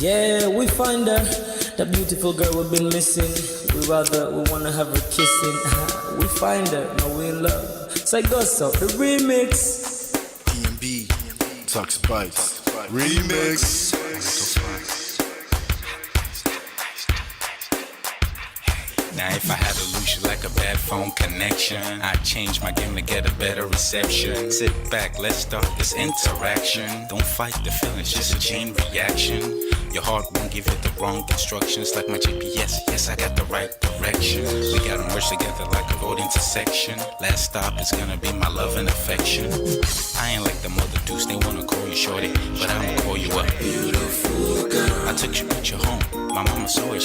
Yeah, we find her, the beautiful girl we've been missing. We wanna have her kissing. We find her, now we in love. Say go so, the remix. DMB, Tux Bites, remix. Now if I had to lose you like a bad phone connection, I'd change my game to get a better reception. Sit back, let's start this interaction. Don't fight the feelings, just a chain reaction. Your heart won't give you the wrong instructions. Like my GPS, yes, I got the right direction. We gotta merge together like a road intersection. Last stop is gonna be my love and affection. I ain't like the mother dudes, they wanna call you shorty, but I'ma call you a beautiful girl. I took your picture home, my mama saw it,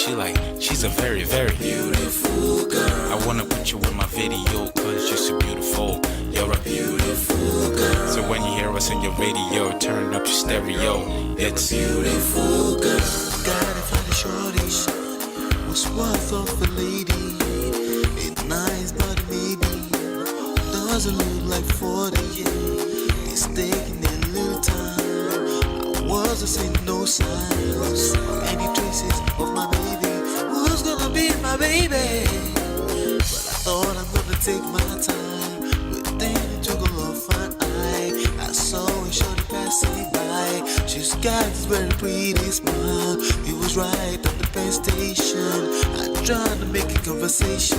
she's a very, very beautiful girl. I wanna put you in my video, cause you're so beautiful. You're a beautiful girl. So when you hear us on your radio, turn up your stereo. It's a beautiful girl. Gotta find a shorty who's worth of a lady. It's nice, but maybe doesn't look like 40. It's taking a little time. I wasn't seeing no signs, any traces of my baby. Who's gonna be my baby? But I thought I'm gonna take my time within a twinkle of an eye. I saw a shorty passing by. She's got this very pretty smile. It was right at the bus station. I tried to make a conversation,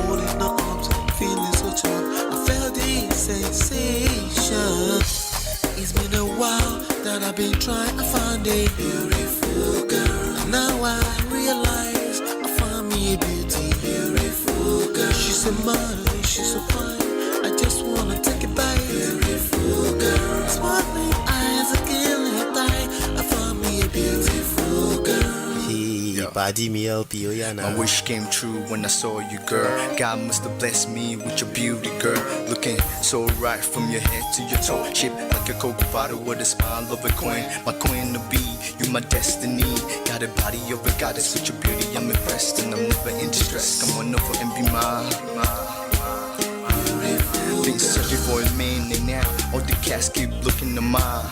holding her arms, feeling so charmed. I felt the sensation. It's been a while that I've been trying to find a beautiful girl. Now I realize I found me a beautiful girl. She's a model, she's so fine. I just wanna take it by. Beautiful girl. Sparkling eyes, a killing thigh. I found me a beautiful girl. My wish came true when I saw you, girl. God must have blessed me with your beauty, girl. Looking so right from your head to your toe. Shaped like a cocoa bottle with a smile of a queen. My queen to be, you my destiny. Got a body of a goddess, such a beauty, I'm impressed. And I'm never in distress. Come on over and be mine. Been searching for a man and now all the cats keep looking to mine.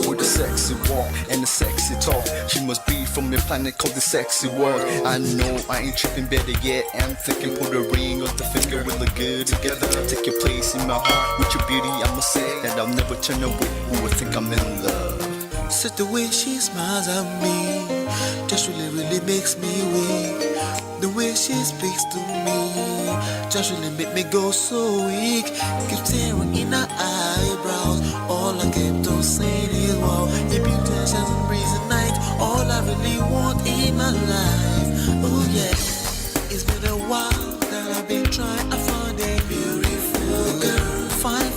With a sexy walk and a sexy talk, she must be from a planet called the sexy world. I know I ain't tripping, better yet I'm thinking put a ring on the finger, we look good together. Take your place in my heart with your beauty, I'ma say that I'll never turn away. Who would think I'm in love? Such the way she smiles at me just really makes me weak. The way she speaks to me just really make me go so weak. Keep staring in her eyebrows. All I kept on saying is wow. Your beauty shines and breeze at night. All I really want in my life. Oh yeah. It's been a while that I've been trying to find a beautiful girl. Fine,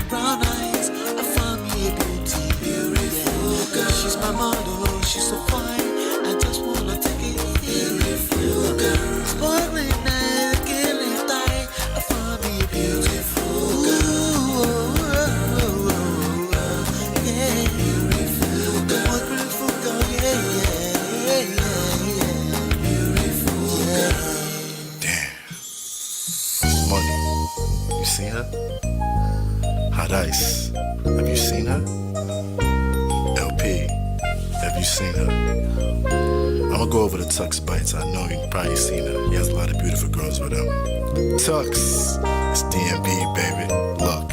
brown eyes. I found me a beautiful girl. She's my model, she's so fine. I just wanna take it. Beautiful girl. Sparkling eyes, killing thigh. I found me a beautiful girl. Yeah, beautiful girl. One beautiful girl, yeah. Beautiful girl. Damn. Money, you seen her? Hot Ice, have you seen her? LP, have you seen her? I'ma go over to Tux Bites. I know you've probably seen her. He has a lot of beautiful girls with him. Tux, it's DMB, baby. Look,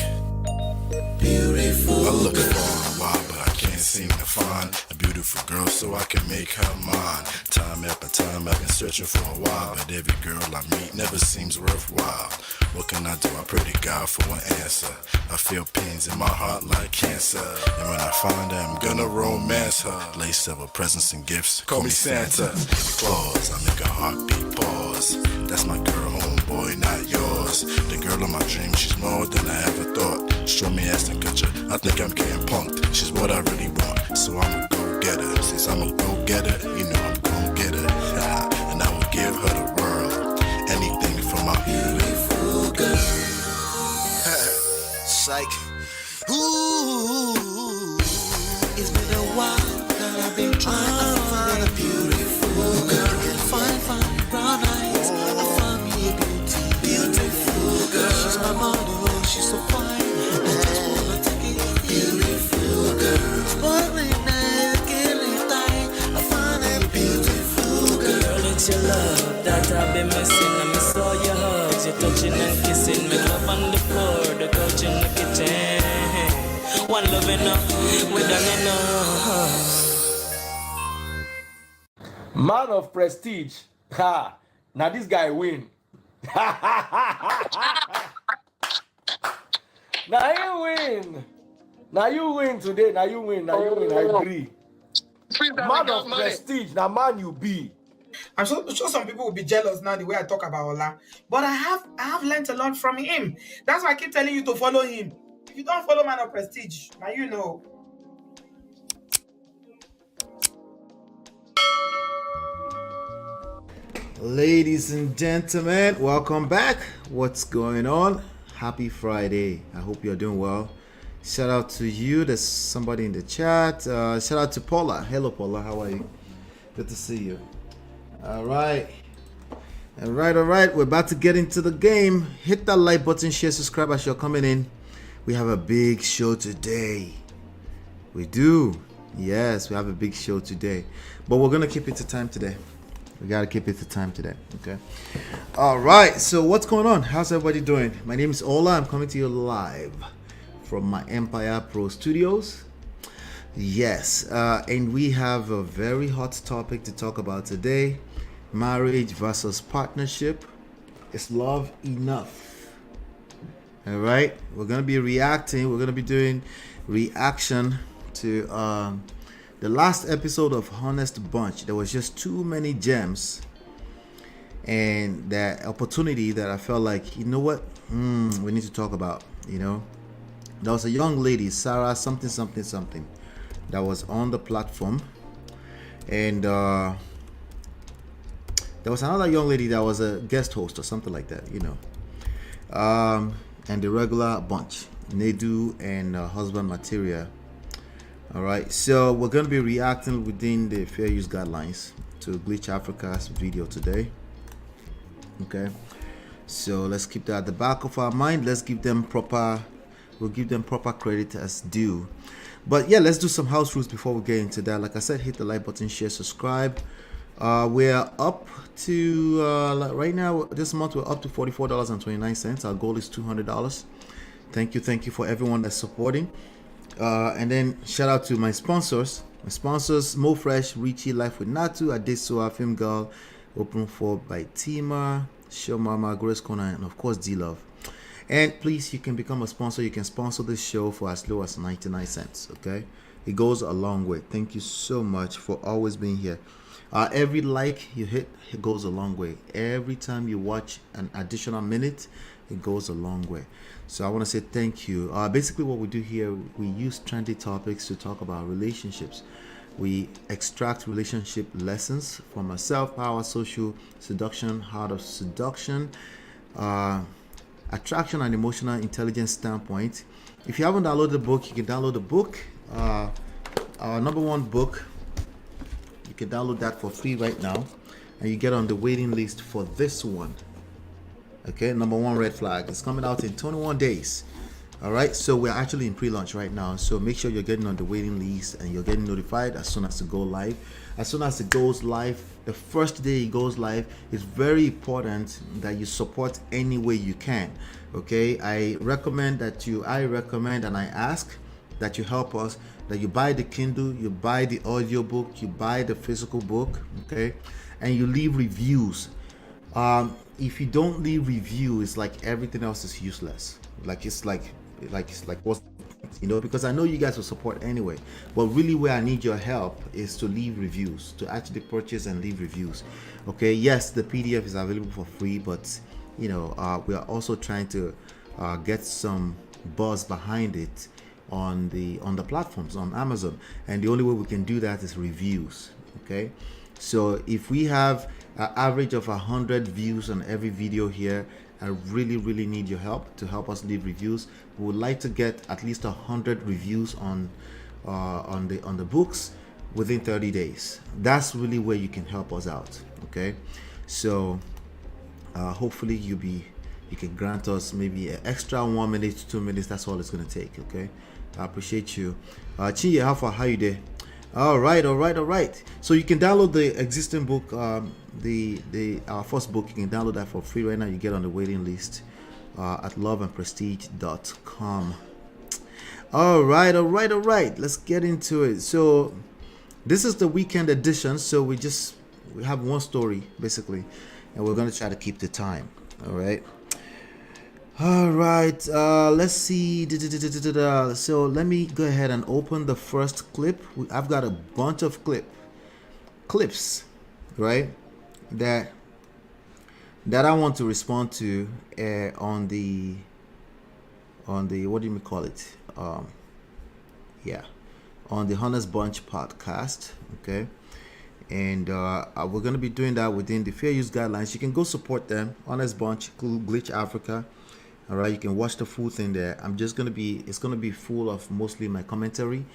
Beautiful. I look for a while, but I can't seem to find a beautiful girl so I can make her mine. Time after time, I've been searching for a while, but every girl I meet never seems worthwhile. What can I do? I pray to God for an answer. I feel pains in my heart like cancer, and when I find her, I'm gonna romance her. Lace several presents and gifts. Call me Santa Claus. I make a heartbeat pause. That's my girl, homeboy, not yours. The girl of my dreams, she's more than I ever thought. Show me ass and culture. I think I'm getting punked. She's what I really want, so I'ma go get her. Since I'm a go getter, you know I'm gon' get her. And I will give her the world. Anything for my beautiful girl. Psych. Ooh. It's been a while that I've been trying to find a beautiful girl. Fine, brown eyes. I found me a beautiful girl. She's my model, she's so fine. I just wanna take it. Beautiful girl. Sparkling eyes, killing thigh. It's your love that I've been missing. I miss all your hugs, your touching and kissing. Me love on the floor, the couch in the kitchen. One love enough, we done enough. Man of prestige. Ha! Now this guy win. Now you win. Now you win today. Now you win. Now you win. I agree. Man of prestige. Now man you be. I'm sure some people will be jealous now the way I talk about Ola. But I have learned a lot from him. That's why I keep telling you to follow him. If you don't follow Man of Prestige, now you know. Ladies and gentlemen, welcome back. What's going on? Happy Friday. I hope you're doing well. Shout out to you. There's somebody in the chat. Shout out to Paula. Hello, Paula. How are you? Good to see you. All right. We're about to get into the game. Hit that like button, share, subscribe as you're coming in. We have a big show today. We do. Yes, we have a big show today. But we're going to keep it to time today. We got to keep it to time today. Okay. All right. So what's going on? How's everybody doing? My name is Ola. I'm coming to you live from my Empire Pro Studios. Yes. And we have a very hot topic to talk about today. Marriage versus partnership. Is love enough? All right. We're going to be reacting. We're going to be doing reaction to the last episode of Honest Bunch. There was just too many gems, and that opportunity that I felt like, you know what, we need to talk about. You know, there was a young lady, Sarah something, that was on the platform, and there was another young lady that was a guest host or something like that. You know, and the regular bunch, Nedu and husband Materia. All right, so we're going to be reacting within the fair use guidelines to Glitch Africa's video today. Okay, so let's keep that at the back of our mind. We'll give them proper credit as due. But yeah, let's do some house rules before we get into that. Like I said, hit the like button, share, subscribe. We're up to right now this month we're up to $44.29. Our goal is $200. Thank you for everyone that's supporting. And then shout out to my sponsors. Mo Fresh, Richie, Life with Natu, Adesua, Film Girl, Open For by Tima, Show Mama, Grace Corner, and of course D-Love. And please, you can become a sponsor. You can sponsor this show for as low as 99 cents. Okay, it goes a long way. Thank you so much for always being here. Every like you hit, it goes a long way. Every time you watch an additional minute, it goes a long way. So I want to say thank you. Basically what we do here, we use trendy topics to talk about relationships. We extract relationship lessons from a self-power, social seduction, heart of seduction, attraction and emotional intelligence standpoint. If you haven't downloaded the book, you can download the book. Our number one book, you can download that for free right now, and you get on the waiting list for this one. Okay, number one red flag. It's coming out in 21 days. All right, so we're actually in pre-launch right now. So make sure you're getting on the waiting list and you're getting notified as soon as it goes live. As soon as it goes live, the first day it goes live, it's very important that you support any way you can. Okay, I recommend and I ask that you help us, that you buy the Kindle, you buy the audio book, you buy the physical book, okay, and you leave reviews. If you don't leave review, it's like everything else is useless. It's like what's, you know, because I know you guys will support anyway, but really where I need your help is to leave reviews, to actually purchase and leave reviews. Okay, yes, the PDF is available for free, but you know, we are also trying to get some buzz behind it on the platforms, on Amazon, and the only way we can do that is reviews. Okay, so if we have an average of 100 views on every video here, I really need your help to help us leave reviews. We would like to get at least 100 reviews on the books within 30 days. That's really where you can help us out. Okay, so hopefully you can grant us maybe an extra 1 minute, 2 minutes. That's all it's going to take. Okay, I appreciate you. Chiye, how you there? All right, all right, all right. So you can download the existing book, the our first book. You can download that for free right now. You get on the waiting list at loveandprestige.com. All right, all right, all right. Let's get into it. So this is the weekend edition. So we have one story basically, and we're gonna try to keep the time. All right. All right, let's see. So let me go ahead and open the first clip. I've got a bunch of clips, right? That I want to respond to on the what do you call it? On the Honest Bunch podcast, okay? And we're gonna be doing that within the fair use guidelines. You can go support them, Honest Bunch, Glitch Africa. All right, you can watch the full thing there. It's gonna be full of mostly my commentary,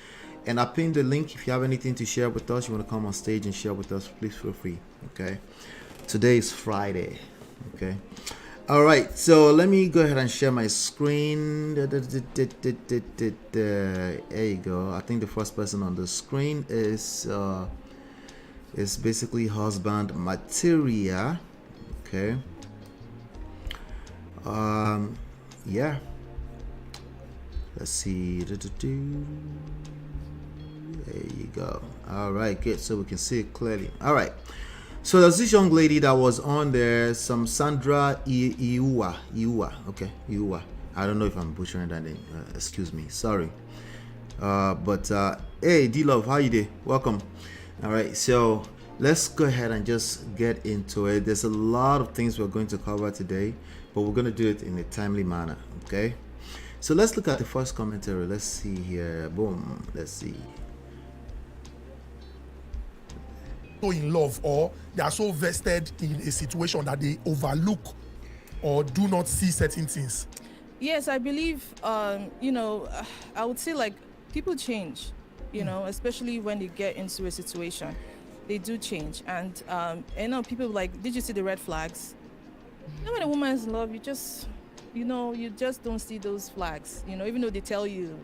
and I pinned the link. If you have anything to share with us, you want to come on stage and share with us, please feel free. Okay, today is Friday. Okay, all right. So let me go ahead and share my screen. There you go. I think the first person on the screen is basically husband Materia. Okay. Yeah, let's see. There you go. All right, good. So we can see it clearly. All right, so there's this young lady that was on there, some Sandra Iua. Okay, Iua. I don't know if I'm butchering that name. Excuse me, sorry. But hey, D-Love, how you doing? Welcome. All right, so let's go ahead and just get into it. There's a lot of things we're going to cover today, but we're going to do it in a timely manner. Okay, so let's look at the first commentary. Let's see here. Boom. Let's see. So in love, or they are so vested in a situation that they overlook or do not see certain things. Yes, I believe, I would say like people change, especially when they get into a situation. They do change. And, people like, did you see the red flags? When a woman is in love, you just don't see those flags, even though they tell you,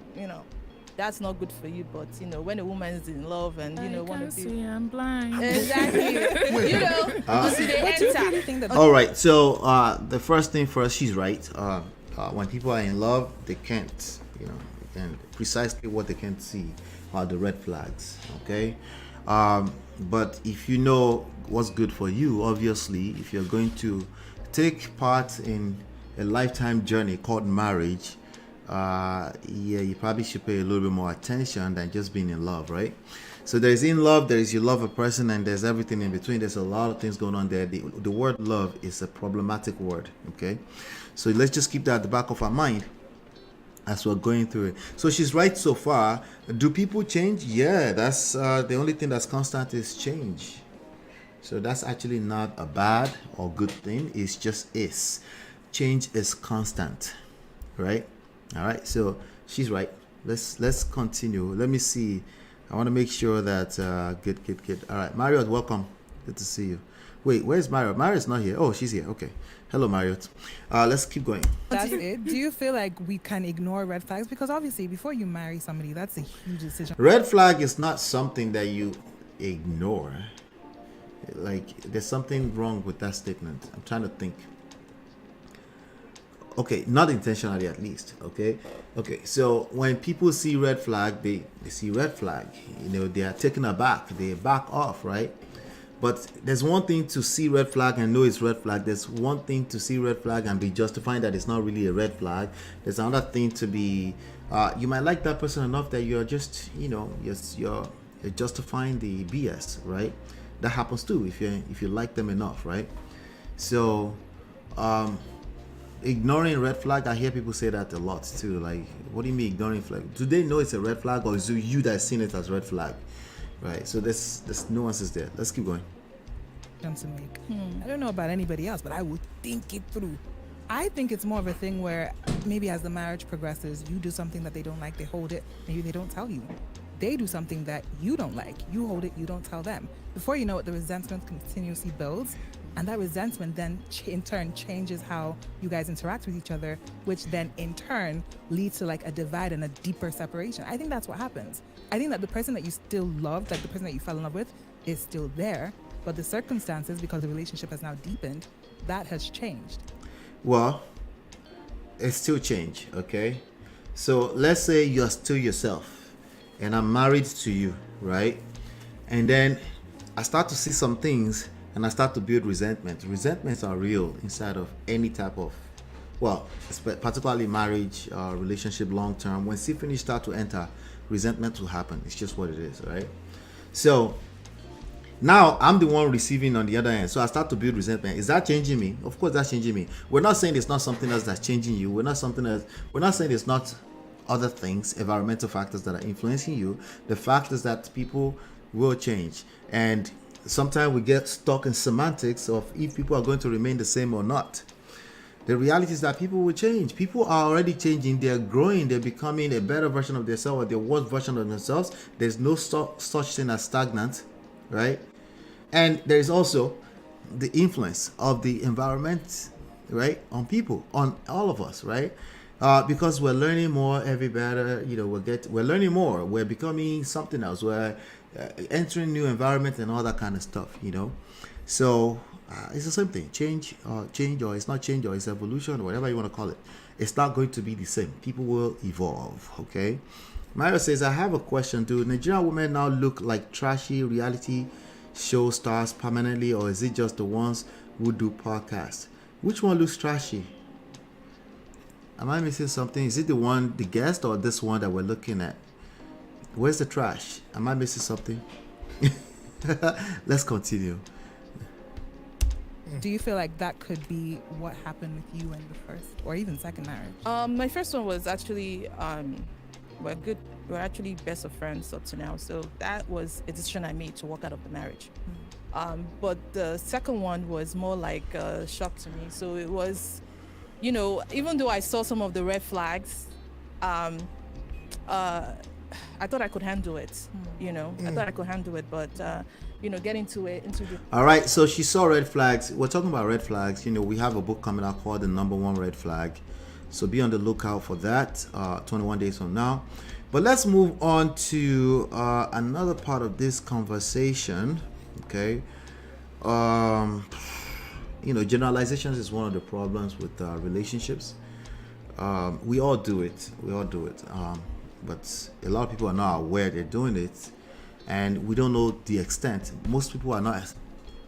that's not good for you. But, when a woman is in love and, want to be... I'm blind. Exactly. They enter. All right. So the first thing first, she's right. When people are in love, they can't, precisely what they can't see are the red flags. Okay. But if you know what's good for you, obviously, if you're going to take part in a lifetime journey called marriage, you probably should pay a little bit more attention than just being in love, right? So there's in love, there is you love a person, and there's everything in between. There's a lot of things going on there. The word love is a problematic word, okay? So let's just keep that at the back of our mind as we're going through it. So she's right so far. Do people change? Yeah, that's the only thing that's constant is change. So that's actually not a bad or good thing. It's just is. Change is constant, right? All right. So she's right. Let's continue. Let me see. I want to make sure that good. All right, Marriott, welcome. Good to see you. Wait, where's Marriott? Marriott's not here. Oh, she's here. Okay. Hello, Marriott. Let's keep going. That's it. Do you feel like we can ignore red flags? Because obviously, before you marry somebody, that's a huge decision. Red flag is not something that you ignore. Like, there's something wrong with that statement. I'm trying to think. Okay, not intentionally at least. Okay. So when people see red flag, they see red flag. They are taken aback. They back off, right? But there's one thing to see red flag and know it's red flag. There's one thing to see red flag and be justifying that it's not really a red flag. There's another thing to be, you might like that person enough that you're just, you're justifying the BS, right? That happens too if you like them enough, right? So, ignoring red flag, I hear people say that a lot too. Like, what do you mean ignoring flag? Do they know it's a red flag, or is it you that's seen it as red flag? Right, so there's nuances there. Let's keep going. To make. I don't know about anybody else, but I would think it through. I think it's more of a thing where maybe as the marriage progresses, you do something that they don't like, they hold it, maybe they don't tell you. They do something that you don't like, you hold it, you don't tell them. Before you know it, the resentment continuously builds. And that resentment then in turn changes how you guys interact with each other, which then in turn leads to like a divide and a deeper separation. I think that's what happens. I think that the person that you still loved, like the person that you fell in love with, is still there, but the circumstances, because the relationship has now deepened, that has changed. Well, it's still change, okay? So let's say you're still yourself and I'm married to you, right? And then I start to see some things and I start to build resentment. Resentments are real inside of any type of, well, particularly marriage, relationship, long term. When sympathy start to enter, resentment will happen. It's just what it is, right? So now I'm the one receiving on the other end. So I start to build resentment. Is that changing me? Of course that's changing me. We're not saying it's not something else that's changing you. We're not saying it's not other things, environmental factors that are influencing you. The fact is that people will change. And sometimes we get stuck in semantics of if people are going to remain the same or not. The reality is that people will change. People are already changing. They're growing. They're becoming a better version of themselves or their worst version of themselves. There's no such thing as stagnant, right? And there's also the influence of the environment, right, on people, on all of us, right? Because we're learning more every better, we're learning more. We're becoming something else. We're entering new environment and all that kind of stuff, So it's the same thing. Change, or it's not change, or it's evolution, or whatever you want to call it. It's not going to be the same. People will evolve, okay? Mario says, I have a question. Do Nigerian women now look like trashy reality show stars permanently, or is it just the ones who do podcasts? Which one looks trashy? Am I missing something? Is it the guest, or this one that we're looking at? Where's the trash? Am I missing something? Let's continue. Do you feel like that could be what happened with you in the first or even second marriage? My first one was actually we're actually best of friends up to now, so that was a decision I made to walk out of the marriage. But the second one was more like a shock to me. So it was, even though I saw some of the red flags, I thought I could handle it. I thought I could handle it, but get into the. All right, so she saw red flags. We're talking about red flags. We have a book coming out called The Number One Red Flag, so be on the lookout for that. 21 days from now. But let's move on to another part of this conversation. Okay, generalizations is one of the problems with relationships. We all do it. But a lot of people are not aware they're doing it, and we don't know the extent. Most people are not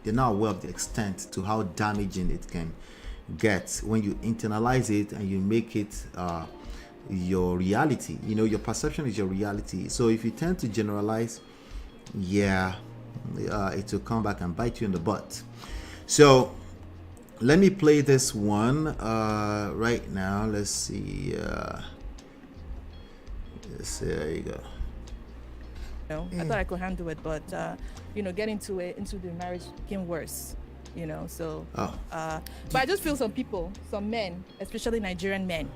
aware of the extent to how damaging it can get when you internalize it and you make it your reality. Your perception is your reality. So if you tend to generalize, it will come back and bite you in the butt. So let me play this one right now. Let's see. There you go. I thought I could handle it, but getting into the marriage became worse. So. But I just feel some men, especially Nigerian men,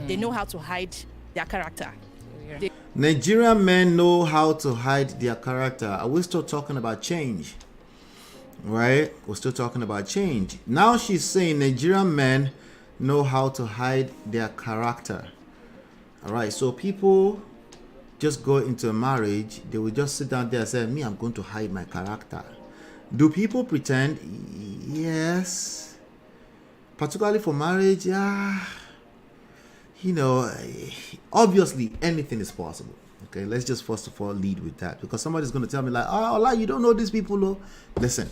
they know how to hide their character. Nigerian men know how to hide their character. Are we still talking about change? Right? We're still talking about change. Now she's saying Nigerian men know how to hide their character. All right, so people just go into a marriage, they will just sit down there and say, I'm going to hide my character. Do people pretend? Yes. Particularly for marriage, obviously anything is possible. Okay, let's just first of all lead with that, because somebody's going to tell me like, Allah, you don't know these people, though. Listen,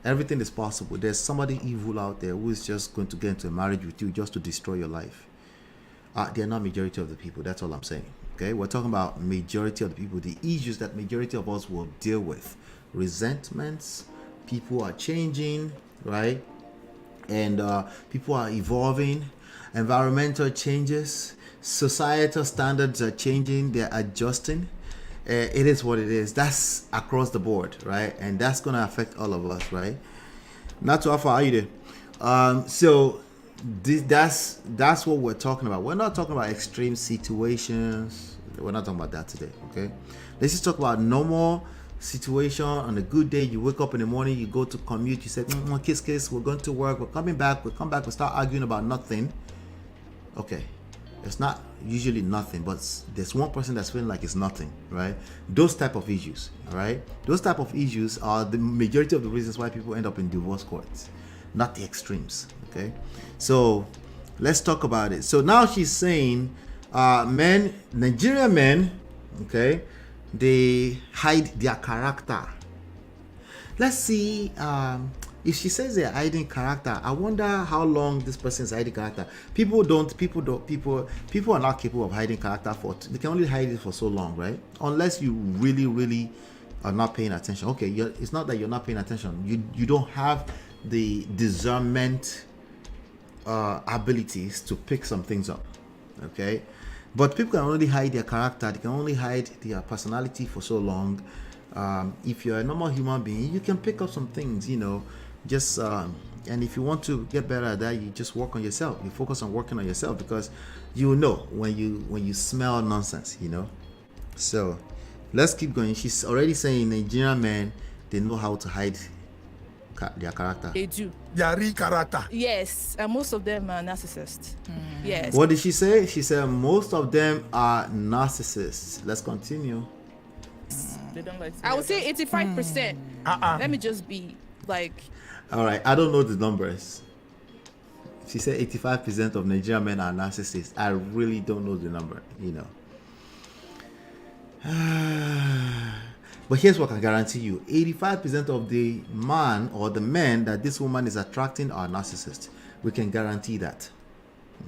everything is possible. There's somebody evil out there who is just going to get into a marriage with you just to destroy your life. They're not majority of the people. That's all I'm saying. Okay, we're talking about majority of the people, the issues that majority of us will deal with. Resentments, people are changing, right? And people are evolving. Environmental changes, societal standards are changing, they're adjusting. It is what it is. That's across the board, right? And that's going to affect all of us, right? Not too far either. So that's what we're talking about. We're not talking about extreme situations. We're not talking about that today, okay? Let's just talk about normal situation. On a good day, you wake up in the morning, you go to commute, you say, kiss, we're going to work, we're coming back, we come back, we start arguing about nothing. Okay, it's not usually nothing, but there's one person that's feeling like it's nothing, right? Those type of issues, all right? Those type of issues are the majority of the reasons why people end up in divorce courts, not the extremes, okay? So let's talk about it. So now she's saying Nigerian men, okay, they hide their character. Let's see if she says they're hiding character. I wonder how long this person is hiding character. People are not capable of hiding character they can only hide it for so long, right? Unless you really are not paying attention. Okay, it's not that you're not paying attention. You don't have the discernment abilities to pick some things up, okay? But people can only hide their character. They can only hide their personality for so long. If you're a normal human being, you can pick up some things, just and if you want to get better at that, you just work on yourself. You focus on working on yourself, because you know when you smell nonsense, So let's keep going. She's already saying Nigerian men, they know how to hide their character. They do. Their real character. Yes, and most of them are narcissists. Yes. What did she say? She said most of them are narcissists. Let's continue. They don't like. I would say 85%. Let me just be like. All right, I don't know the numbers. She said 85% of Nigerian men are narcissists. I really don't know the number, But here's what I can guarantee you. 85% of the man or the men that this woman is attracting are narcissists. We can guarantee that.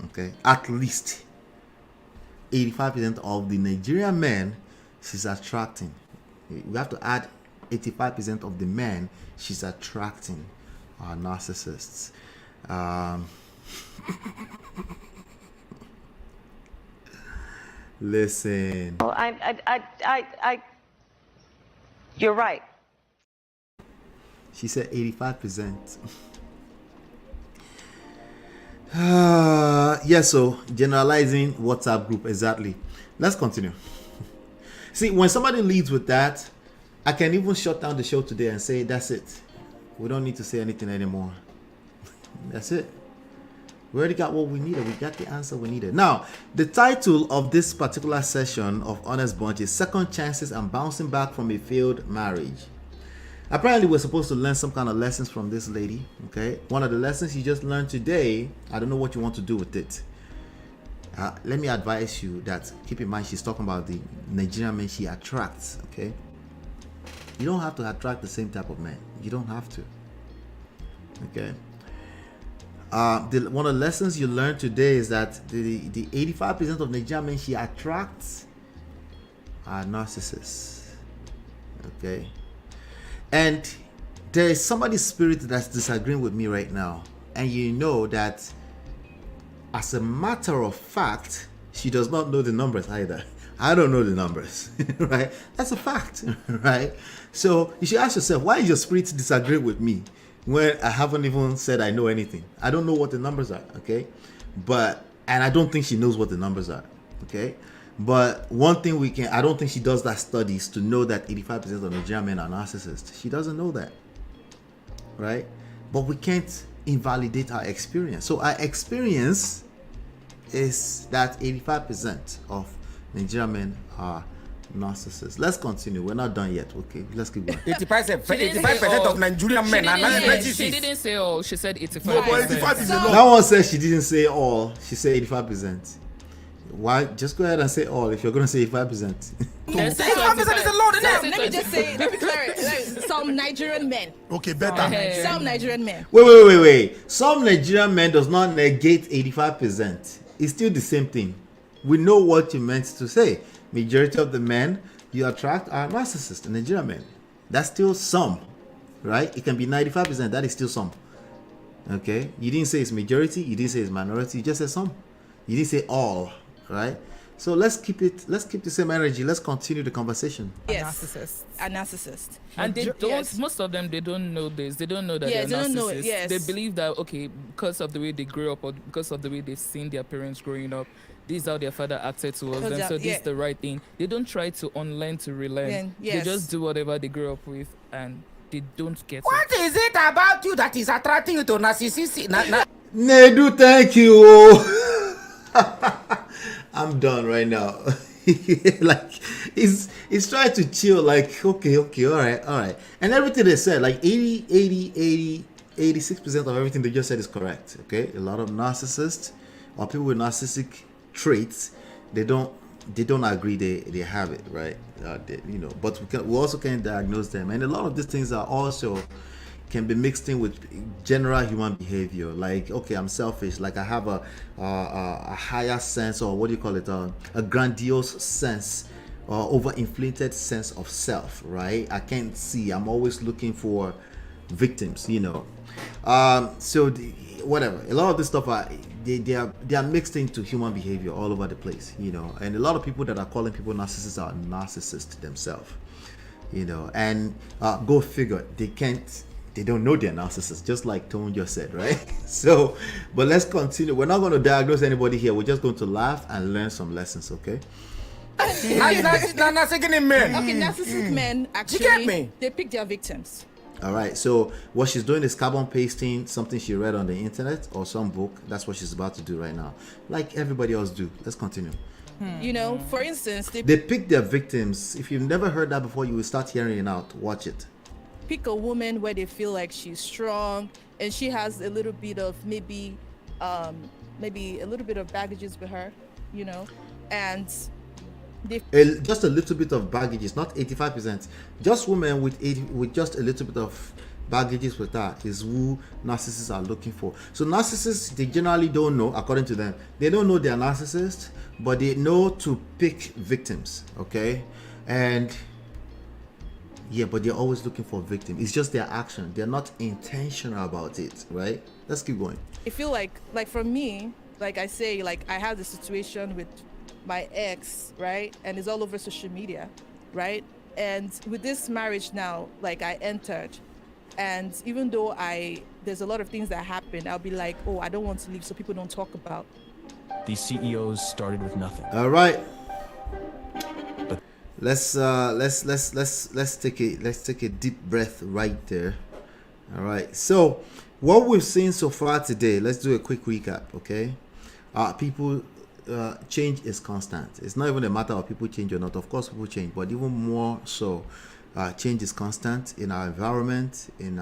Okay? At least 85% of the Nigerian men she's attracting. We have to add 85% of the men she's attracting are narcissists. Listen. Well, you're right. She said 85%. So generalizing WhatsApp group, exactly. Let's continue. See, when somebody leads with that, I can even shut down the show today and say, that's it. We don't need to say anything anymore. That's it. We already got what we needed. We got the answer we needed. Now, the title of this particular session of Honest Bunch is Second Chances and Bouncing Back from a Failed Marriage. Apparently, we're supposed to learn some kind of lessons from this lady. Okay, one of the lessons you just learned today, I don't know what you want to do with it. Let me advise you that keep in mind she's talking about the Nigerian men she attracts. Okay, you don't have to attract the same type of men. You don't have to. Okay. One of the lessons you learned today is that the 85% of Nigerian men she attracts are narcissists. Okay. And there is somebody's spirit that's disagreeing with me right now. And you know that as a matter of fact, she does not know the numbers either. I don't know the numbers, right? That's a fact, right? So you should ask yourself, why is your spirit disagreeing with me when I haven't even said I know anything? I don't know what the numbers are, okay? And I don't think she knows what the numbers are, okay? But one thing I don't think she does that studies to know that 85% of Nigerian men are narcissists. She doesn't know that, right? But we can't invalidate our experience. So our experience is that 85% of Nigerian men are narcissists. Let's continue. We're not done yet. Okay, let's keep going. 85% of Nigerian men are narcissists. She didn't say all. She said 85%. No, but 85 is a lot. That one says she didn't say all. She said 85%. Why? Just go ahead and say all if you're going to say 85%. 85% is a lot. Let me just say, let me clarify. Some Nigerian men. Okay, better. Some Nigerian men. Wait. Some Nigerian men does not negate 85%. It's still the same thing. We know what you meant to say. Majority of the men you attract are narcissists, Nigerian men. That's still some, right? It can be 95%. That is still some. Okay? You didn't say it's majority. You didn't say it's minority. You just said some. You didn't say all, right? So let's keep the same energy. Let's continue the conversation. Yes. A narcissist. And they don't, most of them, they don't know this. They don't know that they're narcissists. Know it, yes. They believe that, okay, because of the way they grew up or because of the way they've seen their parents growing up, this is how their father acted towards them, so this is the right thing. They don't try to unlearn to relearn. They just do whatever they grew up with, and they don't get What is it about you that is attracting you to narcissism? Nedu, thank you. I'm done right now. Like he's trying to chill, like okay, all right. And everything they said, like 86% of everything they just said is correct. Okay, a lot of narcissists or people with narcissistic traits, they don't agree they have it, right? But we also can diagnose them, and a lot of these things are also can be mixed in with general human behavior. Like, okay, I'm selfish. Like I have a higher sense, or what do you call it? A grandiose sense, or overinflated sense of self, right? I can't see. I'm always looking for victims, whatever. A lot of this stuff they are mixed into human behavior all over the place, And a lot of people that are calling people narcissists are narcissists themselves, And go figure, they don't know they're narcissists, just like Tone just said, right? So, but let's continue. We're not going to diagnose anybody here. We're just going to laugh and learn some lessons, okay? Narcissistic men actually, they pick their victims. All right, so what she's doing is carbon pasting something she read on the internet or some book. That's what she's about to do right now, like everybody else do. Let's continue. For instance, they pick their victims. If you've never heard that before, you will start hearing it out. Watch it. Pick a woman where they feel like she's strong and she has a little bit of maybe a little bit of baggages with her, and just a little bit of baggages, not 85%. Just women with just a little bit of baggages with her is who narcissists are looking for. So narcissists, they generally don't know, according to them, they don't know they're narcissists, but they know to pick victims, okay? And yeah, but they're always looking for a victim. It's just their action. They're not intentional about it, right? Let's keep going. I feel like for me, like I say, like I had a situation with my ex, right? And it's all over social media, right? And with this marriage now, like I entered, and even though there's a lot of things that happen, I'll be like, oh, I don't want to leave so people don't talk about. These CEOs started with nothing. All right. Let's take a deep breath right there. All right. So what we've seen so far today, let's do a quick recap, okay? Change is constant. It's not even a matter of people change or not. Of course, people change, but even more so, change is constant in our environment, in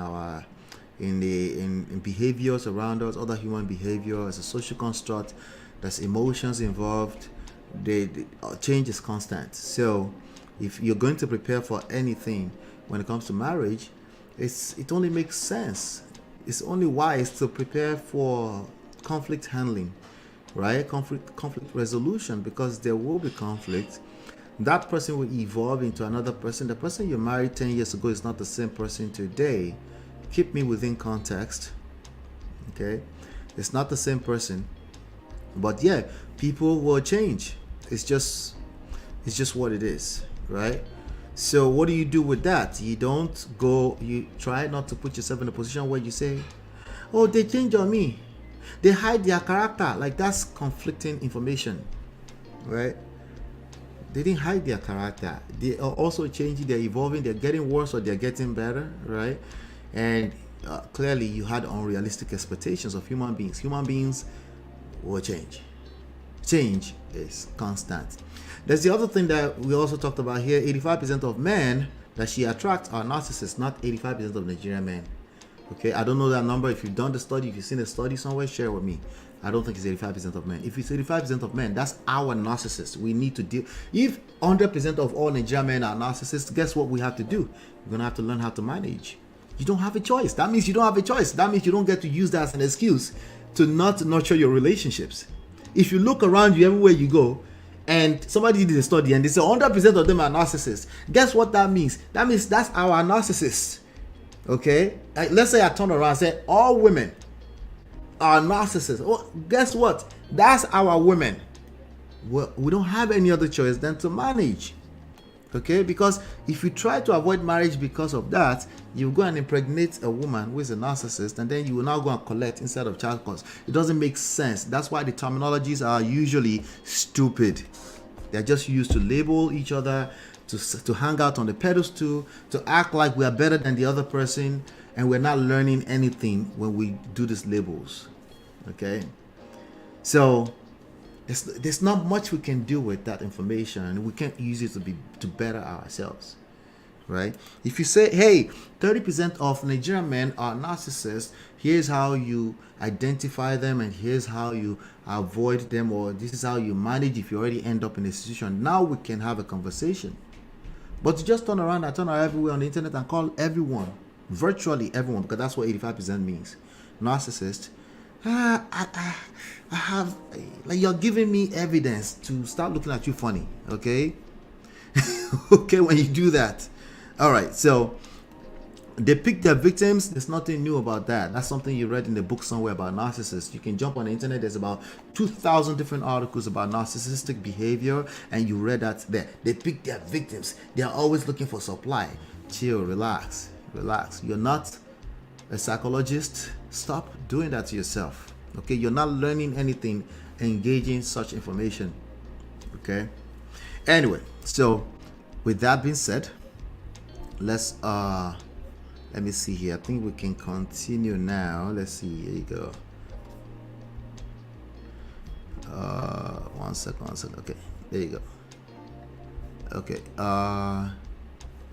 behaviors around us, other human behavior as a social construct. There's emotions involved. The change is constant. So if you're going to prepare for anything when it comes to marriage, it only makes sense. It's only wise to prepare for conflict handling, right? Conflict resolution, because there will be conflict. That person will evolve into another person. The person you married 10 years ago is not the same person today. Keep me within context, okay? It's not the same person, but yeah, people will change. It's just what it is, right? So what do you do with that? You try not to put yourself in a position where you say, oh, they changed on me. They hide their character. Like, that's conflicting information, right? They didn't hide their character. They are also changing, they're evolving, they're getting worse or they're getting better, right? And clearly you had unrealistic expectations of human beings. Human beings will change. Change is constant. There's the other thing that we also talked about here. 85% of men that she attracts are narcissists, not 85% of Nigerian men. Okay, I don't know that number. If you've done the study, if you've seen a study somewhere, share with me. I don't think it's 85% of men. If it's 85% of men, that's our narcissists. We need to deal. If 100% of all Nigerian men are narcissists, guess what we have to do? We're going to have to learn how to manage. You don't have a choice. That means you don't have a choice. That means you don't get to use that as an excuse to not nurture your relationships. If you look around you everywhere you go, and somebody did a study and they say 100% of them are narcissists, guess what that means? That means that's our narcissists. Okay? Let's say I turn around and say all women are narcissists. Oh, guess what? That's our women. Well, we don't have any other choice than to manage. Okay, because if you try to avoid marriage because of that, you go and impregnate a woman who is a narcissist, and then you will now go and collect instead of child cost. It doesn't make sense. That's why the terminologies are usually stupid. They're just used to label each other, to hang out on the pedestal, to act like we are better than the other person, and we're not learning anything when we do these labels. Okay, so there's not much we can do with that information, and we can't use it to better ourselves, right? If you say, hey, 30% of Nigerian men are narcissists, here's how you identify them, and here's how you avoid them, or this is how you manage if you already end up in a situation, now we can have a conversation. But to just turn around everywhere on the internet and call everyone, virtually everyone, because that's what 85% means, narcissist. I have, like, you're giving me evidence to start looking at you funny, okay? Okay, when you do that. All right, so they pick their victims. There's nothing new about that. That's something you read in the book somewhere about narcissists. You can jump on the internet. There's about 2,000 different articles about narcissistic behavior, and you read that there. They pick their victims. They are always looking for supply. Chill, relax. You're not a psychologist. Stop doing that to yourself. Okay, you're not learning anything engaging such information. Okay, anyway, so with that being said, let's let me see here. I think we can continue now. Let's see. Here you go. One second. Okay, there you go. Okay,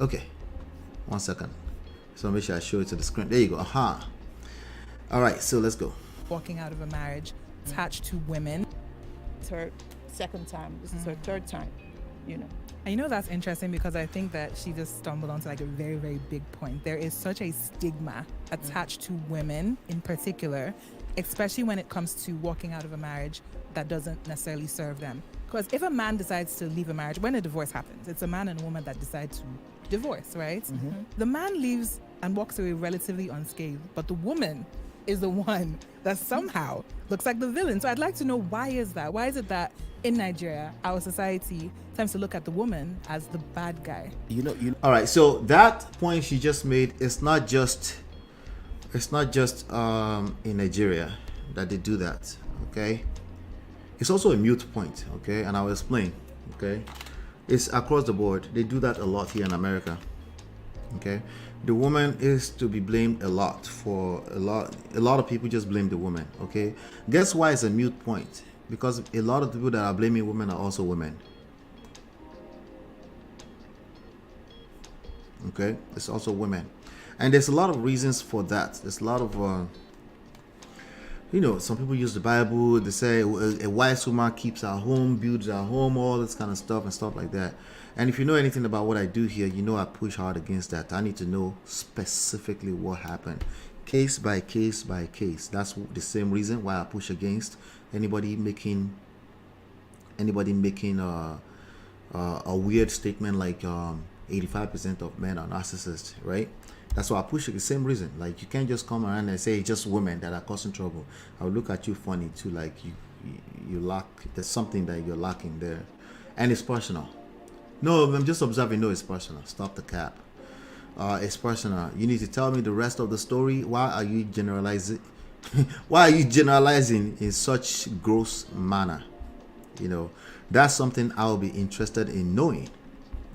okay, 1 second. So make sure I show it to the screen. There you go. All right, so let's go. Walking out of a marriage attached to women. It's her second time. This is her third time, you know. And you know, that's interesting because I think that she just stumbled onto like a very, very big point. There is such a stigma attached to women in particular, especially when it comes to walking out of a marriage that doesn't necessarily serve them. Because if a man decides to leave a marriage, when a divorce happens, it's a man and a woman that decide to divorce, right? The man leaves and walks away relatively unscathed, but the woman is the one that somehow looks like the villain. So I'd like to know, why is that? Why is it that in Nigeria, our society tends to look at the woman as the bad guy? All right, so that point she just made, it's not just in Nigeria that they do that. Okay, it's also a mute point. Okay, and I'll explain. Okay, it's across the board. They do that a lot here in America. Okay, the woman is to be blamed a lot for a lot of people just blame the woman. Okay, guess why it's a mute point? Because a lot of people that are blaming women are also women. Okay, it's also women, and there's a lot of reasons for that. There's a lot of some people use the Bible. They say a wise woman keeps her home, builds her home, all this kind of stuff and stuff like that. And if you know anything about what I do here, you know I push hard against that. I need to know specifically what happened, case by case by case. That's the same reason why I push against anybody making a weird statement like 85% of men are narcissists, right? That's why I push it. The same reason. Like, you can't just come around and say it's just women that are causing trouble. I will look at you funny too, like you lack. There's something that you're lacking there, and it's personal. No, I'm just observing. No, it's personal. Stop the cap. It's personal. You need to tell me the rest of the story. Why are you generalizing? Why are you generalizing in such gross manner? That's something I'll be interested in knowing.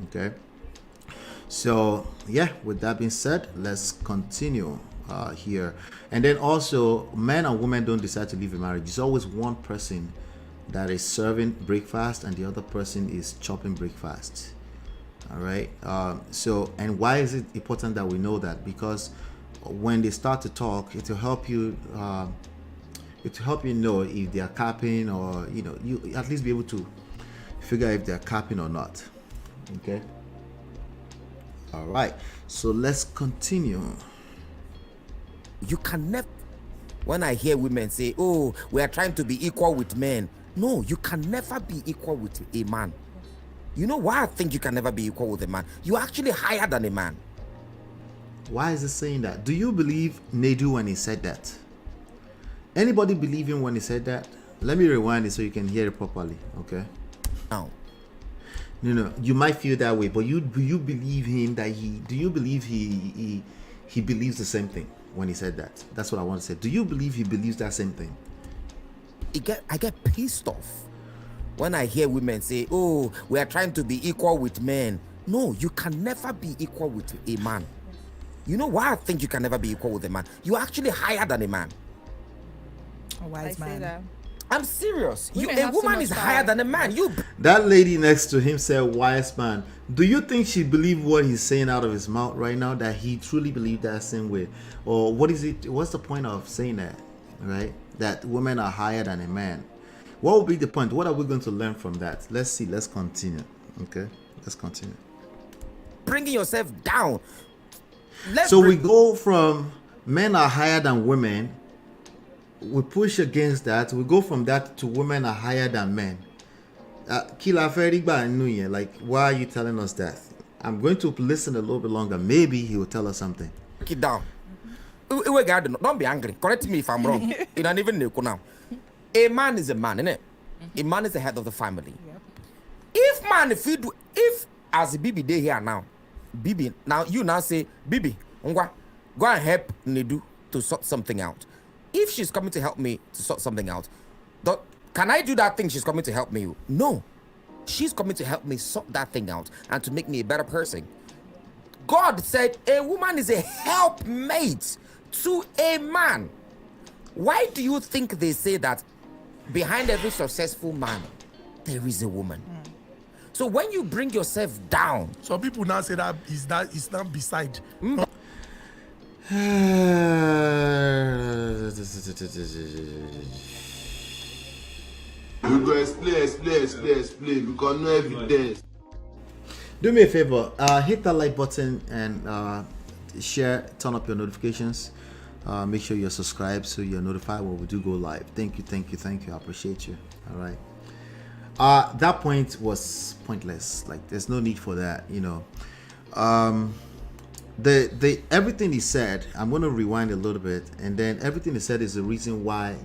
Okay. So yeah, with that being said, let's continue here. And then also, men and women don't decide to leave a marriage. It's always one person that is serving breakfast and the other person is chopping breakfast. All right. So, and why is it important that we know that? Because when they start to talk, it will help you know if they are capping, or you at least be able to figure if they are capping or not. Okay. All right, so let's continue. You can never, when I hear women say, oh, we are trying to be equal with men. No, you can never be equal with a man. You know why I think you can never be equal with a man? You're actually higher than a man. Why is it saying that? Do you believe Nedu when he said that? Anybody believe him when he said that? Let me rewind it so you can hear it properly, okay? Now, You might feel that way, but do you believe him that do you believe he believes the same thing when he said that? That's what I want to say. Do you believe he believes that same thing? I get pissed off when I hear women say, oh, we are trying to be equal with men. No, you can never be equal with a man. You know why I think you can never be equal with a man? You're actually higher than a man. A wise man. I'm serious. A so woman much is power. higher than a man. That lady next to him said, wise man. Do you think she believed what he's saying out of his mouth right now, that he truly believed that same way? Or what's the point of saying that, right? That women are higher than a man. What would be the point? What are we going to learn from that? Let's see. Let's continue. Okay? Let's continue. Bringing yourself down. We go from men are higher than women. We push against that. We go from that to women are higher than men. Like, why are you telling us that? I'm going to listen a little bit longer. Maybe he will tell us something. Break it down. Don't be angry. Correct me if I'm wrong. You don't even know now. A man is a man, innit? A man is the head of the family. If as Bibi day here now, Bibi, now you now say, Bibi, go and help Nedu to sort something out. If she's coming to help me to sort something out, can I do that thing she's coming to help me with? No. She's coming to help me sort that thing out and to make me a better person. God said a woman is a helpmate to a man. Why do you think they say that behind every successful man, there is a woman? So when you bring yourself down, some people now say that is not beside. We go explain because no evidence. Do me a favor, hit that like button and share, turn up your notifications. Make sure you're subscribed so you're notified when we do go live. Thank you. I appreciate you. All right. That point was pointless. Like, there's no need for that. The everything he said, I'm going to rewind a little bit, and then everything he said is the reason why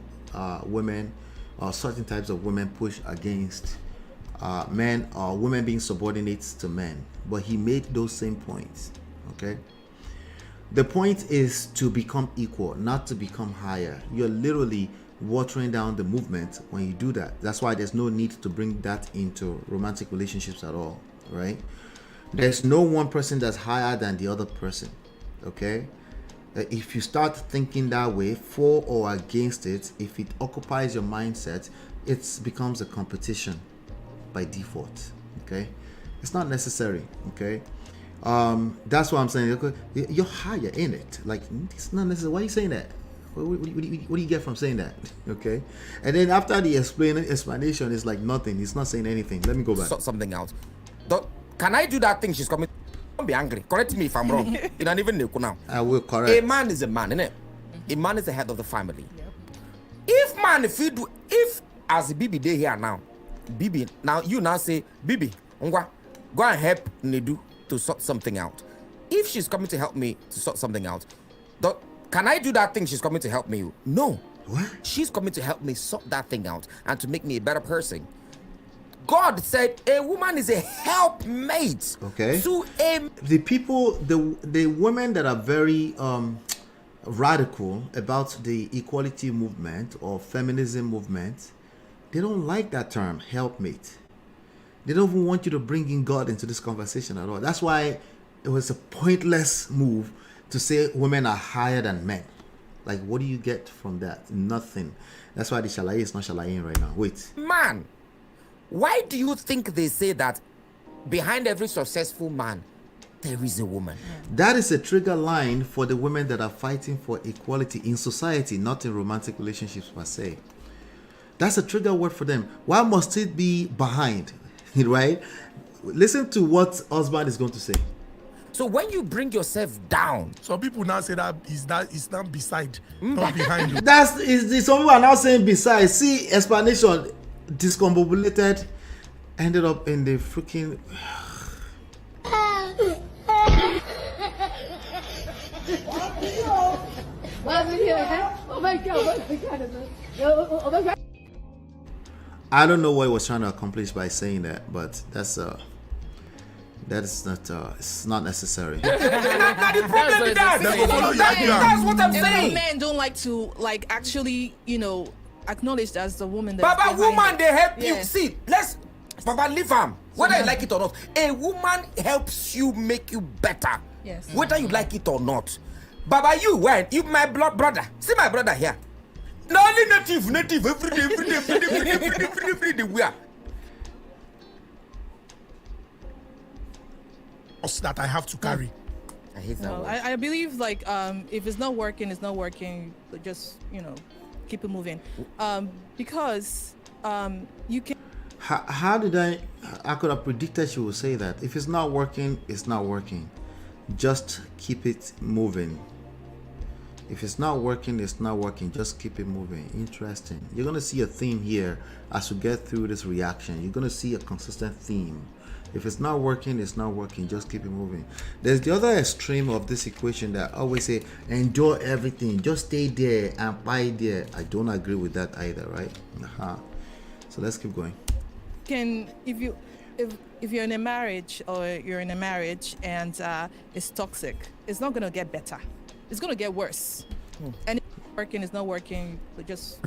women or certain types of women push against men or women being subordinates to men. But he made those same points. Okay. The point is to become equal, not to become higher. You're literally watering down the movement when you do that. That's why there's no need to bring that into romantic relationships at all, right? There's no one person that's higher than the other person, okay? If you start thinking that way, for or against it, if it occupies your mindset, it becomes a competition by default, okay? It's not necessary, okay? That's what I'm saying. You're higher in it. Like, it's not necessary. Why are you saying that? What do you get from saying that? Okay. And then after the explanation, it's like nothing. He's not saying anything. Let me go back. Sort something out. Can I do that thing she's coming? Don't be angry. Correct me if I'm wrong. You don't even know now. I will correct. A man is a man, innit? A man is the head of the family. If as Bibi day here now, Bibi, now you now say, Bibi, go and help Nedu to sort something out. If she's coming to help me to sort something out, can I do that thing she's coming to help me with? No. What? She's coming to help me sort that thing out and to make me a better person. God said a woman is a helpmate. Okay. To a the people, the women that are very radical about the equality movement or feminism movement, they don't like that term, helpmate. They don't even want you to bring in God into this conversation at all. That's why it was a pointless move to say women are higher than men. Like, what do you get from that? Nothing. That's why the Shalaye is not Shalaye right now. Wait. Man, why do you think they say that behind every successful man, there is a woman? That is a trigger line for the women that are fighting for equality in society, not in romantic relationships per se. That's a trigger word for them. Why must it be behind? Right? Listen to what husband is going to say. So when you bring yourself down, some people now say that it's not beside, not behind you. Some people are now saying beside. See, explanation discombobulated, ended up in the freaking. I don't know what he was trying to accomplish by saying that, but that's That is not. It's not necessary. Now the problem with that. That's what I'm saying. Men don't like to actually acknowledge that as the woman. Baba, woman, they help you. Yeah. See, Baba, leave him. Whether you like it or not, a woman helps you make you better. Yes. Whether you like it or not. Baba, you my brother. See my brother here. Not only native every day. We are. That I have to carry. I hate that. No, I believe if it's not working, it's not working. Just keep it moving. Because you can. How did I could have predicted she would say that. If it's not working, it's not working. Just keep it moving. If it's not working, it's not working. Just keep it moving. Interesting. You're going to see a theme here as we get through this reaction. You're going to see a consistent theme. If it's not working, it's not working. Just keep it moving. There's the other extreme of this equation that I always say, enjoy everything. Just stay there and buy there. I don't agree with that either, right? So let's keep going. If you're in a marriage and it's toxic, it's not going to get better. It's going to get worse. And if it's working, it's not working. But just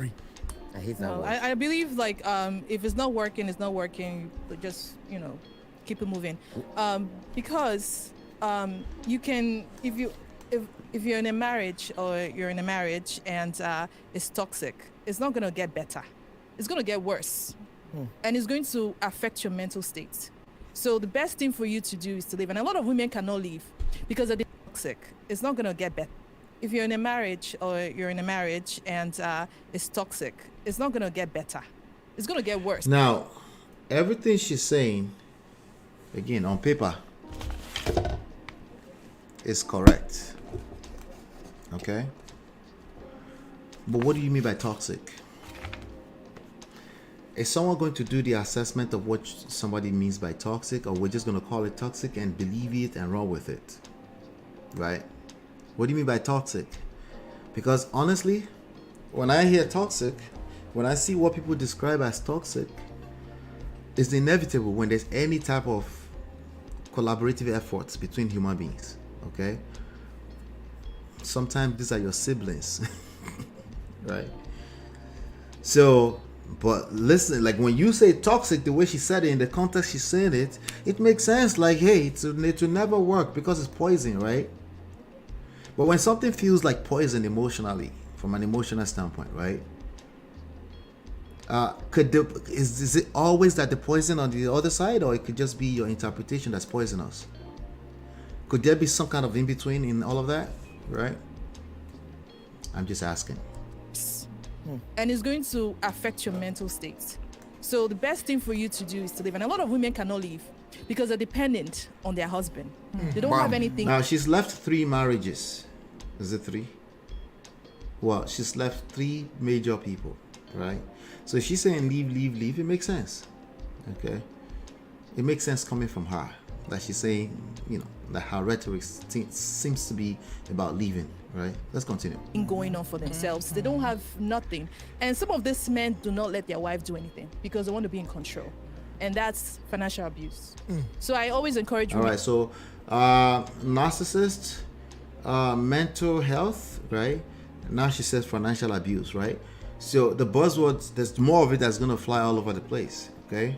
I hate that. I believe if it's not working, it's not working. But just keep it moving. Because you can if you're in a marriage and it's toxic, it's not going to get better. It's going to get worse. And it's going to affect your mental state. So the best thing for you to do is to leave. And a lot of women cannot leave because they're toxic. It's not going to get better. If you're in a marriage and it's toxic, it's not going to get better. It's going to get worse. Now, everything she's saying, again, on paper, is correct. Okay? But what do you mean by toxic? Is someone going to do the assessment of what somebody means by toxic, or we're just going to call it toxic and believe it and run with it? Right? What do you mean by toxic? Because honestly, when I hear toxic, when I see what people describe as toxic, it's inevitable when there's any type of collaborative efforts between human beings. Okay? Sometimes these are your siblings. Right? So, but listen, like when you say toxic, the way she said it, in the context she said it, it makes sense. Like, hey, it will never work because it's poison, right? But when something feels like poison emotionally, from an emotional standpoint, right? Is it always that the poison on the other side, or it could just be your interpretation that's poisonous? Could there be some kind of in between in all of that, right? I'm just asking. And it's going to affect your mental state. So the best thing for you to do is to leave. And a lot of women cannot leave because they're dependent on their husband. They don't have anything. Now, she's left 3 marriages. Is it 3? Well, she's left 3 major people, right? So she's saying leave, it makes sense. Okay? It makes sense coming from her. That she's saying, that her rhetoric seems to be about leaving, right? Let's continue. Going on for themselves. They don't have nothing. And some of these men do not let their wife do anything because they want to be in control. And that's financial abuse. So I always encourage women. All right, so narcissist, mental health, right? Now she says financial abuse, right? So the buzzwords, there's more of it that's going to fly all over the place, okay?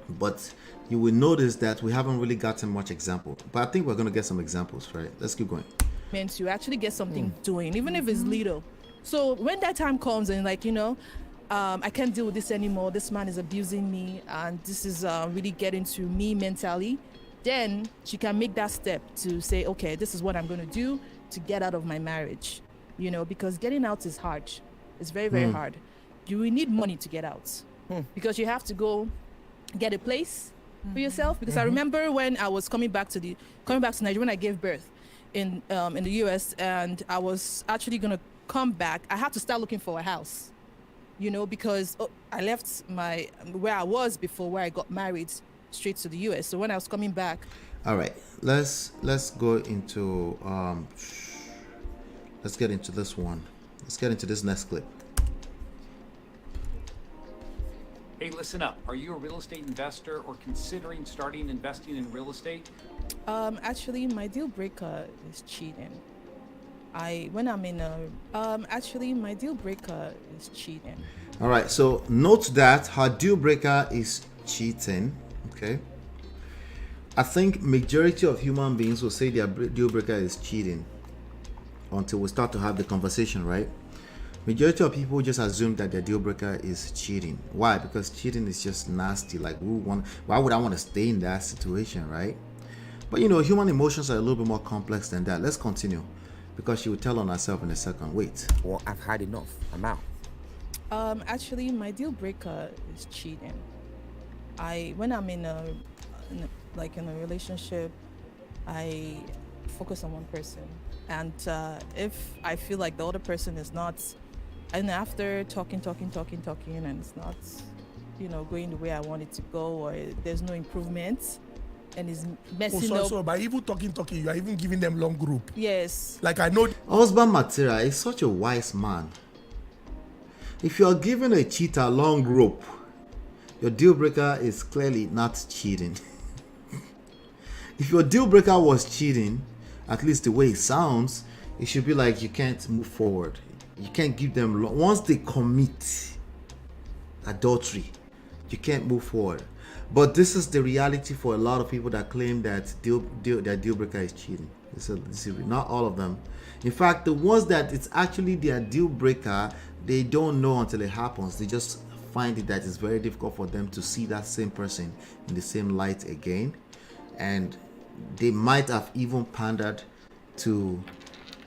But you will notice that we haven't really gotten much example. But I think we're going to get some examples, right? Let's keep going. Men to actually get something doing, even if it's little. So when that time comes and I can't deal with this anymore, this man is abusing me and this is really getting to me mentally, then she can make that step to say, okay, this is what I'm going to do to get out of my marriage, because getting out is hard. It's very, very hard. You will need money to get out because you have to go get a place for yourself. Because I remember when I was coming back to Nigeria when I gave birth in the US, and I was actually going to come back. I had to start looking for a house, because I left where I was before, where I got married, straight to the US. So when I was coming back. All right, let's go into let's get into this one. Let's get into this next clip. Hey, listen up. Are you a real estate investor or considering starting investing in real estate? Actually, my deal breaker is cheating. Actually, my deal breaker is cheating. All right, so note that her deal breaker is cheating. Okay, I think majority of human beings will say their deal breaker is cheating until we start to have the conversation, right? Majority of people just assume that their deal breaker is cheating. Why? Because cheating is just nasty. Like, why would I want to stay in that situation, right? But human emotions are a little bit more complex than that. Let's continue, because she will tell on herself in a second. Wait. Well, I've had enough. I'm out. Actually, my deal breaker is cheating. When I'm in a relationship, I focus on one person, and if I feel like the other person is not, and after talking, and it's not, going the way I want it to go, or there's no improvement, and it's messing up. So by even talking, you are even giving them long group. Yes. Like, I know. Husband material is such a wise man. If you are giving a cheater long rope, your deal breaker is clearly not cheating. If your deal breaker was cheating, at least the way it sounds, it should be like you can't move forward. You can't give them once they commit adultery, you can't move forward. But this is the reality for a lot of people that claim that their deal breaker is cheating. Not all of them. In fact, the ones that it's actually their deal breaker, they don't know until it happens. They just find it that it's very difficult for them to see that same person in the same light again, and they might have even pandered to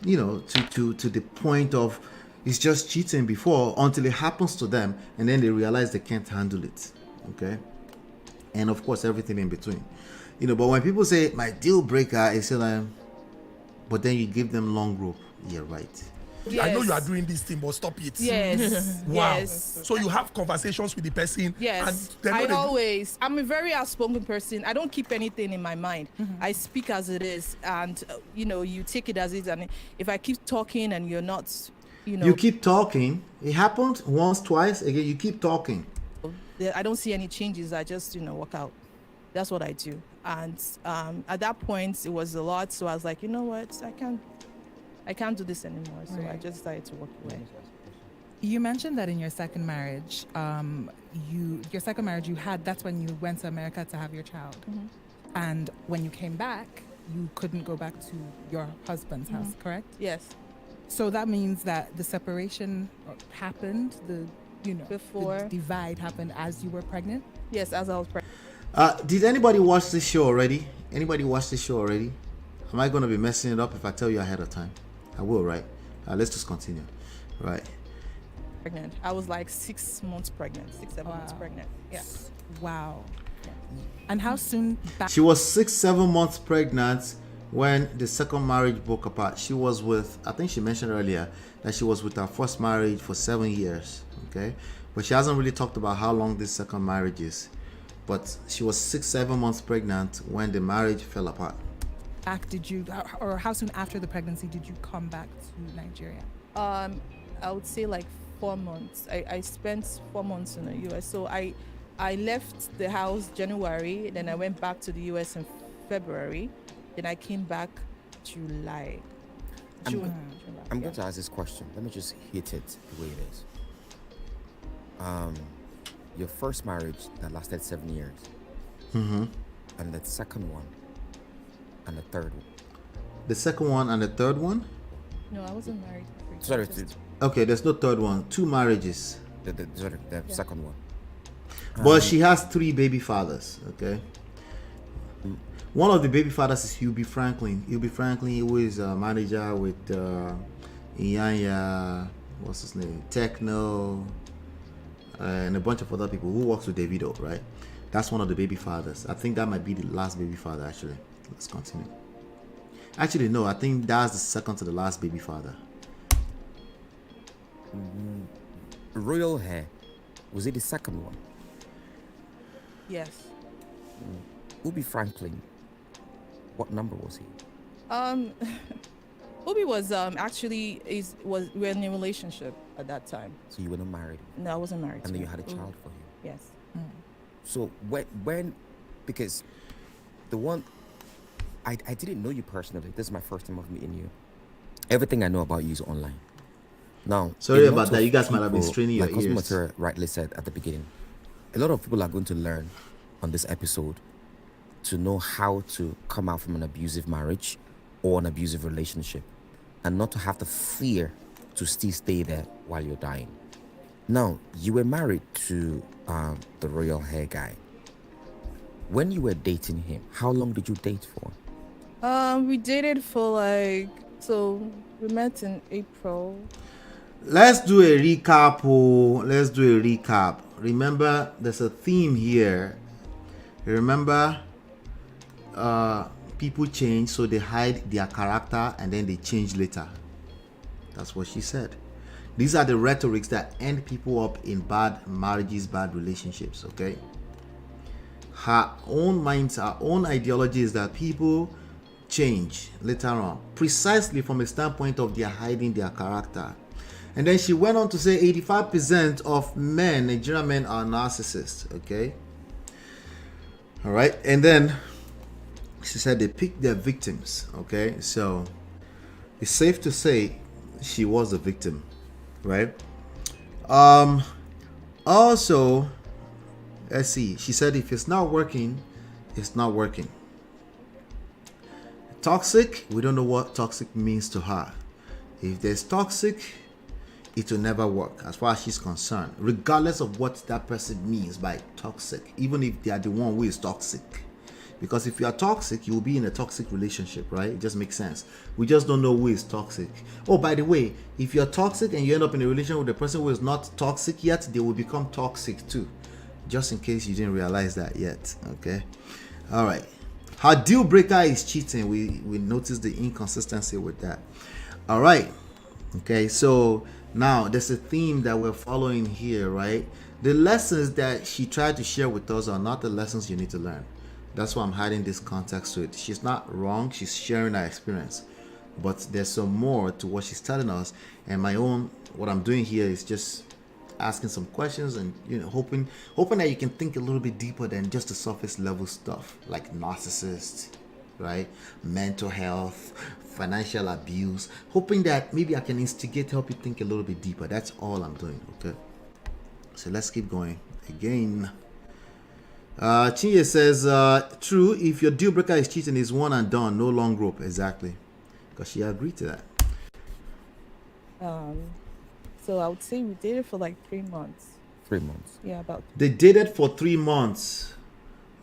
the point of it's just cheating before, until it happens to them, and then they realize they can't handle it. Okay, and of course everything in between. But when people say my deal breaker is but then you give them long rope. Yeah, right. Yes. I know you are doing this thing, but stop it. Yes. Wow. Yes. So you have conversations with the person. Yes. I'm a very outspoken person. I don't keep anything in my mind. Mm-hmm. I speak as it is, and you take it as it is. And if I keep talking and you're not, you keep talking. It happened once, twice. Again, you keep talking. I don't see any changes. I just walk out. That's what I do. And at that point, it was a lot. So I was like, you know what? I can't do this anymore. So I just decided to walk away. You mentioned that in your second marriage, that's when you went to America to have your child. Mm-hmm. And when you came back, you couldn't go back to your husband's house, correct? Yes. So that means that the separation happened, before the divide happened as you were pregnant? Yes, as I was pregnant. Did anybody watch this show already? Am I going to be messing it up if I tell you ahead of time? I will, right? Let's just continue. Right. Pregnant. I was like 6 months pregnant, 6-7 months pregnant. Yeah. Wow. Yeah. And how soon back? She was 6-7 months pregnant when the second marriage broke apart. She was with, I think she mentioned earlier that she was with her first marriage for 7 years. Okay. But she hasn't really talked about how long this second marriage is. But she was 6-7 months pregnant when the marriage fell apart. How soon after the pregnancy did you come back to Nigeria? I would say like 4 months. I spent 4 months in the US. So I left the house January, then I went back to the US in February, then I came back July. I'm going to ask this question. Let me just hit it the way it is. Your first marriage that lasted 7 years, and the second one, and the third one. The second one and the third one? No, I wasn't married. Sorry. Okay, there's no third one. 2 marriages. The second one. But she has 3 baby fathers, okay? One of the baby fathers is Hubie Franklin. Hubie Franklin, who is a manager with Inyanya, what's his name? Techno, and a bunch of other people who works with Davido, right? That's one of the baby fathers. I think that might be the last baby father, actually. Let's continue. Actually, no, I think that's the second to the last baby father. Royal hair, was it the second one? Yes. Ubi Franklin, what number was he? Ubi was we're in a relationship at that time. So you were not married? No, I wasn't married. And then you had a child for him? Yes. So when because the one I didn't know you personally. This is my first time of meeting you. Everything I know about you is online. Now, sorry about that. You guys might have been straining your like ears. Cosmo rightly said at the beginning, a lot of people are going to learn on this episode to know how to come out from an abusive marriage or an abusive relationship and not to have the fear to still stay there while you're dying. Now, you were married to the royal hair guy. When you were dating him, how long did you date for? We dated for we met in April. Let's do a recap. Let's do a recap. Remember, there's a theme here. Remember, people change, so they hide their character and then they change later. That's what she said. These are the rhetorics that end people up in bad marriages, bad relationships, okay? Her own minds, her own ideology is that people change later on, precisely from a standpoint of their hiding their character. And then she went on to say 85% of men, Nigerian men, are narcissists, okay? All right, and then she said they pick their victims, okay? So it's safe to say she was a victim, right? Also, let's see, she said if it's not working, it's not working. Toxic, we don't know what toxic means to her. If there's toxic, it will never work as far as she's concerned, regardless of what that person means by toxic, even if they are the one who is toxic. Because if you are toxic, you'll be in a toxic relationship, right? It just makes sense. We just don't know who is toxic. Oh, by the way, if you're toxic and you end up in a relationship with a person who is not toxic yet, they will become toxic too. Just in case you didn't realize that yet, okay? All right. Her deal breaker is cheating. We noticed the inconsistency with that. All right. Okay, so now there's a theme that we're following here, right? The lessons that she tried to share with us are not the lessons you need to learn. That's why I'm hiding this context to it. She's not wrong. She's sharing her experience. But there's some more to what she's telling us. And what I'm doing here is just asking some questions and, hoping that you can think a little bit deeper than just the surface level stuff like narcissists, right? Mental health, financial abuse. Hoping that maybe I can help you think a little bit deeper. That's all I'm doing, okay? So let's keep going. Again, Chinye says, true, if your deal breaker is cheating, is one and done, no long rope. Exactly. Because she agreed to that. So I would say we dated for like 3 months. 3 months. Yeah, about. They dated for 3 months.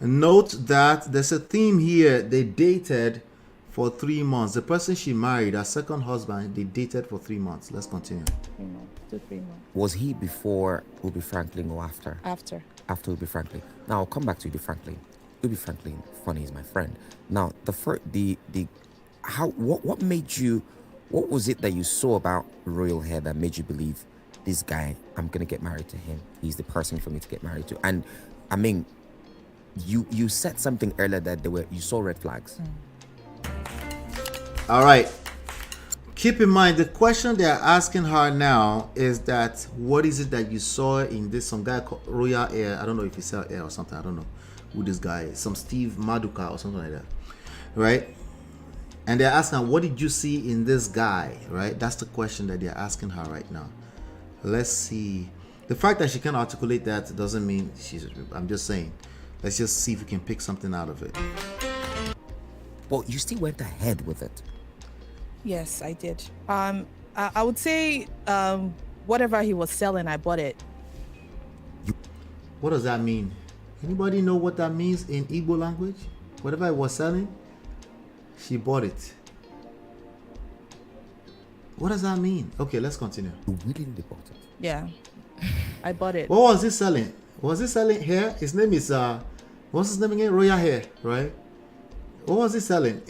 Note that there's a theme here. They dated for 3 months. The person she married, her second husband, they dated for 3 months. Let's continue. 3 months, 2 3 months. Was he before Ubi Franklin or after? After. After Ubi Franklin. Now I'll come back to Ubi Franklin. Ubi Franklin, funny, is my friend. Now what made you? What was it that you saw about royal hair that made you believe this guy, I'm gonna get married to him? He's the person for me to get married to. And I mean, you said something earlier that you saw red flags. All right. Keep in mind, the question they're asking her now is that what is it that you saw in this? Some guy called Royal Air. I don't know if he sell air or something. I don't know who this guy is. Some Steve Maduka or something like that, right? And they're asking, what did you see in this guy, right? That's the question that they're asking her right now. Let's see. The fact that she can articulate that doesn't mean I'm just saying. Let's just see if we can pick something out of it. Well, you still went ahead with it. Yes, I did. I would say whatever he was selling, I bought it. What does that mean? Anybody know what that means in Igbo language? Whatever he was selling, she bought it. What does that mean? Okay, let's continue. You willingly bought it. Yeah, I bought it. What was he selling? Was he selling hair? His name is what's his name again? Royal Hair, right? What was he selling?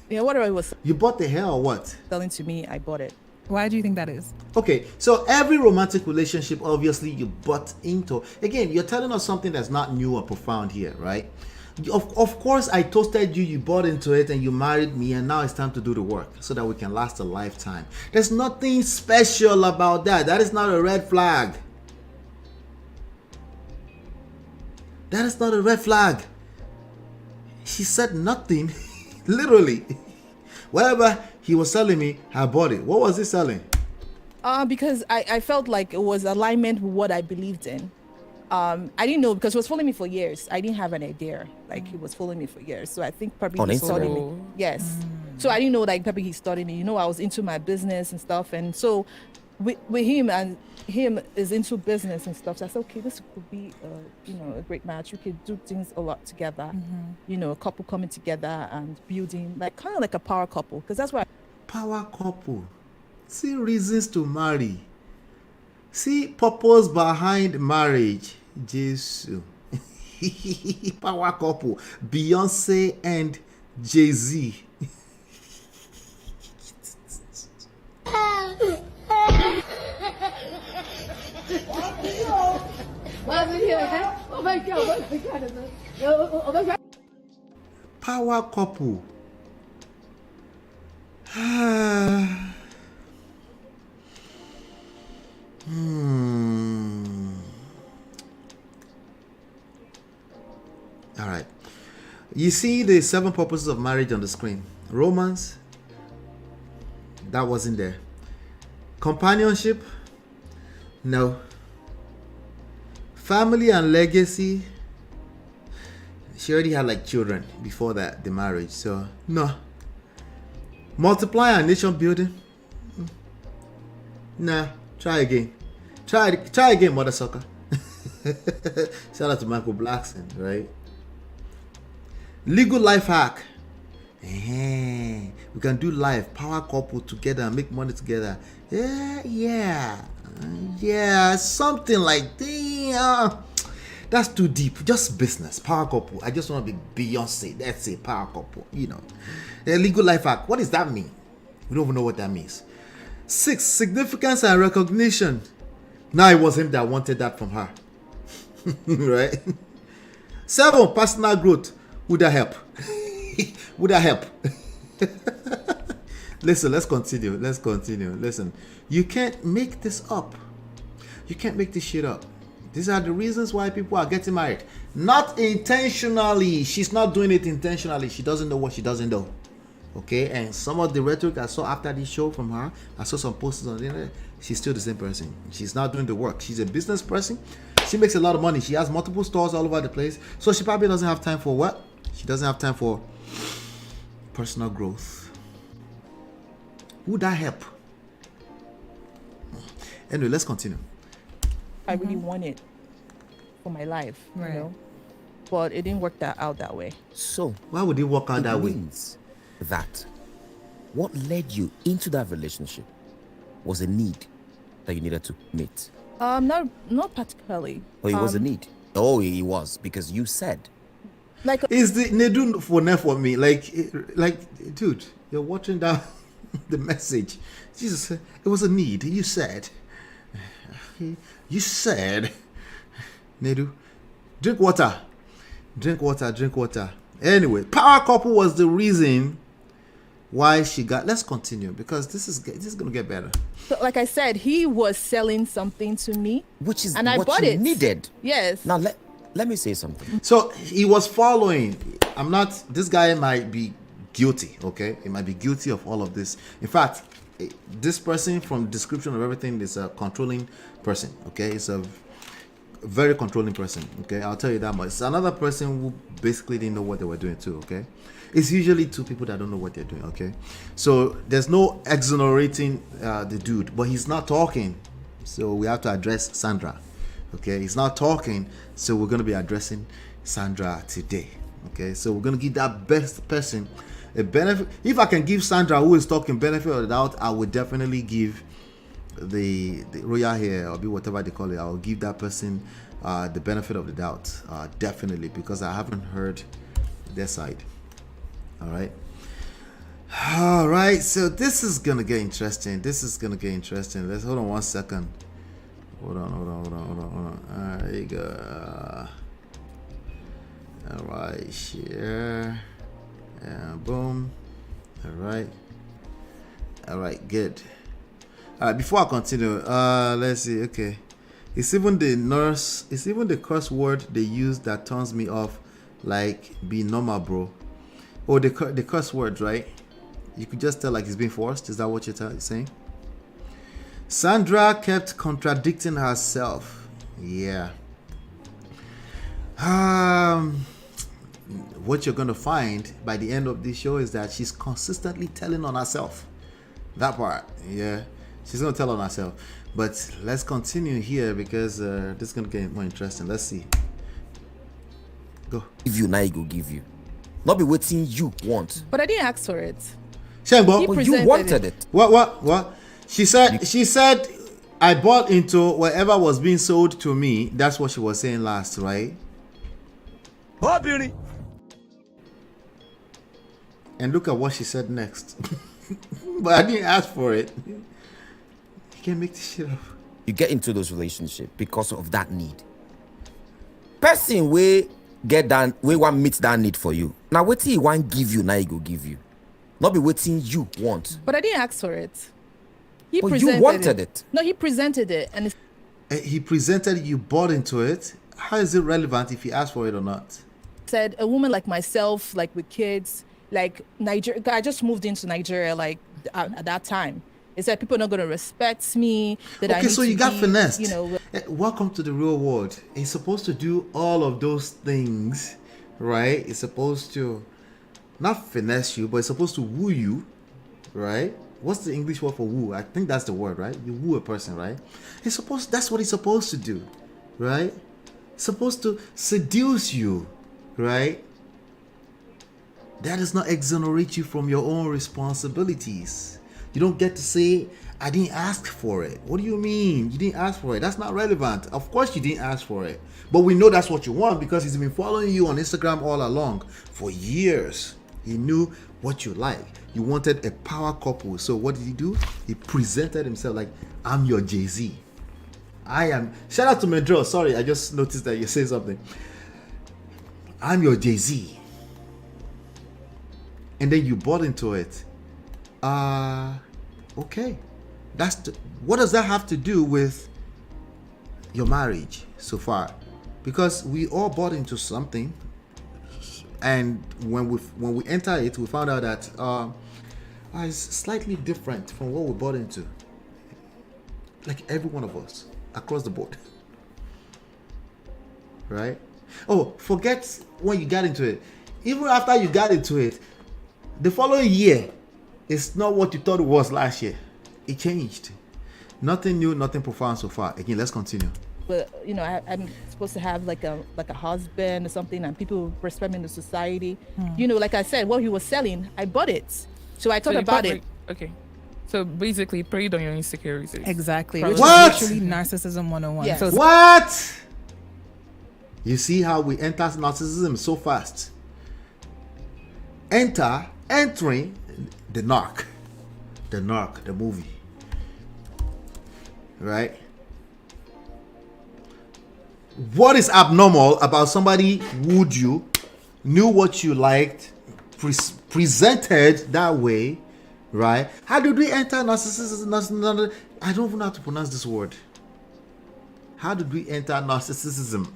Yeah, whatever it was. You bought the hair or what? Selling to me, I bought it. Why do you think that is? Okay, so every romantic relationship, obviously, you butt into. Again, you're telling us something that's not new or profound here, right? Of course, I toasted you, you bought into it, and you married me, and now it's time to do the work so that we can last a lifetime. There's nothing special about that. That is not a red flag. That is not a red flag. She said nothing. Literally. Whatever he was selling me, I bought it. What was he selling? Because I felt like it was alignment with what I believed in. I didn't know because he was following me for years. I didn't have an idea. Like he was following me for years. So I think probably he studied me. Yes. So I didn't know like probably he studied me. You know, I was into my business and stuff. And so with him and him is into business and stuff. So I said, okay, this could be a great match. We could do things a lot together. You know, a couple coming together and building like kind of like a power couple. Because that's why power couple. See reasons to marry. See purpose behind marriage. Jesus. Power couple. Beyonce and Jay-Z. Power couple. All right. You see the 7 purposes of marriage on the screen. Romance, that wasn't there. Companionship, no. Family and legacy, she already had like children before that, the marriage, so no. Multiply and nation building, nah. Try again. Try again, mother sucker. Shout out to Michael Blackson, right? Legal life hack. We can do life, power couple together and make money together. Yeah, something like that. That's too deep. Just business, power couple. I just want to be Beyonce. That's a power couple, you know. Legal life hack. What does that mean? We don't even know what that means. 6, significance and recognition. Now it was him that wanted that from her. Right? 7, personal growth. Would that help? Would that help? Listen, let's continue. Listen, you can't make this up. You can't make this shit up. These are the reasons why people are getting married. Not intentionally. She's not doing it intentionally. She doesn't know what she doesn't know. Okay, and some of the rhetoric I saw after this show from her, I saw some posts on the internet. She's still the same person. She's not doing the work. She's a business person. She makes a lot of money. She has multiple stores all over the place. So she probably doesn't have time for what? She doesn't have time for personal growth. Would that help? Anyway, let's continue. I really want it for my life, you know, but it didn't work out that way. So why would it work out that way? That what led you into that relationship was a need that you needed to meet. Not particularly. Oh, it was a need. Oh, it was because you said. Like is the Nedu for me? Like, dude, you're watching down the message. Jesus, it was a need. You said. Nedu, drink water. Anyway, power couple was the reason why she got. Let's continue because this is gonna get better. So, like I said, he was selling something to me, which is and I what bought you it. Needed. Yes. Now let me say something. So he was following. This guy might be guilty. Okay, he might be guilty of all of this. In fact, this person from the description of everything is a controlling person. Okay, it's a very controlling person. Okay, I'll tell you that much. It's another person who basically didn't know what they were doing too. Okay, it's usually 2 people that don't know what they're doing. Okay, so there's no exonerating the dude, but he's not talking, so we have to address Sandra. Okay, he's not talking, so we're going to be addressing Sandra today. Okay, so we're going to give that best person a benefit. If I can give Sandra, who is talking, benefit of the doubt, I would definitely give the royal hair, or be whatever they call it. I will give that person the benefit of the doubt, definitely, because I haven't heard their side. All right, so this is gonna get interesting. Let's hold on 1 second. Hold on. There you go. All right, share, and boom. All right, good. All right, before I continue, let's see. Okay, It's even the nurse. It's even the curse word they use that turns me off. Like, be normal, bro. Oh, the curse word, right? You could just tell like it's being forced. Is that what you're saying? Sandra kept contradicting herself. Yeah. What you're gonna find by the end of this show is that she's consistently telling on herself. That part, yeah. She's gonna tell on herself. But let's continue here because this is gonna get more interesting. Let's see. Go. Give you now, he go give you. Not be waiting you want. But I didn't ask for it. Shengbo, but you wanted it. What? She said I bought into whatever was being sold to me. That's what she was saying last, right? Oh, beauty. And look at what she said next. But I didn't ask for it. You can't make this shit up. You get into those relationships because of that need. Person we get that, we want meet that need for you. Now waiting he want give you, now he go give you. Not be waiting you want. But I didn't ask for it. But you wanted it. No, he presented it, and he presented it, you bought into it. How is it relevant if you ask for it or not? Said a woman like myself, like with kids, like Nigeria. I just moved into Nigeria, like at that time. It said people are not going to respect me. That Okay, so you got finessed. You know, welcome to the real world. It's supposed to do all of those things, right? It's supposed to not finesse you, but it's supposed to woo you, right? What's the English word for woo? I think that's the word, right? You woo a person, right? That's what it's supposed to do, right? It's supposed to seduce you, right? That does not exonerate you from your own responsibilities. You don't get to say, I didn't ask for it. What do you mean? You didn't ask for it. That's not relevant. Of course you didn't ask for it. But we know that's what you want because he's been following you on Instagram all along for years. He knew what you like. You wanted a power couple. So what did he do? He presented himself like, I'm your Jay-Z. I am. Shout out to Medro. Sorry, I just noticed that you say something. I'm your Jay-Z. And then you bought into it. Okay. What does that have to do with your marriage so far? Because we all bought into something, and when we enter it, we found out that it's slightly different from what we bought into. Like every one of us across the board, right? Oh, forget when you got into it. Even after you got into it, the following year, it's not what you thought it was last year. It changed. Nothing new, nothing profound so far. Again, let's continue. But you know, I'm supposed to have like a husband or something, and people respect me in the society. You know, like I said, what he was selling, I bought it. So I thought about it. Okay. So basically, preyed on your insecurities. Exactly. Probably. Which is literally narcissism 101. Yes. So What? You see how we enter narcissism so fast. Entering the Narc, the movie, right? What is abnormal about somebody wooed you, knew what you liked, presented that way, right? How did we enter narcissism? I don't even know how to pronounce this word. How did we enter narcissism?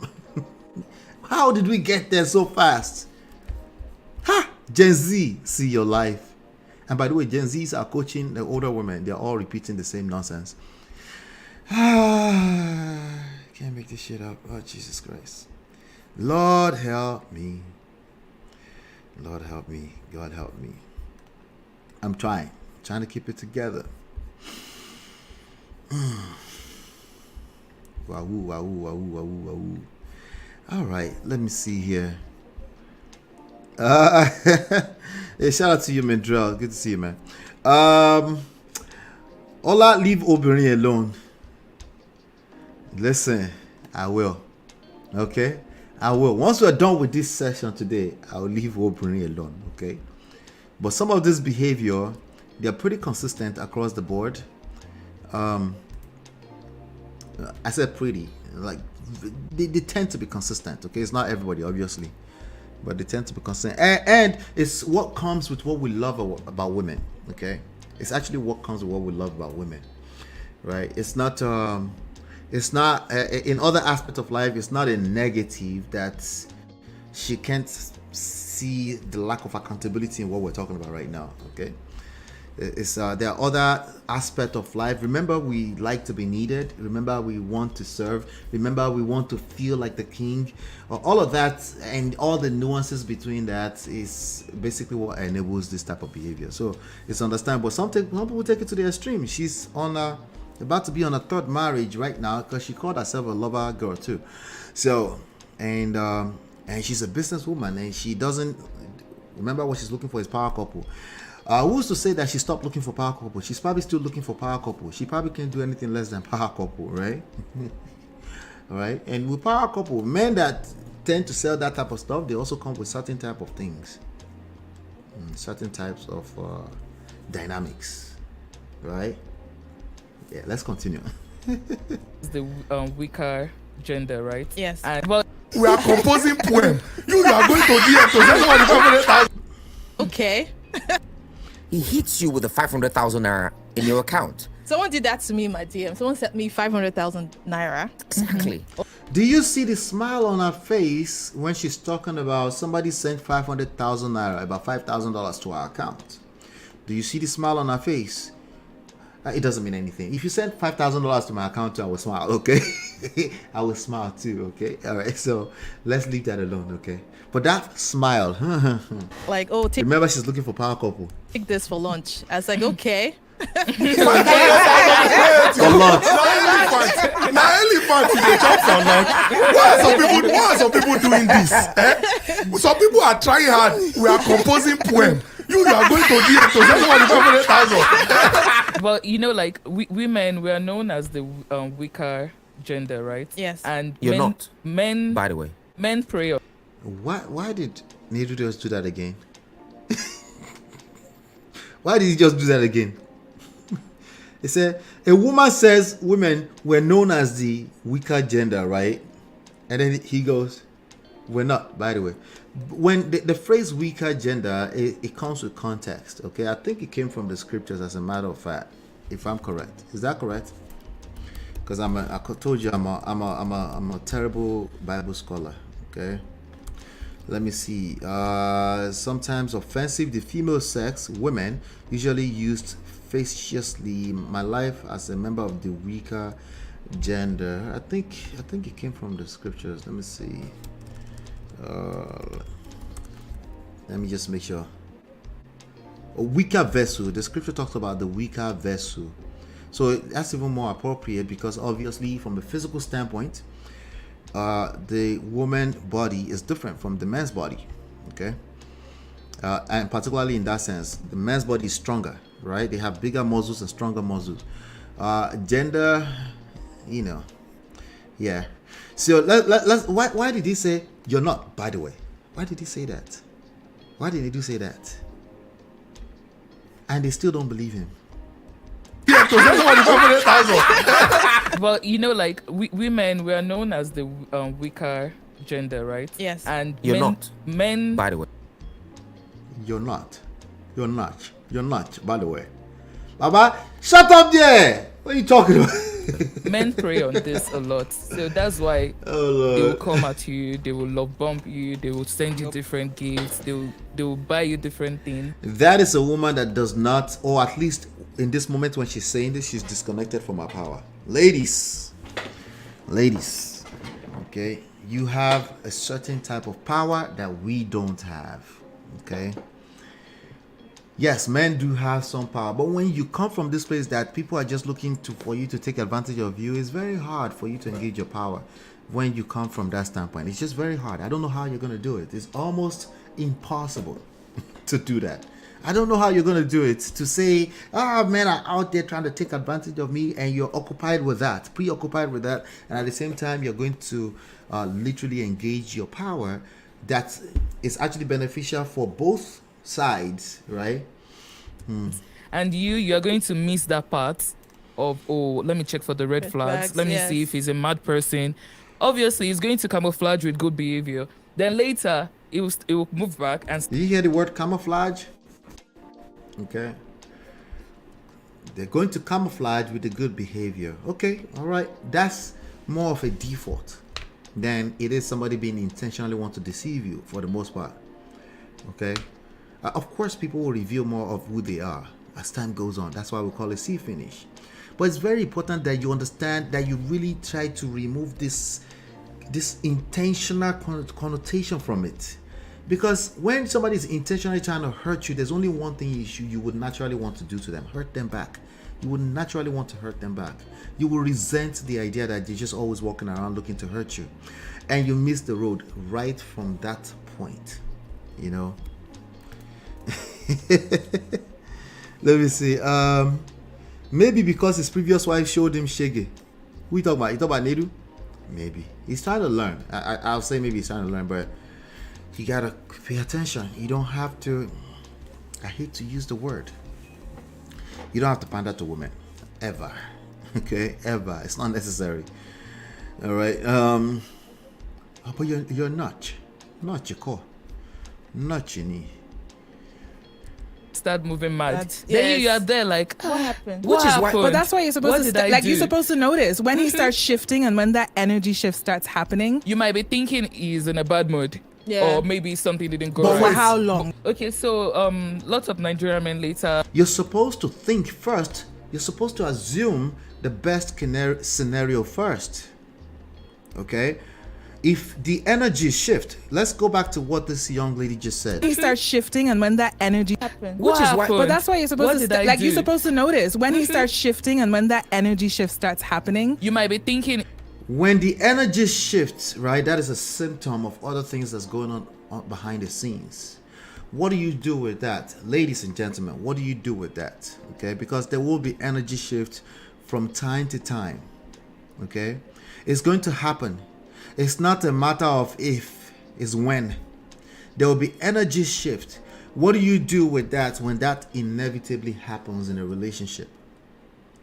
How did we get there so fast? Ha! Gen Z, see your life. And by the way, Gen Zs are coaching the older women. They're all repeating the same nonsense. Can't make this shit up. Oh, Jesus Christ. Lord help me. Lord help me. God help me. I'm trying to keep it together. Wahoo. All right, let me see here. Hey, shout out to you, Mendrell. Good to see you, man. Ola, leave Oberin alone. Listen, I will. Okay? I will. Once we're done with this session today, I'll leave Oberin alone. Okay? But some of this behavior, they're pretty consistent across the board. I said pretty. Like, they tend to be consistent. Okay? It's not everybody, obviously. But they tend to be consistent. And it's what comes with what we love about women. Okay? It's actually what comes with what we love about women. Right? It's not It's not in other aspects of life. It's not a negative that she can't see the lack of accountability in what we're talking about right now. Okay, it's there are other aspects of life. Remember, we like to be needed. Remember, we want to serve. Remember, we want to feel like the king. All of that and all the nuances between that is basically what enables this type of behavior. So it's understandable. Some people take it to the extreme. She's on about to be on a third marriage right now because she called herself a lover girl too. So and she's a businesswoman and she doesn't remember what she's looking for is power couple. Who's to say that she stopped looking for power couple? She's probably still looking for power couple. She probably can't do anything less than power couple, right? All right. And with power couple, men that tend to sell that type of stuff, they also come with certain type of things, certain types of dynamics, right? Yeah. Let's continue. The weaker gender, right? Yes. And well, We are composing poem. You are going to DM to say someone 500,000. Okay. He hits you with a 500,000 naira in your account. Someone did that to me in my DM. Someone sent me 500,000 naira. Exactly. Do you see the smile on her face when she's talking about somebody sent 500,000 naira, about $5,000 to her account? Do you see the smile on her face? It doesn't mean anything. If you send $5,000 to my account, I will smile, okay? I will smile too, okay? All right, so let's leave that alone, okay? But that smile, Like, oh, remember she's looking for power couple. take this for lunch. I was like, okay. For lunch. Now elephant in the chop for lunch. Why are some people doing this? Some people are trying hard. We are composing poem. You are going to DM to say someone 500,000. well, you know, like women, we are known as the weaker gender, right? Yes. And You're not. Men, by the way. Men pray. Why did Nedu just do that again? Why did he just do that again? He said, a woman says women were known as the weaker gender, right? And then he goes, we're not, by the way. When the phrase weaker gender, it comes with context, okay? I think it came from the scriptures as a matter of fact, if I'm correct. Is that correct? Because I told you I'm a terrible Bible scholar, okay? Let me see. Sometimes offensive, the female sex, women, usually used facetiously. My life as a member of the weaker gender. I think it came from the scriptures. Let me see. Let me just make sure. A weaker vessel. The scripture talks about the weaker vessel. So that's even more appropriate because obviously from a physical standpoint, the woman's body is different from the man's body, okay? And particularly in that sense, the man's body is stronger, right? They have bigger muscles and stronger muscles. Gender, you know, yeah. So let's. Why did he say you're not? By the way, why did he say that? Why did he do say that? And they still don't believe him. Well, you know, like women, we are known as the weaker gender, right? Yes. And you're not. Men, by the way. You're not. You're not. You're not. By the way, Baba, shut up there. What are you talking about? Men pray on this a lot, so that's why they will come at you. They will love bump you. They will send you different gifts. They will buy you different things. That is a woman that does not, or at least in this moment when she's saying this, she's disconnected from her power. Ladies, okay, you have a certain type of power that we don't have, okay? Yes, men do have some power, but when you come from this place that people are just looking for you to take advantage of you, it's very hard for you to engage your power when you come from that standpoint. It's just very hard. I don't know how you're going to do it. It's almost impossible to do that. I don't know how you're going to do it. To say, men are out there trying to take advantage of me, and you're occupied with that, preoccupied with that, and at the same time, you're going to literally engage your power that is actually beneficial for both sides, right? And you're going to miss that part of, oh, let me check for the red flags. Let me see if he's a mad person. Obviously, he's going to camouflage with good behavior. Then later, it will move back and... Did you hear the word camouflage? Okay. They're going to camouflage with the good behavior. Okay, all right. That's more of a default than it is somebody being intentionally want to deceive you for the most part. Okay. Of course, people will reveal more of who they are as time goes on. That's why we call it see finish. But it's very important that you understand that you really try to remove this intentional connotation from it. Because when somebody is intentionally trying to hurt you, there's only one thing you would naturally want to do to them: hurt them back. You would naturally want to hurt them back. You will resent the idea that they're just always walking around looking to hurt you. And you miss the road right from that point. You know? Let me see. Maybe because his previous wife showed him shege. Who you talking about? You talking about Nedu? Maybe. He's trying to learn. I'll say maybe he's trying to learn, but you gotta pay attention. You don't have to, I hate to use the word, you don't have to pander to women. Ever. Okay? Ever. It's not necessary. Alright. But you're not. Not your core. Not your knee. Start moving mad. Then you are there like, what happened? Which is why, happened? but that's why you're supposed to you're supposed to notice when he Mhm. starts shifting and when that energy shift starts happening. You might be thinking he's in a bad mood. Yeah. Or maybe something didn't go But right. for how long? Okay, so lots of Nigerian men later. You're supposed to think first. You're supposed to assume the best scenario first. Okay? If the energy shift, let's go back to what this young lady just said. He starts shifting and when that energy happened. Which is why, but that's why you're supposed What to did I you're do? supposed to notice when he starts shifting and when that energy shift starts happening. You might be thinking when the energy shifts, right, that is a symptom of other things that's going on behind the scenes. What do you do with that? Ladies and gentlemen, what do you do with that? Okay, because there will be energy shift from time to time. Okay, it's going to happen. It's not a matter of if, it's when. There will be energy shift. What do you do with that when that inevitably happens in a relationship?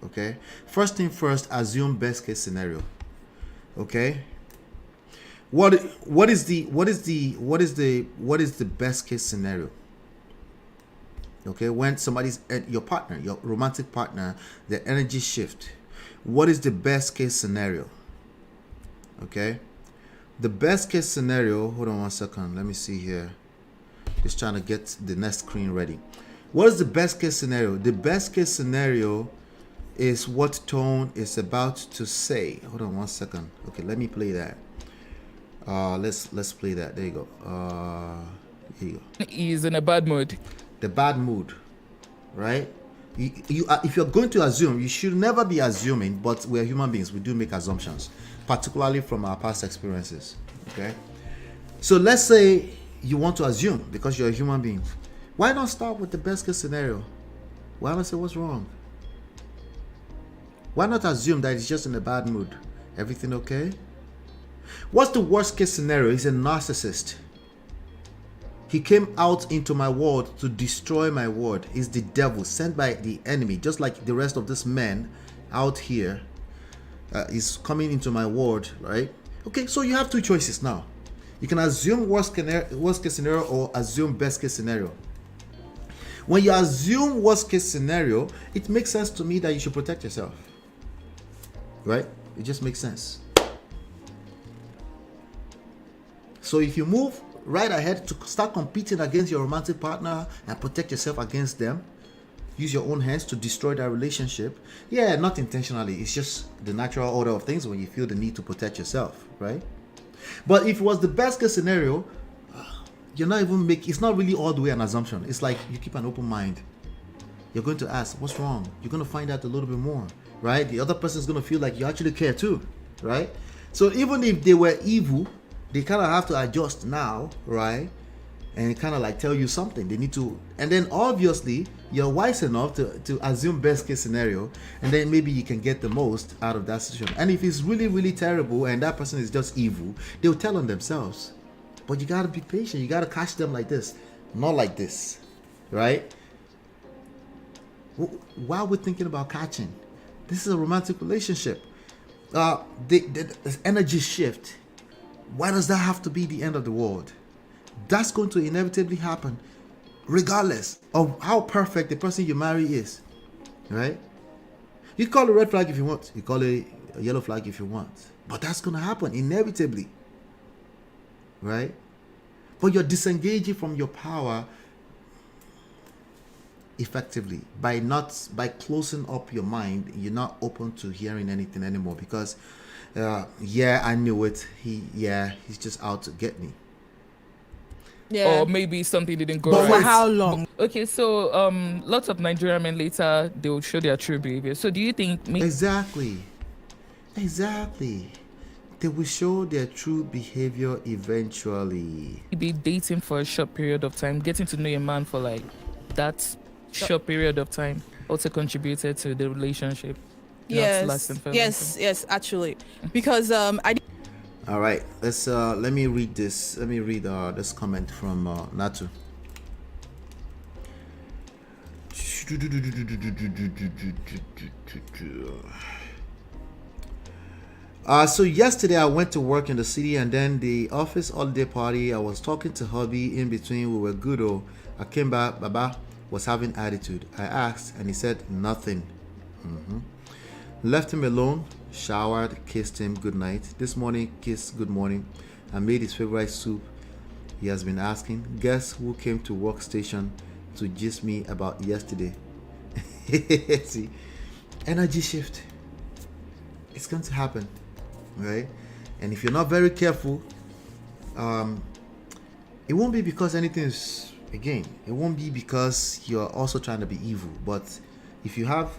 Okay, first thing first, assume best case scenario. Okay, what is the best case scenario? Okay, when somebody's your partner, your romantic partner, the energy shift, what is the best case scenario? Okay, the best case scenario, hold on one second, let me see here, just trying to get the next screen ready. What is the best case scenario? The best case scenario is what Tone is about to say. Hold on one second. Okay, let me play that. Let's play that. There you go. Here you go. he's in a bad mood. The bad mood, right? If you're going to assume, you should never be assuming, but we're human beings. We do make assumptions, particularly from our past experiences. Okay, so let's say you want to assume because you're a human being. Why not start with the best case scenario? Why not say what's wrong? Why not assume that he's just in a bad mood? Everything okay? What's the worst case scenario? He's a narcissist. He came out into my world to destroy my world. He's the devil sent by the enemy, just like the rest of these men out here. Is coming into my world, right? Okay, so you have two choices now. You can assume worst case scenario or assume best case scenario. When you assume worst case scenario, it makes sense to me that you should protect yourself. Right? It just makes sense. So if you move right ahead to start competing against your romantic partner and protect yourself against them, use your own hands to destroy that relationship. Yeah, not intentionally. It's just the natural order of things when you feel the need to protect yourself, right? But if it was the best case scenario, you're not even it's not really all the way an assumption. It's like you keep an open mind. You're going to ask, what's wrong? You're going to find out a little bit more, right? The other person's going to feel like you actually care too, right? So even if they were evil, they kind of have to adjust now, right? And kind of like tell you something. They need to, and then obviously you're wise enough to assume best case scenario, and then maybe you can get the most out of that situation. And if it's really, really terrible and that person is just evil, they'll tell on themselves. But you gotta be patient. You gotta catch them like this, not like this, right? While we're thinking about catching, this is a romantic relationship. The energy shift. Why does that have to be the end of the world? That's going to inevitably happen regardless of how perfect the person you marry is, right? You call it a red flag if you want. You call it a yellow flag if you want. But that's going to happen inevitably. Right? But you're disengaging from your power effectively by closing up your mind. You're not open to hearing anything anymore because I knew it. He's just out to get me. Yeah. Or maybe something didn't go right. But for how long? Okay, so lots of Nigerian men later they will show their true behavior. So do you think Exactly. They will show their true behavior eventually. Be dating for a short period of time, getting to know a man for like that short period of time also contributed to the relationship. Yes, actually, because I. All right, let's let me read this. Let me read this comment from Natu. So yesterday I went to work in the city and then the office holiday party. I was talking to hubby in between. We were good. I came back. Baba was having attitude. I asked and he said nothing. Left him alone. Showered, kissed him good night. This morning, kissed good morning. I made his favorite soup. He has been asking. Guess who came to workstation to gist me about yesterday? See, energy shift. It's going to happen, right? And if you're not very careful, it won't be because anything is, again, it won't be because you're also trying to be evil. But if you have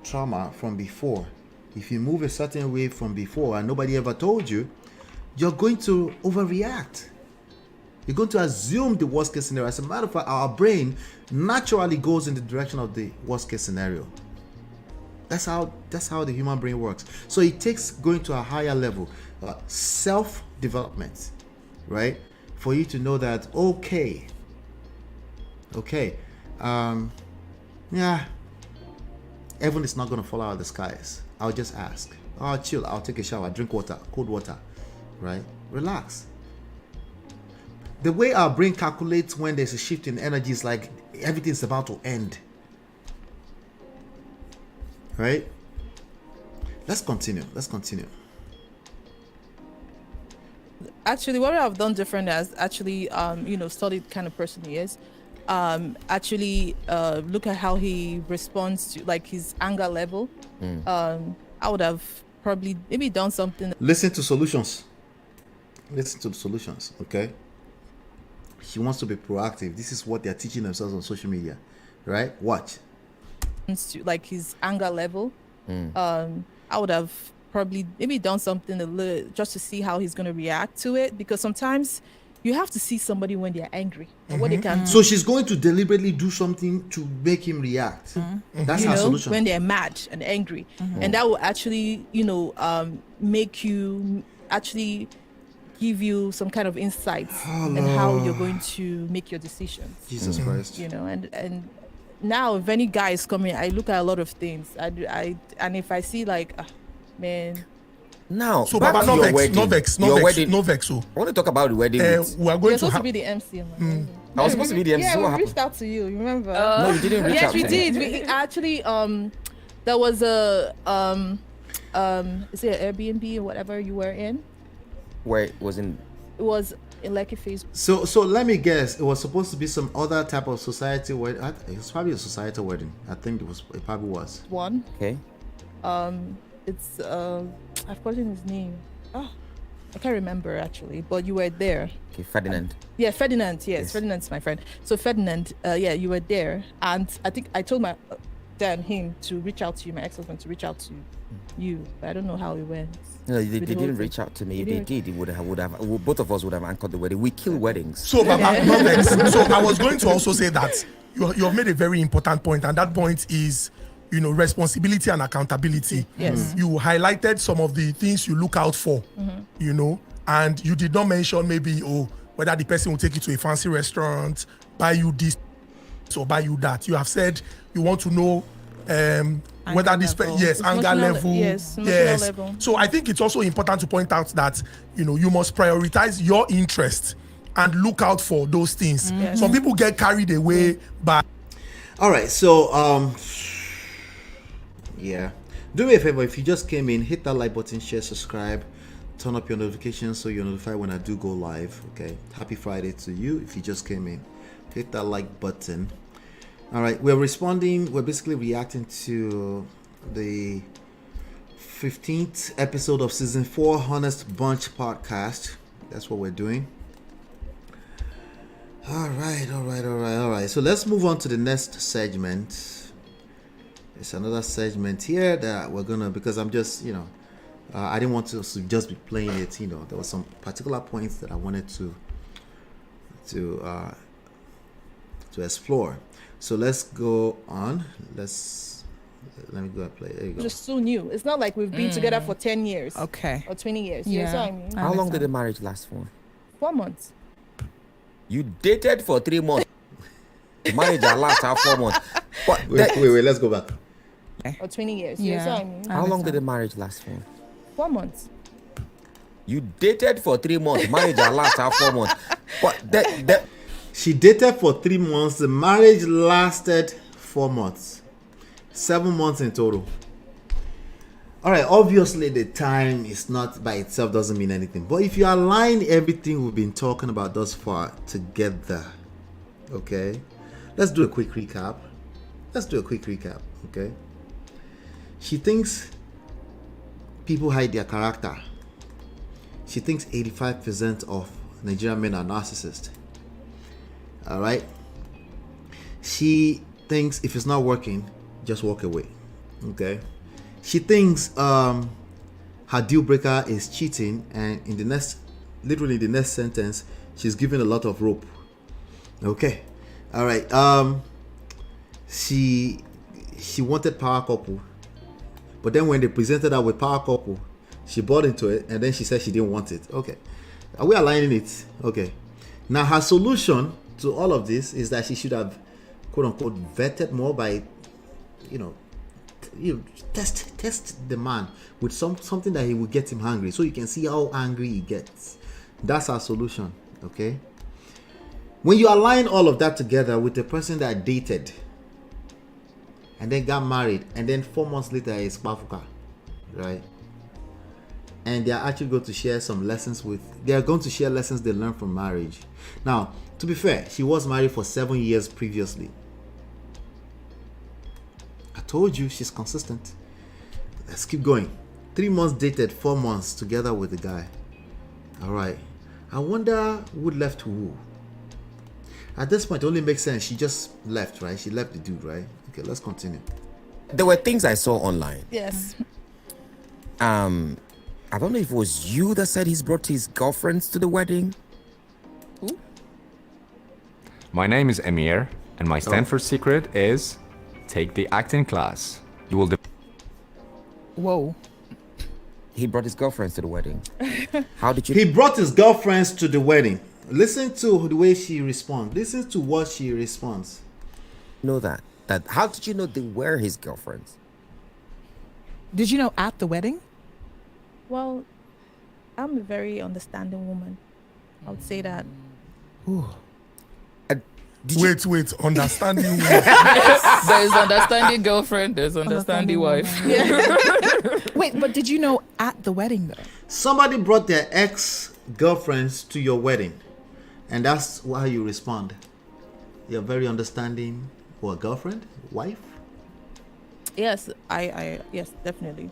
trauma from before, if you move a certain way from before and nobody ever told you, you're going to overreact. You're going to assume the worst case scenario. As a matter of fact, our brain naturally goes in the direction of the worst case scenario. That's how the human brain works. So it takes going to a higher level, self-development, right? For you to know that, okay, heaven is not going to fall out of the skies. I'll just ask. I'll chill. I'll take a shower. Drink water, cold water, right? Relax. The way our brain calculates when there's a shift in energy is like everything's about to end. Right? Let's continue. Actually, what I've done different is actually, studied kind of person he is. Look at how he responds to like his anger level. I would have probably maybe done something. Listen to solutions. Okay? He wants to be proactive. This is what they're teaching themselves on social media, right? Watch. To like his anger level. I would have probably maybe done something a little just to see how he's going to react to it, because sometimes you have to see somebody when they're angry and what they can. So she's going to deliberately do something to make him react. That's her solution. When they're mad and angry, and that will actually, make you actually give you some kind of insights and how you're going to make your decisions. Jesus Christ. And now if any guy is coming, I look at a lot of things. And if I see like, man. Now, so Baba, no vex. I want to talk about the wedding. We are going supposed to be the MC. I was supposed to be the MC. Yeah, we reached out to you. Remember? No, you didn't reach out. Yes, we did. We actually, there was a is it an Airbnb or whatever you were in? Where it was in? It was in Lekki Facebook. So let me guess. It was supposed to be some other type of society wedding. It was probably a societal wedding. I think it probably was. One. Okay. It's I've forgotten his name. Oh, I can't remember actually, but you were there. Okay, Ferdinand. Yeah, Ferdinand. Yes, Ferdinand's my friend. So Ferdinand, you were there, and I think I told him to reach out to you, my ex-husband, to reach out to you, but I don't know how it went. No, they didn't reach out to me. If they did, it would have. Both of us would have anchored the wedding. We kill weddings. So, Baba, no vex. So I was going to also say that you have made a very important point, and that point is, responsibility and accountability. Yes. You highlighted some of the things you look out for, and you did not mention maybe, whether the person will take you to a fancy restaurant, buy you this or buy you that. You have said you want to know whether this anger level. Yes, emotional level. So I think it's also important to point out that, you must prioritize your interest and look out for those things. Some people get carried away by. All right. So, Do me a favor, if you just came in, hit that like button, share, subscribe, turn up your notifications so you're notified when I do go live. Okay, happy Friday to you. If you just came in, hit that like button. All right, we're basically reacting to the 15th episode of season 4 Honest Bunch podcast. That's what we're doing. All right. So let's move on to the next segment. It's another segment here that we're gonna, because I'm just, I didn't want to just be playing it. There were some particular points that I wanted to explore. So let's go on. Let me go and play. There you go. Just so new. It's not like we've been together for 10 years. Okay. Or 20 years. Yeah. You know what I mean? How long did the marriage last for? 4 months. You dated for 3 months. The marriage lasted 4 months. But wait, let's go back. Or 20 years. You know what I mean? How long did the marriage last for? 4 months. You dated for 3 months. Marriage lasted 4 months. But she dated for 3 months. The marriage lasted 4 months. 7 months in total. All right, obviously the time is not by itself doesn't mean anything. But if you align everything we've been talking about thus far together, okay? Let's do a quick recap. Okay? She thinks people hide their character. She thinks 85% of Nigerian men are narcissists. All right? She thinks if it's not working, just walk away. Okay? She thinks her deal breaker is cheating, and in the next sentence, she's given a lot of rope. Okay. All right. She wanted power couple, but then when they presented her with power couple, she bought into it, and then she said she didn't want it. Okay. Are we aligning it? Okay. Now her solution to all of this is that she should have, quote unquote, vetted more by, test the man with something that he will get him hungry, so you can see how angry he gets. That's our solution. Okay. When you align all of that together with the person that dated and then got married, and then 4 months later is Bafuka, right? And they are actually going to share some lessons they are going to share lessons they learned from marriage. Now, to be fair, she was married for 7 years previously. I told you she's consistent. Let's keep going. 3 months dated, 4 months together with the guy. All right. I wonder who left who. At this point, it only makes sense. She just left, right? She left the dude, right? Okay, let's continue. There were things I saw online. Yes. I don't know if it was you that said he's brought his girlfriends to the wedding. Who? My name is Emir, and my Stanford secret is take the acting class. You will. Whoa. He brought his girlfriends to the wedding. How did you? He brought his girlfriends to the wedding. Listen to the way she responds. Listen to what she responds. Know that. How did you know they were his girlfriends? Did you know at the wedding? Well, I'm a very understanding woman. I would say that. Wait, understanding woman. There's understanding girlfriend, there's understanding wife. Yeah. Wait, but did you know at the wedding though? Somebody brought their ex-girlfriends to your wedding, and that's how you respond. You're very understanding. What, girlfriend? Wife? Yes, yes, definitely.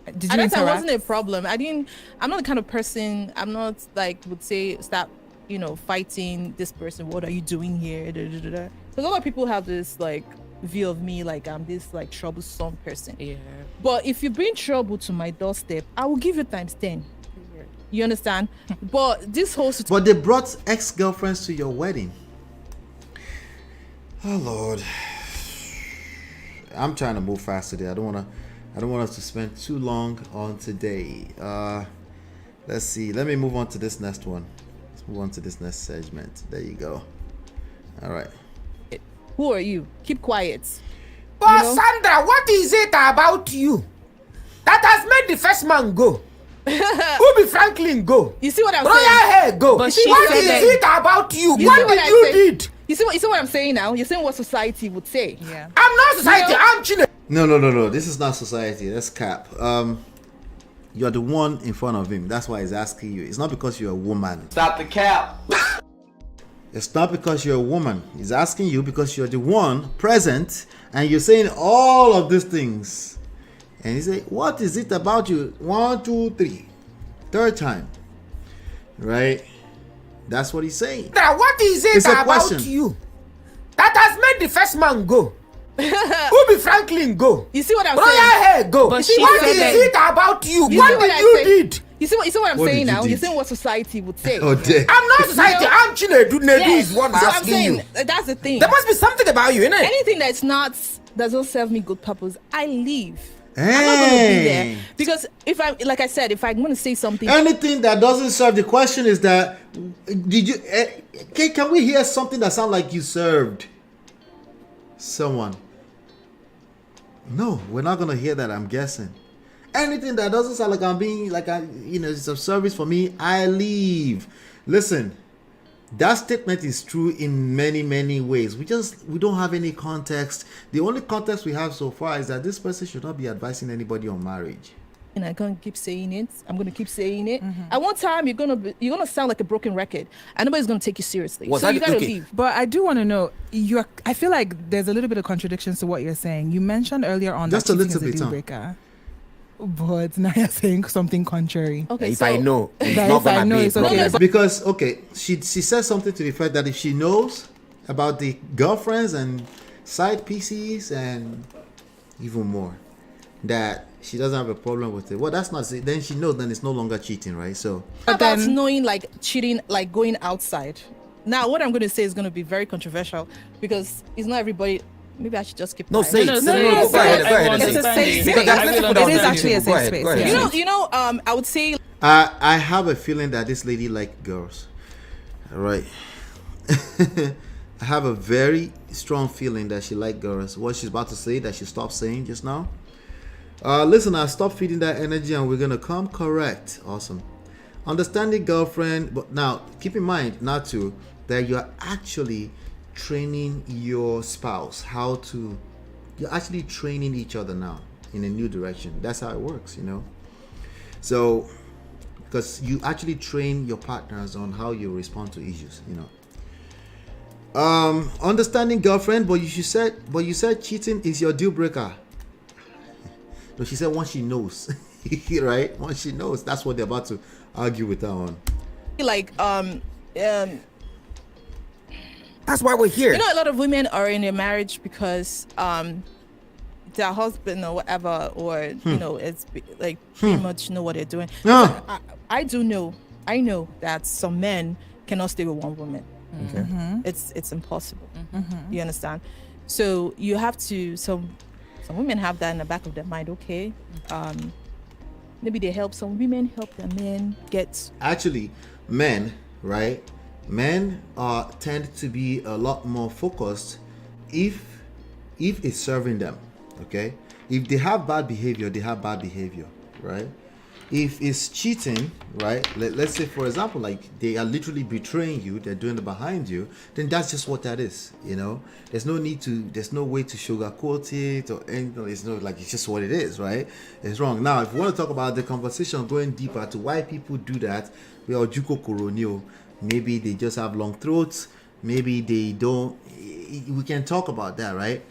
Did you That interact? wasn't a problem. I'm not the kind of person, I'm not would say stop, fighting this person. What are you doing here? Because a lot of people have this view of me I'm this troublesome person. Yeah. But if you bring trouble to my doorstep, I will give you times 10. You understand? But this whole situation. But they brought ex-girlfriends to your wedding. Oh Lord, I'm trying to move fast today. I don't want us to spend too long on today. Let's see. Let me move on to this next one. Let's move on to this next segment. There you go. All right. Who are you? Keep quiet. But Sandra, what is it about you that has made the first man go? Who be Franklin go? You see what I'm Royal saying? hair go. But What is it about you? What did you did? You see what I'm saying now? You're saying what society would say. Yeah. I'm not society. I'm Chile. No. This is not society. That's cap. You're the one in front of him. That's why he's asking you. It's not because you're a woman. Stop the cap. It's not because you're a woman. He's asking you because you're the one present and you're saying all of these things. And he say, what is it about you? 1, 2, 3. Third time. Right? That's what he's saying. Now, what is it It's a about question. you that has made the first man go? Who be Franklin go? You see what I'm Royal saying? hair go. But she What said is that- it about you? You see What what did I you say? did? You see what I'm What saying did you now? You're did? saying what society would say. Oh, dear. I'm not society. I'm Chinedu. Nedu is what I'm so I'm asking saying you. that's the thing. There must be something about you, innit? Anything that's not doesn't serve me good purpose, I leave. I'm not gonna be there because if I, like I said, if I'm gonna say something, Anything that doesn't serve the question is that did you can we hear something that sounds like you served someone? No, we're not gonna hear that. I'm guessing. Anything that doesn't sound like I'm being like it's a service for me, I leave. Listen, that statement is true in many ways. We don't have any context. The only context we have so far is that this person should not be advising anybody on marriage. and I'm gonna keep saying it. I'm gonna keep saying it. At one time, you're gonna sound like a broken record, and nobody's gonna take you seriously. So you gotta leave. But I do want to know. I feel like there's a little bit of contradictions to what you're saying. You mentioned earlier on Just that a cheating little is a bit, deal huh? breaker. But now you're saying something contrary. Okay, If I know, it's That not if I gonna know, be a it's okay. problem. Because she says something to the effect that if she knows about the girlfriends and side pieces and even more, that she doesn't have a problem with it. Well, that's not. Then she knows. Then it's no longer cheating, right? So How about knowing like cheating, like going outside? Now, what I'm going to say is going to be very controversial because it's not everybody. Maybe I should just keep. No, quiet. say it. No, go ahead. It's a safe space. Because there's many people that It is will actually a listen. Go safe ahead, space. go ahead. Yeah. You know, I would say I have a feeling that this lady likes girls. Right. I have a very strong feeling that she likes girls. What she's about to say that she stopped saying just now. Listen, I stopped feeding that energy and we're gonna come correct. Awesome. Understanding girlfriend, but now keep in mind not to that you're actually training your spouse how to. You're actually training each other now in a new direction. That's how it works, you know. So, because you actually train your partners on how you respond to issues, you know. Understanding girlfriend, but you said cheating is your deal breaker. No, she said once she knows, right? Once she knows, that's what they're about to argue with her on. like That's why we're here. You know, a lot of women are in a marriage because their husband or whatever, or you know, it's like pretty much know what they're doing. Yeah. I do know. I know that some men cannot stay with one woman. Okay. It's impossible. You understand? So you have to. Some women have that in the back of their mind. Okay, maybe they help. Some women help their men get. Actually, men, right? Men tend to be a lot more focused if it's serving them. Okay, if they have bad behavior, they have bad behavior, right? If it's cheating, right? Let's say, for example, like they are literally betraying you, they're doing it behind you, then that's just what that is, you know? There's no way to sugarcoat it or anything. It's just what it is, right? It's wrong. Now, if you want to talk about the conversation going deeper to why people do that, we are Juko Koronio. Maybe they just have long throats. Maybe they don't. We can talk about that, right?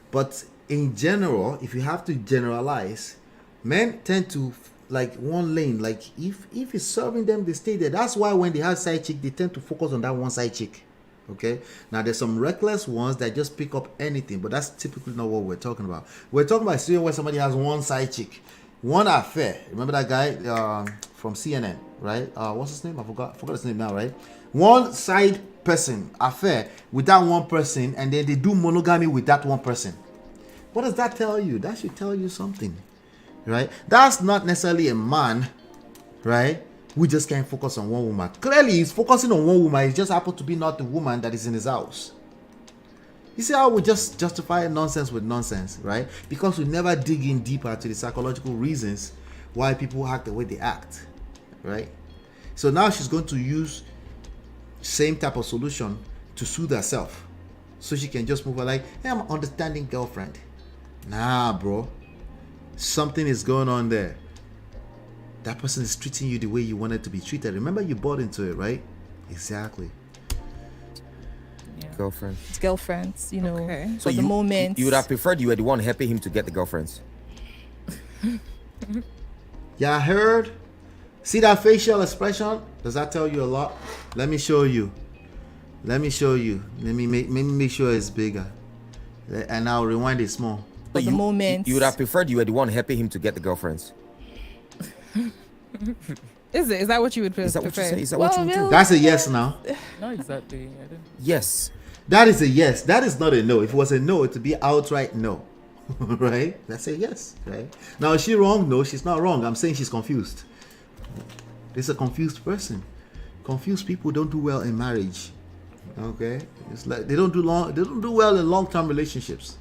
But in general, if you have to generalize, men tend to like one lane. Like if it's serving them, they stay there. That's why when they have side chick, they tend to focus on that one side chick. Okay. Now there's some reckless ones that just pick up anything, but that's typically not what we're talking about. We're talking about a situation where somebody has one side chick, one affair. Remember that guy from CNN, right? What's his name? I forgot his name now, right? One side person affair with that one person, and then they do monogamy with that one person. What does that tell you? That should tell you something, right? That's not necessarily a man, right? We just can't focus on one woman. Clearly, he's focusing on one woman. It just happens to be not the woman that is in his house. You see how we just justify nonsense with nonsense, right? Because we never dig in deeper to the psychological reasons why people act the way they act, right? So now she's going to use same type of solution to soothe herself, so she can just move her like, hey, I'm an understanding girlfriend. Nah, bro. Something is going on there. That person is treating you the way you wanted to be treated. Remember, you bought into it, right? Exactly. Girlfriend. It's girlfriends, you know. So For the moment. you would have preferred you were the one helping him to get the girlfriends. Yeah, I heard. See that facial expression? Does that tell you a lot? Let me show you. Let me make sure it's bigger. And I'll rewind it small. For the moment. You would have preferred you were the one helping him to get the girlfriends. Is that what you would prefer? Is that what you say? Is that what you would do? That's a yes now. Not exactly. I don't... Yes. That is a yes. That is not a no. If it was a no, it would be outright no. Right? That's a yes. Right? Now, is she wrong? No, she's not wrong. I'm saying she's confused. This is a confused person. Confused people don't do well in marriage. Okay? It's like they don't do well in long-term relationships.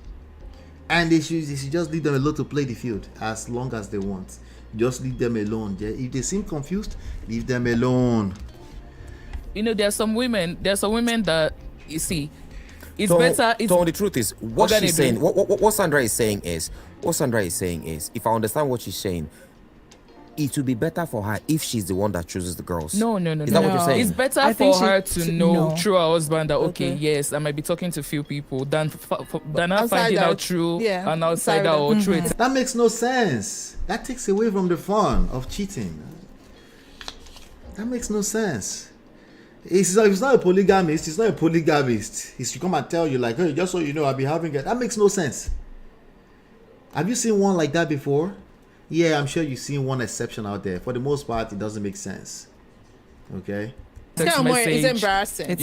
And they should just leave them alone to play the field as long as they want. Just leave them alone. If they seem confused, leave them alone. You know, there are some women that, you see, it's so, better. So the truth is, what she's saying, what Sandra is saying is, if I understand what she's saying, it would be better for her if she's the one that chooses the girls. No. Is that what you're saying? It's better for her to know through her husband that, okay, yes, I might be talking to a few people than her finding out through an outsider or through it. That makes no sense. That takes away from the fun of cheating. That makes no sense. He's not a polygamist. He's not a polygamist. He should come and tell you, like, hey, just so you know, I'll be having it. That makes no sense. Have you seen one like that before? Yeah, I'm sure you've seen one exception out there. For the most part, it doesn't make sense. Okay? It's embarrassing.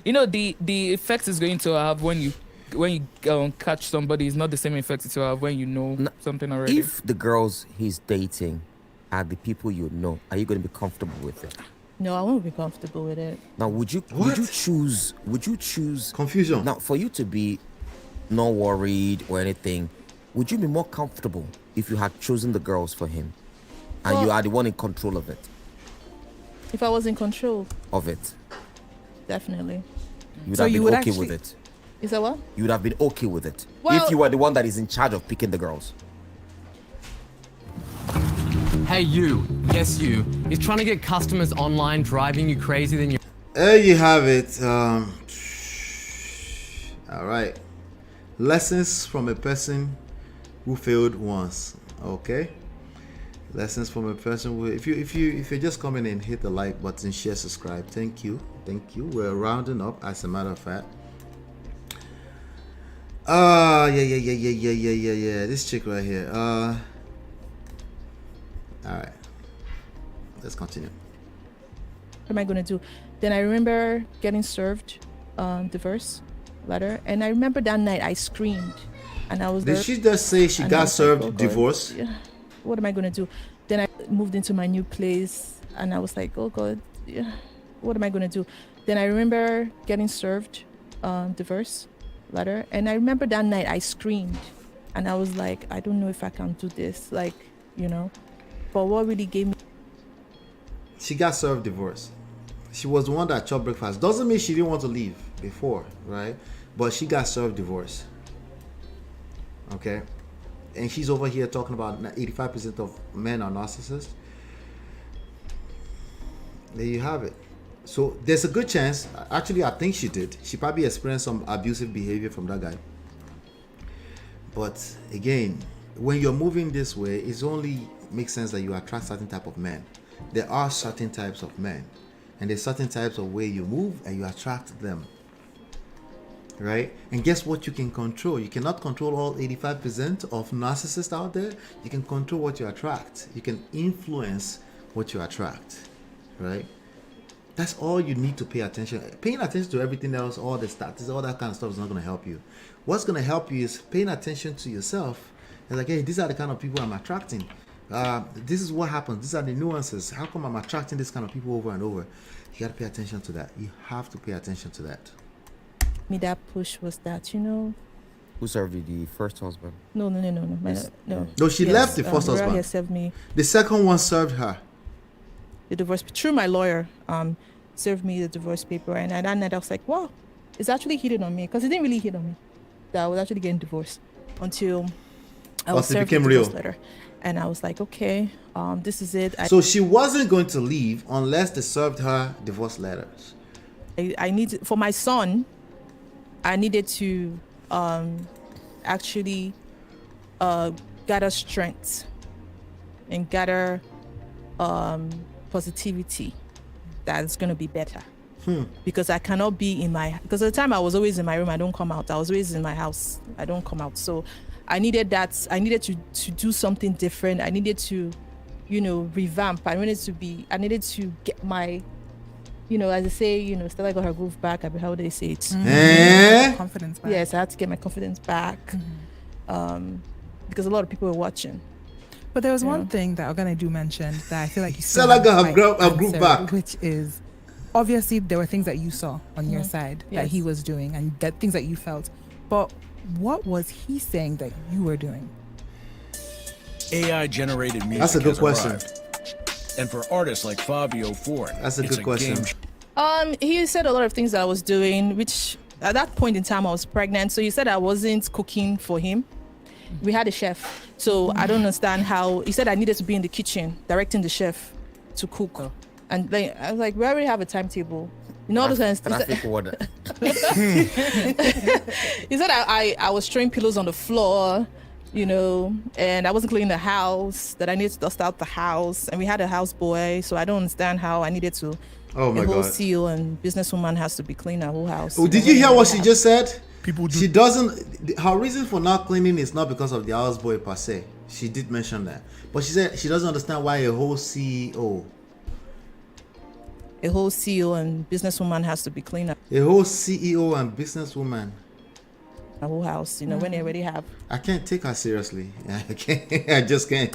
You know, the effect is going to have when you catch somebody is not the same effect it will have when you know something already. If the girls he's dating are the people you know, are you going to be comfortable with it? No, I won't be comfortable with it. Now, would you choose confusion? Now, for you to be not worried or anything, would you be more comfortable if you had chosen the girls for him and you are the one in control of it? If I was in control of it, definitely. You would have been okay with it. Is that what? You would have been okay with it if you were the one that is in charge of picking the girls. Hey you, yes you, is trying to get customers online driving you crazy than you... There you have it. All right. Lessons from a person who failed once. Okay. Lessons from a person who, if you're just coming in, hit the like button, share, subscribe. Thank you. We're rounding up, as a matter of fact. Yeah. This chick right here. All right. Let's continue. What am I gonna do? Then I remember getting served divorce letter, and I remember that night I screamed, and I was. Did she just say she got served divorce? Yeah. What am I gonna do? Then I moved into my new place, and I was like, oh God, yeah. What am I gonna do? Then I remember getting served divorce letter, and I remember that night I screamed, and I was like, I don't know if I can do this, like, you know. But what really gave me... She got served divorce. She was the one that chopped breakfast. Doesn't mean she didn't want to leave before, right? But she got served divorce. Okay? And she's over here talking about 85% of men are narcissists. There you have it. So there's a good chance, actually I think she did. She probably experienced some abusive behavior from that guy. But again, when you're moving this way, it's only makes sense that you attract certain type of men. There are certain types of men, and there's certain types of way you move and you attract them, right? And guess what you can control? You cannot control all 85% of narcissists out there. You can control what you attract. You can influence what you attract, right? That's all you need to pay attention. Paying attention to everything else, all the stats, all that kind of stuff is not going to help you. What's going to help you is paying attention to yourself. And like, hey, these are the kind of people I'm attracting. This is what happens. These are the nuances. How come I'm attracting this kind of people over and over? You got to pay attention to that. You have to pay attention to that. Me, that push was that, you know. Who served you? The first husband? No. No, she left the first husband. Served me. The second one served her. The divorce, through my lawyer, served me the divorce paper. And that night I was like, wow, it's actually hitting on me. Because it didn't really hit on me that I was actually getting divorced until I was Once it served the became real. divorce letter, and I was like, okay, this is it. So she wasn't going to leave unless they served her divorce letters. I need for my son. I needed to actually gather strength and gather positivity that's going to be better. Because I cannot be in my, because at the time I was always in my room, I don't come out. I was always in my house, I don't come out. So I needed that. I needed to do something different. I needed to, revamp. I needed to get my, as they say, Stella got her groove back. How would they say it? Confidence back. Yes, I had to get my confidence back. Because a lot of people were watching. But there was one thing that Ogana do mention that I feel like you Stella got her groove back. Which is, obviously there were things that you saw on your side that he was doing and that things that you felt. But what was he saying that you were doing? AI generated music. That's a good has question. arrived. And for artists like Fabio Ford, That's a it's good question. He said a lot of things that I was doing, which at that point in time I was pregnant. So he said I wasn't cooking for him. We had a chef. So I don't understand how he said I needed to be in the kitchen directing the chef to cook. And like I was like, we already have a timetable. All those kinds of Traffic order. He said I was throwing pillows on the floor, and I wasn't cleaning the house, that I needed to dust out the house, and we had a house boy, so I don't understand how I needed to. Oh my the whole God. CEO and businesswoman has to be clean her whole house. Oh, did you hear what she just said? People do. She doesn't. Her reason for not cleaning is not because of the houseboy per se. She did mention that, but she said she doesn't understand why a whole CEO and businesswoman has to be clean up a whole CEO and businesswoman. the whole house. When they already have I can't take her seriously. I can't. I just can't.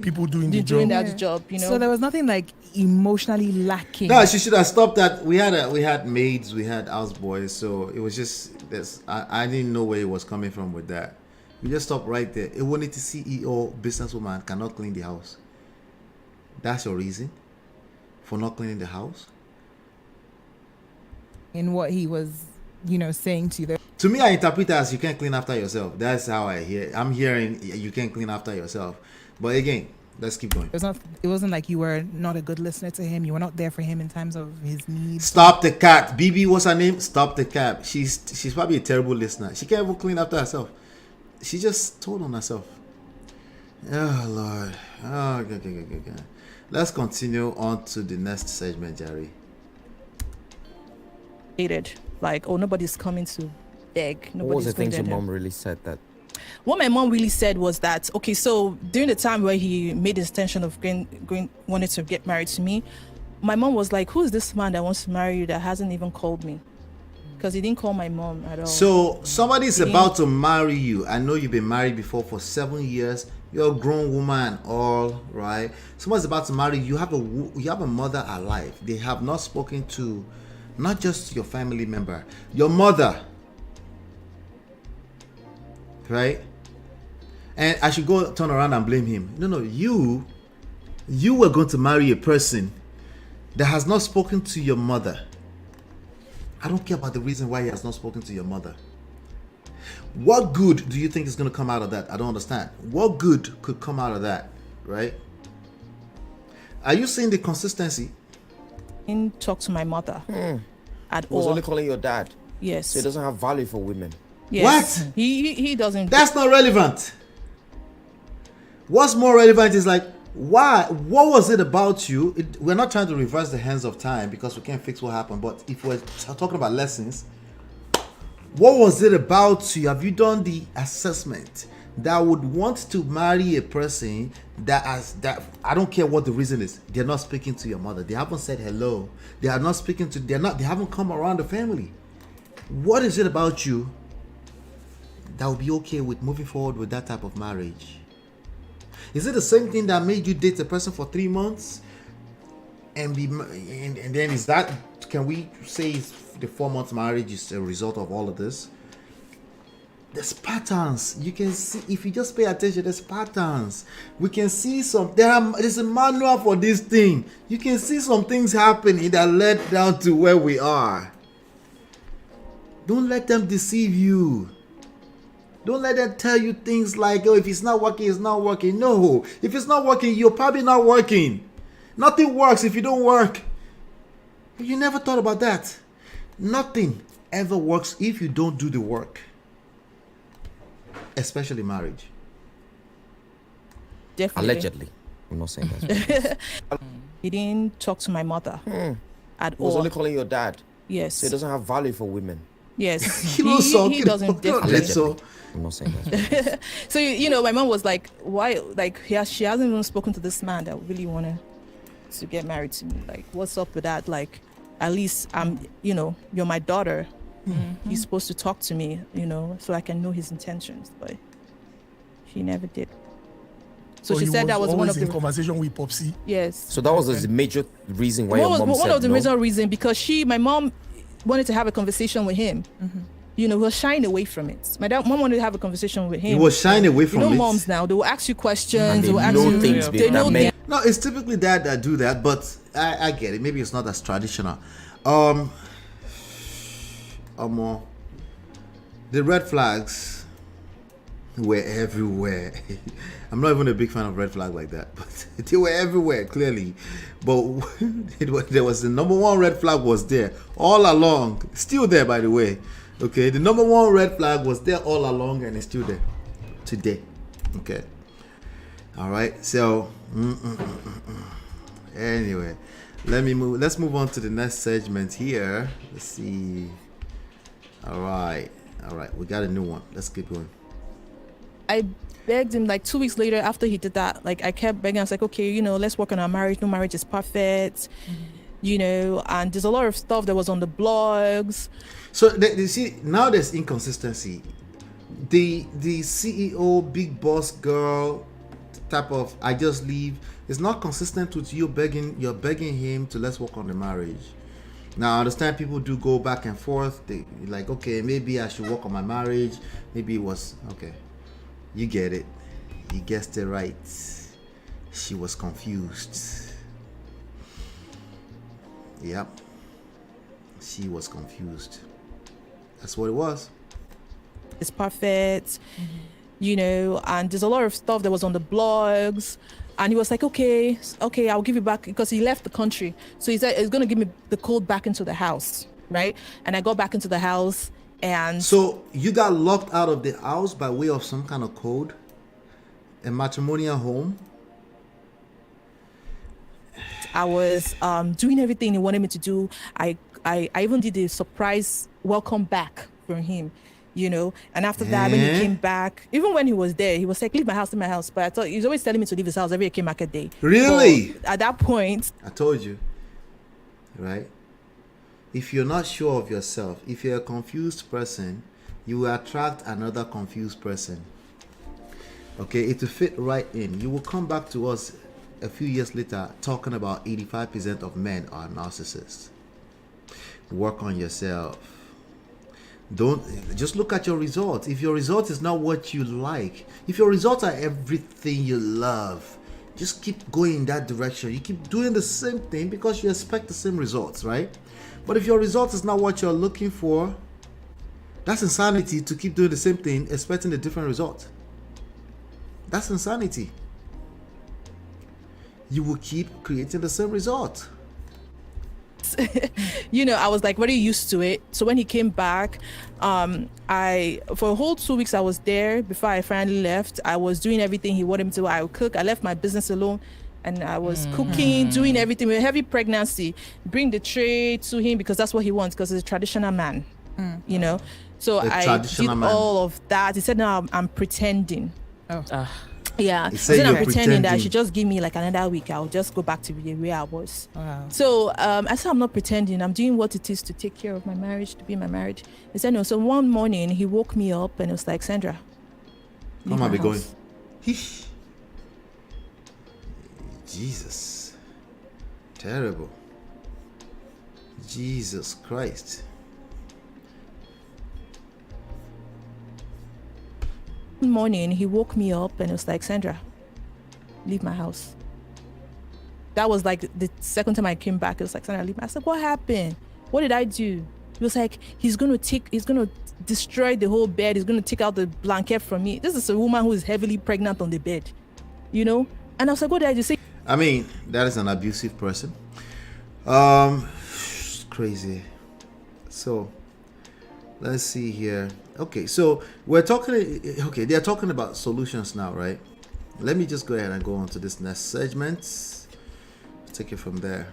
People doing the doing job. that job. So there was nothing like emotionally lacking. No, she should have stopped that. We had maids, we had houseboys, so it was just this. I didn't know where it was coming from with that. We just stopped right there. It wanted to CEO businesswoman cannot clean the house. That's your reason for not cleaning the house? In what he was, saying to you there. To me, I interpret it as you can't clean after yourself. That's how I hear it. I'm hearing you can't clean after yourself. But again, let's keep going. It wasn't like you were not a good listener to him. You were not there for him in times of his needs. Stop the cat. BB, what's her name? Stop the cat. She's probably a terrible listener. She can't even clean after herself. She just told on herself. Oh, Lord. Oh, okay. Let's continue on to the next segment, Jerry. Like, nobody's coming to beg. What was the Nobody's things your going to mom really said that? What my mom really said was that, okay, so during the time where he made his intention of wanted to get married to me, my mom was like, who is this man that wants to marry you that hasn't even called me? Because he didn't call my mom at all. So somebody's about to marry you. I know you've been married before for 7 years. You're a grown woman, all right. Someone's about to marry you. You have a mother alive. They have not spoken to not just your family member, your mother, right? And I should go turn around and blame him. No, you were going to marry a person that has not spoken to your mother. I don't care about the reason why he has not spoken to your mother. What good do you think is going to come out of that? I don't understand. What good could come out of that, right? Are you seeing the consistency? Didn't talk to my mother at He was all. only calling your dad. Yes. So he doesn't have value for women. Yes. What? He doesn't. That's not relevant. What's more relevant is like, why? What was it about you? We're not trying to reverse the hands of time because we can't fix what happened. But if we're talking about lessons, what was it about you? Have you done the assessment that would want to marry a person that I don't care what the reason is, they're not speaking to your mother, they haven't said hello, they are not speaking to, they haven't come around the family. What is it about you that would be okay with moving forward with that type of marriage? Is it the same thing that made you date a person for 3 months and then is that, can we say the 4 months marriage is a result of all of this? There's patterns. You can see, if you just pay attention, there's patterns. We can see there's a manual for this thing. You can see some things happening that led down to where we are. Don't let them deceive you. Don't let them tell you things like, oh, if it's not working, it's not working. No, if it's not working, you're probably not working. Nothing works if you don't work. You never thought about that. Nothing ever works if you don't do the work. Especially marriage. Definitely. Allegedly. I'm not saying that. He didn't talk to my mother at He was all. only calling your dad. Yes. So he doesn't have value for women. Yes. He doesn't Allegedly. definitely. I'm not saying that. So, you know, my mom was like, why? Like, she hasn't even spoken to this man that really wanted to get married to me. Like, what's up with that? Like, at least you know, you're my daughter. He's supposed to talk to me, you know, so I can know his intentions. But she never did. So she said that was one of the conversation with Popsy. Yes. So that was the major reason why your mom said one of the no? major reasons, because my mom wanted to have a conversation with him. You know, he was shying away from it. Mom wanted to have a conversation with him. He was shying away from you know, it. moms now, they will ask you questions. And They will ask know you things they know men. No, it's typically dad that do that, but I get it. Maybe it's not as traditional. The red flags were everywhere. I'm not even a big fan of red flag like that, but they were everywhere, clearly. But there was the number one red flag was there all along. Still there, by the way. Okay, the number one red flag was there all along, and it's still there today. Okay. All right. So, anyway, let's move on to the next segment here. Let's see. All right. We got a new one. Let's keep going. I begged him like 2 weeks later after he did that. Like, I kept begging. I was like, okay, you know, let's work on our marriage. No marriage is perfect. You know, and there's a lot of stuff that was on the blogs. So you see, now there's inconsistency. The CEO, big boss girl type of I just leave is not consistent with you're begging him to let's work on the marriage. Now I understand people do go back and forth. They like, okay, maybe I should work on my marriage. Maybe it was okay. You get it. You guessed it right. She was confused. Yep. She was confused. That's what it was. It's perfect. You know, and there's a lot of stuff that was on the blogs. And he was like, okay, I'll give you back, because he left the country. So he said he's going to give me the code back into the house, right? And I got back into the house, and... So you got locked out of the house by way of some kind of code? A matrimonial home? I was doing everything he wanted me to do. I even did a surprise welcome back from him. You know, and after that, when he came back, even when he was there, he was like, leave my house. But I thought he was always telling me to leave his house every Eke market day. Really? But at that point, I told you, right? If you're not sure of yourself, if you're a confused person, you will attract another confused person. Okay, it will fit right in. You will come back to us a few years later talking about 85% of men are narcissists. Work on yourself. Don't just look at your results. If your result is not what you like, if your results are everything you love, just keep going in that direction. You keep doing the same thing because you expect the same results, right? But if your result is not what you're looking for, that's insanity to keep doing the same thing expecting a different result. That's insanity. You will keep creating the same result. you know, I was like very used to it. So when he came back, I for a whole 2 weeks I was there. Before I finally left, I was doing everything he wanted me to. I would cook. I left my business alone, and I was cooking, doing everything. With a heavy pregnancy, bring the tray to him because that's what he wants, because he's a traditional man, you know. So I did all of that. He said, "No, I'm pretending." Yeah, He so then I'm pretending that I pretending. should just give me like another week. I'll just go back to the way I was. Wow. So I said, I'm not pretending. I'm doing what it is to take care of my marriage, to be in my marriage. He said, no. So one morning he woke me up and it was like, Sandra, leave Come on, my be going. house. Heesh. Jesus. Terrible. Jesus Christ. One morning he woke me up and it was like, Sandra, leave my house. That was like the second time I came back. It was like, Sandra, leave my house. I said, what happened? What did I do? He was like, he's gonna destroy the whole bed. He's gonna take out the blanket from me. This is a woman who is heavily pregnant on the bed, you know. And I was like, what did I just say? I mean, that is an abusive person. It's crazy. So let's see here. Okay, so we're talking. Okay, they're talking about solutions now, right? Let me just go ahead and go on to this next segment. Take it from there.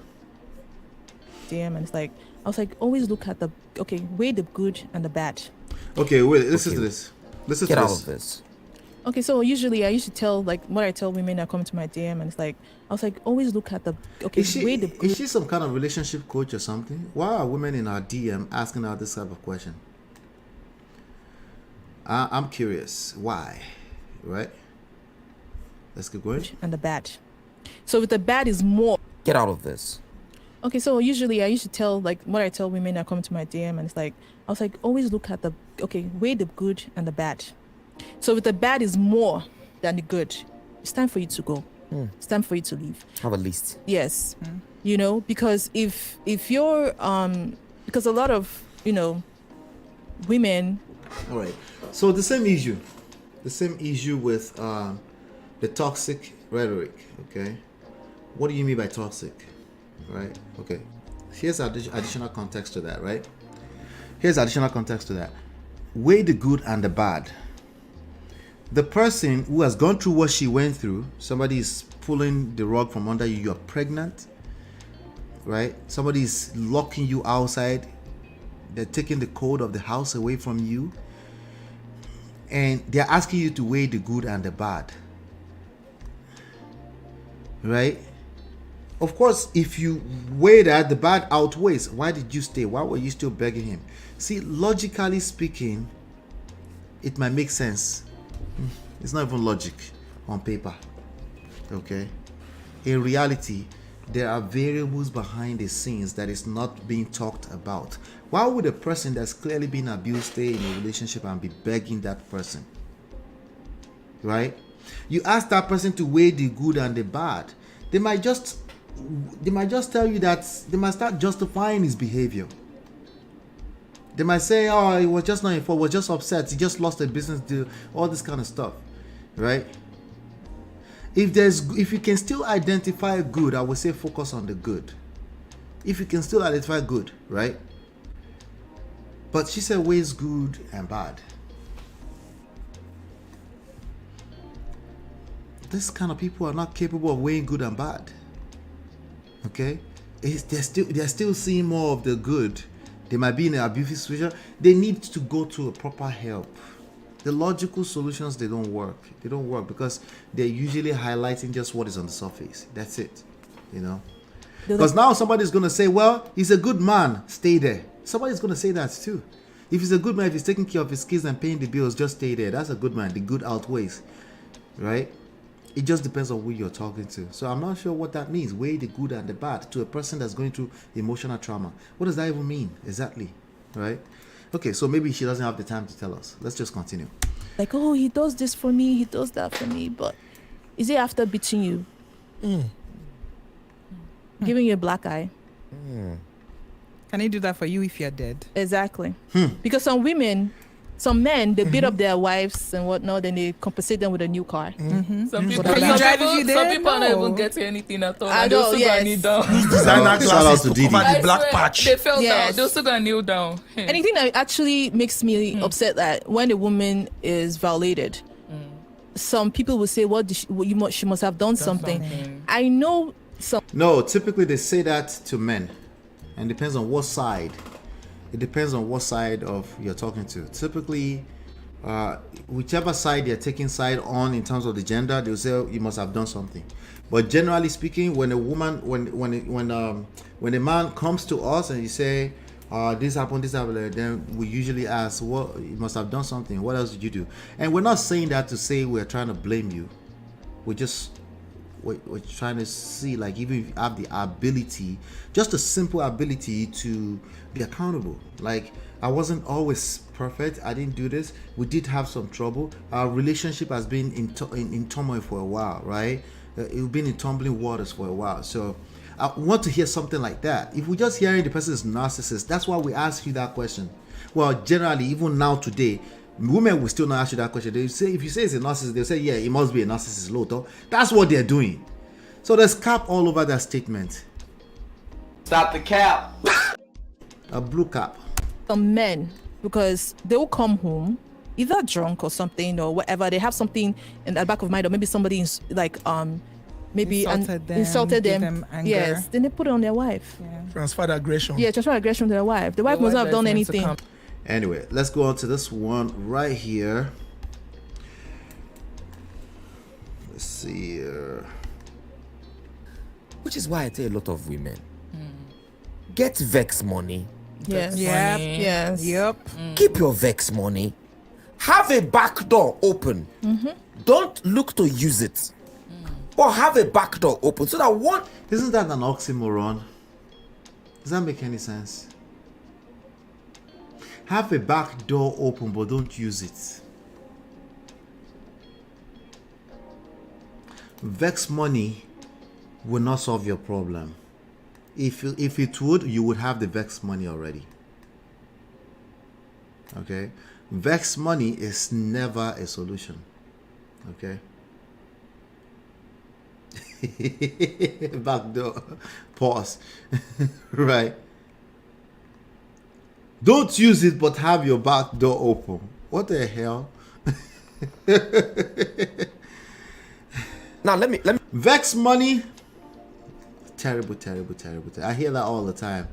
Damn, and it's like, I was like, always look at weigh the good and the bad. Okay, wait, listen to this. Get out of this. Okay, so usually I used to tell, like, what I tell women that come to my DM, and it's like, I was like, always look at weigh the good. Is she some kind of relationship coach or something? Why are women in our DM asking her this type of question? I'm curious. Why? Right? Let's keep going. And the bad. So with the bad is more. Get out of this. Okay, so usually I used to tell, like, what I tell women that come to my DM, and it's like, I was like, always look at weigh the good and the bad. So if the bad is more than the good, it's time for you to go. It's time for you to leave. Have a list. Yes. You know, because if you're because a lot of, you know, women. All right. So the same issue with the toxic rhetoric. Okay. What do you mean by toxic? Right. Okay. Here's additional context to that. Right. Weigh the good and the bad. The person who has gone through what she went through, somebody is pulling the rug from under you, you're pregnant, right? Somebody is locking you outside, they're taking the code of the house away from you, and they're asking you to weigh the good and the bad, right? Of course, if you weigh that, the bad outweighs. Why did you stay? Why were you still begging him? See, logically speaking, it might make sense. It's not even logic on paper. Okay? In reality, there are variables behind the scenes that is not being talked about. Why would a person that's clearly been abused stay in a relationship and be begging that person? Right? You ask that person to weigh the good and the bad. They might just tell you that they might start justifying his behavior. They might say, oh, he was just not informed, was just upset, he just lost a business deal, all this kind of stuff, right? If you can still identify good, I would say focus on the good. If you can still identify good, right? But she said weighs good and bad. This kind of people are not capable of weighing good and bad. Okay? They're still seeing more of the good. They might be in an abusive situation. They need to go to a proper help. The logical solutions, they don't work. They don't work because they're usually highlighting just what is on the surface. That's it. You know? Because now somebody's going to say, well, he's a good man. Stay there. Somebody's going to say that too. If he's a good man, if he's taking care of his kids and paying the bills, just stay there. That's a good man. The good outweighs. Right? It just depends on who you're talking to. So I'm not sure what that means. Weigh the good and the bad to a person that's going through emotional trauma. What does that even mean exactly? Right? Okay, so maybe she doesn't have the time to tell us. Let's just continue. Like, oh, he does this for me, he does that for me, but is it after beating you? Giving you a black eye? Can he do that for you if you're dead? Exactly. Because some men, they beat up their wives and whatnot, then they compensate them with a new car. Some people are not even getting anything at all. I They'll know, still yes. go kneel down. Designer glasses to cover the black swear, patch. They fell Yes. down. They'll still go kneel down. Anything that actually makes me upset that when a woman is violated, some people will say, "Well, she must have done something." I know some. No, typically they say that to men, and it depends on what side. It depends on what side of you're talking to. Typically, whichever side they're taking side on in terms of the gender, they'll say you must have done something. But generally speaking, when a woman, when a man comes to us and you say, this happened, then we usually ask, well, you must have done something. What else did you do? And we're not saying that to say we're trying to blame you. We're trying to see, like, even if you have the ability, just a simple ability to be accountable. Like, I wasn't always perfect. I didn't do this. We did have some trouble. Our relationship has been in turmoil for a while, right? It's been in tumbling waters for a while. So I want to hear something like that. If we're just hearing the person is narcissist, that's why we ask you that question. Well, generally, even now today, women will still not ask you that question. They say, if you say it's a narcissist, they'll say, yeah, it must be a narcissist, Loto. That's what they're doing. So there's cap all over that statement. Stop the cap. A blue cap. Men, because they will come home either drunk or something or whatever. They have something in the back of mind, or maybe somebody is like maybe insulted them. Anger. Yes, then they put it on their wife. Transfer aggression. Yeah, transfer aggression to their wife. The wife must not have done anything. Anyway, let's go on to this one right here. Let's see here. Which is why I tell a lot of women, get vex money. Yes. Yep. Yes. Yep. Keep your vex money. Have a back door open. Don't look to use it. But have a back door open so that one... Isn't that an oxymoron? Does that make any sense? Have a back door open, but don't use it. Vex money will not solve your problem. If it would, you would have the vex money already. Okay? Vex money is never a solution. Okay? Back door. Pause. Right. Don't use it, but have your back door open. What the hell? Now let me vex money. Terrible. I hear that all the time.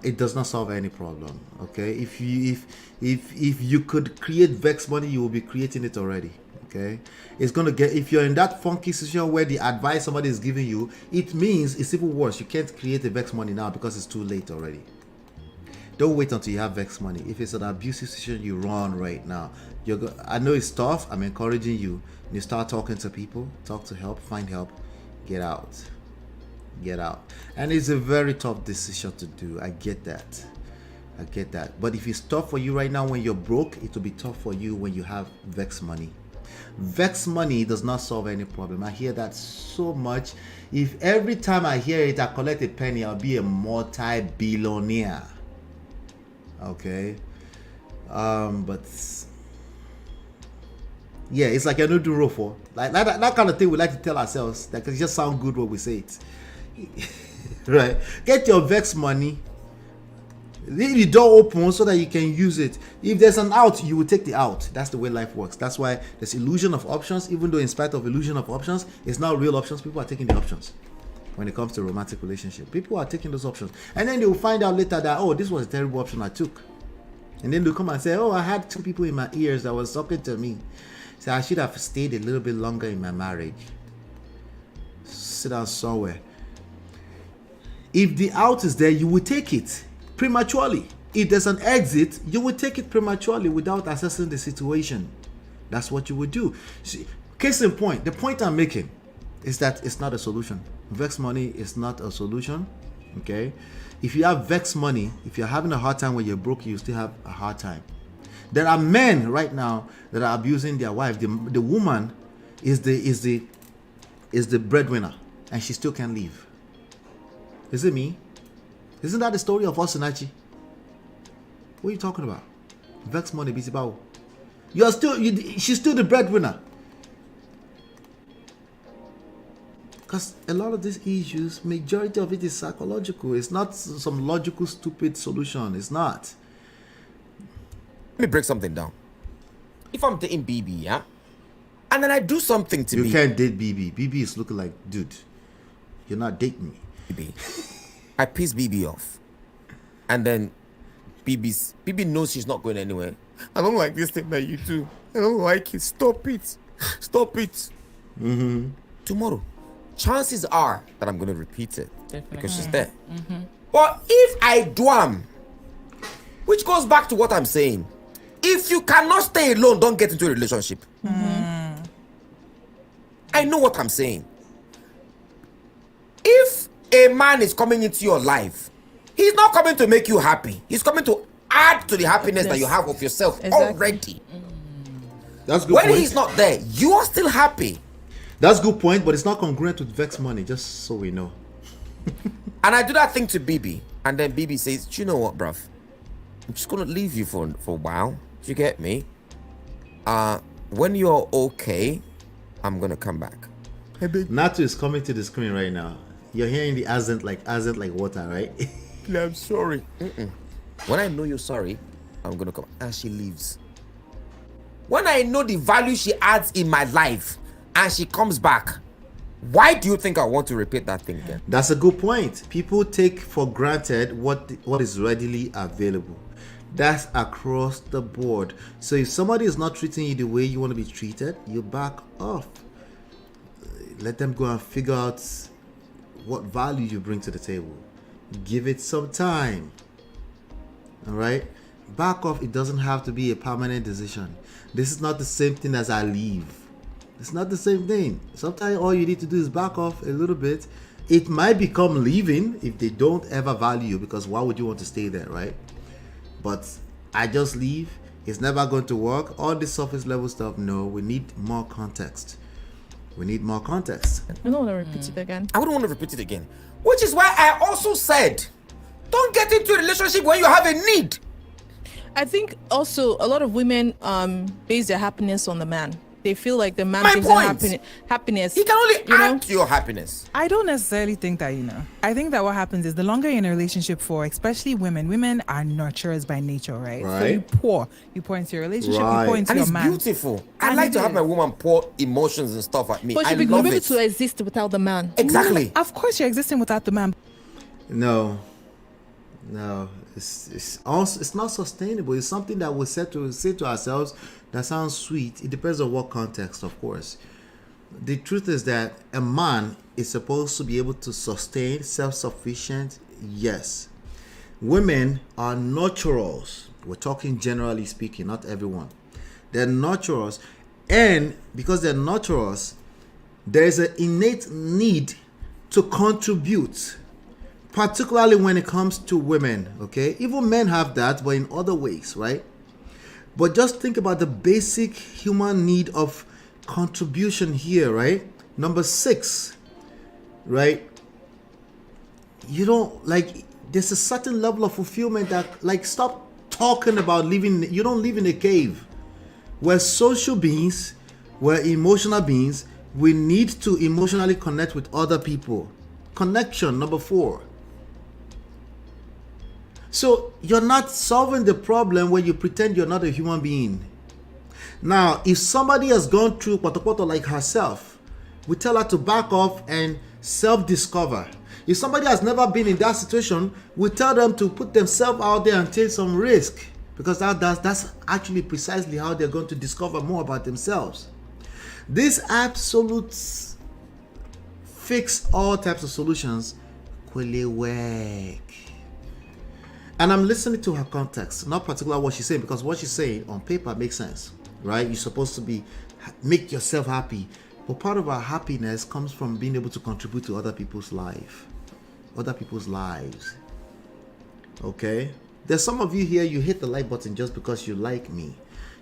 It does not solve any problem. Okay, if you could create vex money, you will be creating it already. Okay, it's gonna get, if you're in that funky situation where the advice somebody is giving you, it means it's even worse. You can't create a vex money now because it's too late already. Don't wait until you have vex money. If it's an abusive situation you run right now, I know it's tough. I'm encouraging you. You start talking to people, talk to help, find help, get out. And it's a very tough decision to do. I get that. But if it's tough for you right now when you're broke, it will be tough for you when you have vex money. Vex money does not solve any problem. I hear that so much. If every time I hear it, I collect a penny, I'll be a multi-billionaire. Okay? But yeah, it's like I don't do for like that kind of thing we like to tell ourselves. That it just sound good when we say it. Right? Get your vex money. Leave the door open so that you can use it. If there's an out, you will take the out. That's the way life works. That's why there's illusion of options. Even though in spite of illusion of options, it's not real options. People are taking the options. When it comes to romantic relationship, people are taking those options, and then they will find out later that, oh, this was a terrible option I took. And then they'll come and say, oh, I had two people in my ears that was talking to me. So I should have stayed a little bit longer in my marriage. Sit down somewhere. If the out is there, you will take it prematurely. If there's an exit, you will take it prematurely without assessing the situation. That's what you would do. See, case in point, the point I'm making is that it's not a solution. Vex money is not a solution. Okay? If you have vex money, if you're having a hard time when you're broke, you still have a hard time. There are men right now that are abusing their wife. The woman is the breadwinner, and she still can't leave. Is it me? Isn't that the story of Osinachi? What are you talking about? Vex money, busy bow. She's still the breadwinner. Because a lot of these issues, majority of it is psychological. It's not some logical, stupid solution. It's not. Let me break something down. If I'm dating BB, yeah, and then I do something to you me. You can't date BB. BB is looking like, dude, you're not dating me. BB. I piss BB off. And then BB knows she's not going anywhere. I don't like this thing that you do. I don't like it. Stop it. Stop it. Mm-hmm. Tomorrow, chances are that I'm going to repeat it. Definitely. Because she's there. Mm-hmm. But if I do, which goes back to what I'm saying, if you cannot stay alone, don't get into a relationship. Mm-hmm. I know what I'm saying. If a man is coming into your life, he's not coming to make you happy. He's coming to add to the happiness that you have of yourself already. That's good. When he's not there, you are still happy. That's a good point, but it's not congruent with vex money, just so we know. And I do that thing to BB, and then BB says, "Do you know what, bruv? I'm just gonna leave you for a while. Do you get me? When you're okay, I'm gonna come back." Natu is coming to the screen right now. You're hearing the accent like water, right? I'm sorry. When I know you're sorry, I'm gonna come. And she leaves. When I know the value she adds in my life, and she comes back, why do you think I want to repeat that thing again? That's a good point. People take for granted what is readily available. That's across the board. So if somebody is not treating you the way you want to be treated, you back off. Let them go and figure out what value you bring to the table. Give it some time. All right? Back off. It doesn't have to be a permanent decision. This is not the same thing as I leave. It's not the same thing. Sometimes all you need to do is back off a little bit. It might become leaving if they don't ever value you, because why would you want to stay there, right? But I just leave. It's never going to work. All this surface level stuff, no. We need more context. We need more context. I don't want to repeat it again. I wouldn't want to repeat it again. Which is why I also said, don't get into a relationship when you have a need. I think also a lot of women base their happiness on the man. They feel like the man brings them happiness. He can only add to your happiness. I don't necessarily think that, I think that what happens is the longer you're in a relationship for, especially women are nurturers by nature, right? So you pour into your relationship, you pour into your man. And it's beautiful. I like to have my woman pour emotions and stuff at me. But she'll be able to exist without the man. Exactly. Of course you're existing without the man. No. It's not sustainable. It's something that we say to ourselves that sounds sweet. It depends on what context, of course. The truth is that a man is supposed to be able to sustain, self-sufficient. Yes. Women are nurturers. We're talking generally speaking, not everyone. They're nurturers. And because they're nurturers, there is an innate need to contribute, particularly when it comes to women, okay? Even men have that, but in other ways, right? But just think about the basic human need of contribution here, right? Number 6, right? You don't, there's a certain level of fulfillment that, stop talking about living, you don't live in a cave. We're social beings, we're emotional beings, we need to emotionally connect with other people. Connection, number 4. So you're not solving the problem when you pretend you're not a human being. Now, if somebody has gone through Potopoto like herself, we tell her to back off and self-discover. If somebody has never been in that situation, we tell them to put themselves out there and take some risk, because that's actually precisely how they're going to discover more about themselves. This absolute fix all types of solutions will work. And I'm listening to her context, not particularly what she's saying, because what she's saying on paper makes sense, right? You're supposed to make yourself happy. But part of our happiness comes from being able to contribute to other people's lives. Okay? There's some of you here, you hit the like button just because you like me.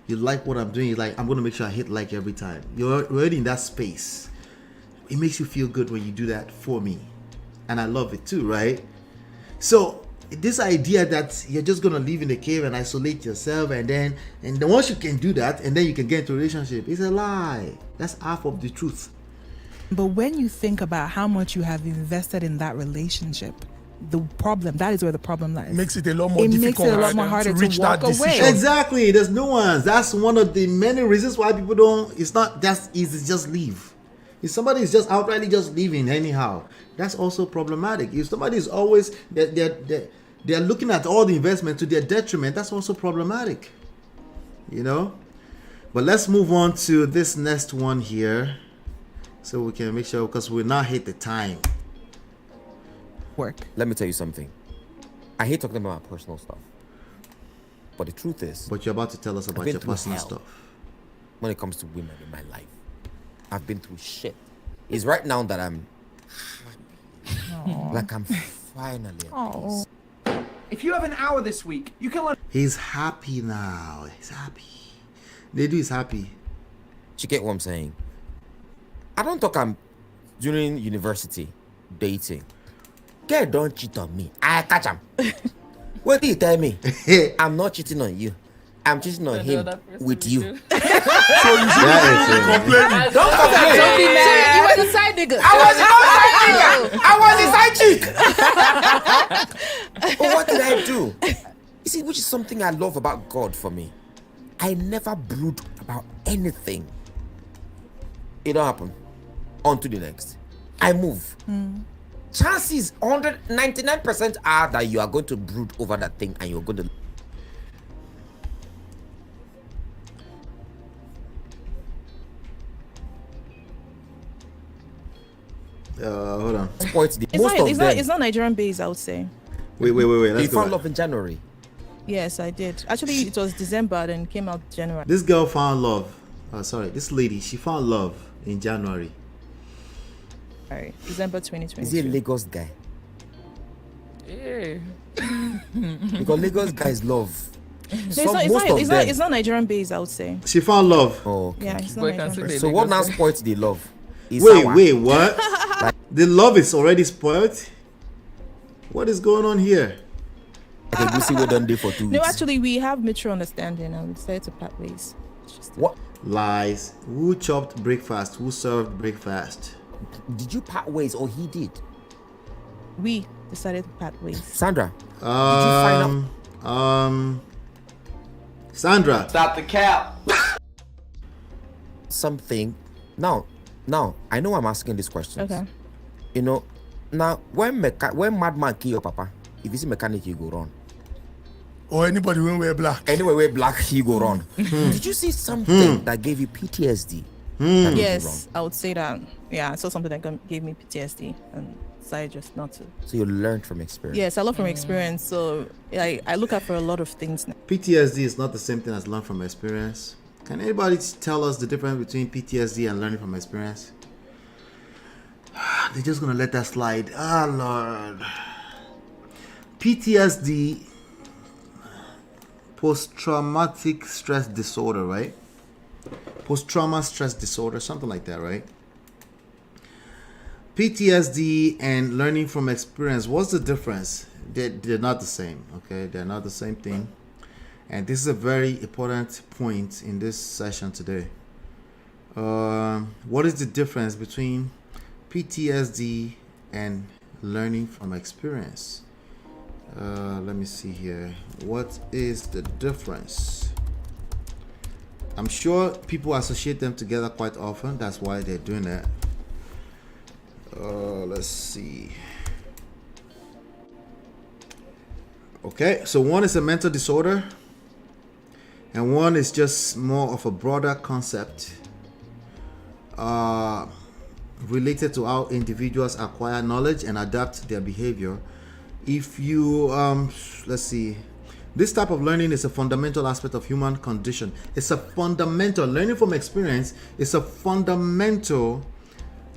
You like what I'm doing. You're like, I'm going to make sure I hit like every time. You're already in that space. It makes you feel good when you do that for me. And I love it too, right? So this idea that you're just going to live in a cave and isolate yourself, and then once you can do that, and then you can get into a relationship, is a lie. That's half of the truth. But when you think about how much you have invested in that relationship, that is where the problem lies. Makes it a lot more difficult. Makes it a lot more harder to reach walk that decision. away. Exactly. There's nuance. That's one of the many reasons why people don't. It's not that easy. Just leave. If somebody is just outrightly just leaving anyhow, that's also problematic. If somebody is always they're looking at all the investment to their detriment, that's also problematic. But let's move on to this next one here, so we can make sure, because we're not hit the time. Let me tell you something. I hate talking about my personal stuff, but the truth is, but you're about to tell us about your personal stuff. When it comes to women in my life, I've been through shit. It's right now that I'm like I'm finally at peace. If you have an hour this week, you can learn. He's happy now. He's happy. Nedu is happy. You get what I'm saying? I don't talk. I'm during university dating. girl don't cheat on me. I catch him. What do you tell me? I'm not cheating on you. I'm cheating on him with you. So you should complain. Don't complain. Don't be mad. You was a side nigga. I was a side chick. But what did I do? You see, which is something I love about God for me. I never brood about anything. It don't happen. On to the next. I move. Chances 199% are that you are going to brood over that thing and you're going to. Hold on. It's not Nigerian based, I would say. Wait. You found love in January. Yes, I did. Actually, it was December, then came out January. This girl found love. This lady, she found love in January. Alright, December 2020. Is he a Lagos guy? Yeah. Because Lagos guys love. It's not Nigerian based, I would say. She found love. Oh, okay. Yeah, it's not Nigerian based. So what now spoils the love? Wait, what? The love is already spoiled? What is going on here? No, actually, we have mutual understanding and we decided to part ways. What? Lies. Who chopped breakfast? Who served breakfast? Did you part ways or he did? We decided to part ways. Sandra, did you find out? Sandra. Stop the cap. Something. Now, I know I'm asking this question. Okay. You know, now when madman kill your papa, if you see mechanic, you go run. Or anybody when wear black. Anyway, wear black, he go run. Did you see something that gave you PTSD? Yes, I would say that. Yeah, I saw something that gave me PTSD and decided just not to. So you learned from experience. Yes, I learned from experience. So I look out for a lot of things now. PTSD is not the same thing as learn from experience. Can anybody tell us the difference between PTSD and learning from experience? They're just gonna let that slide. Lord. PTSD, post-traumatic stress disorder, right? Post-trauma stress disorder, something like that, right? PTSD and learning from experience, what's the difference? They're not the same, okay? They're not the same thing. And this is a very important point in this session today. What is the difference between PTSD and learning from experience? Let me see here. What is the difference? I'm sure people associate them together quite often. That's why they're doing that. Let's see. Okay, so one is a mental disorder, and one is just more of a broader concept related to how individuals acquire knowledge and adapt their behavior. If you let's see, this type of learning is a fundamental aspect of human condition. It's a fundamental learning from experience. It's a fundamental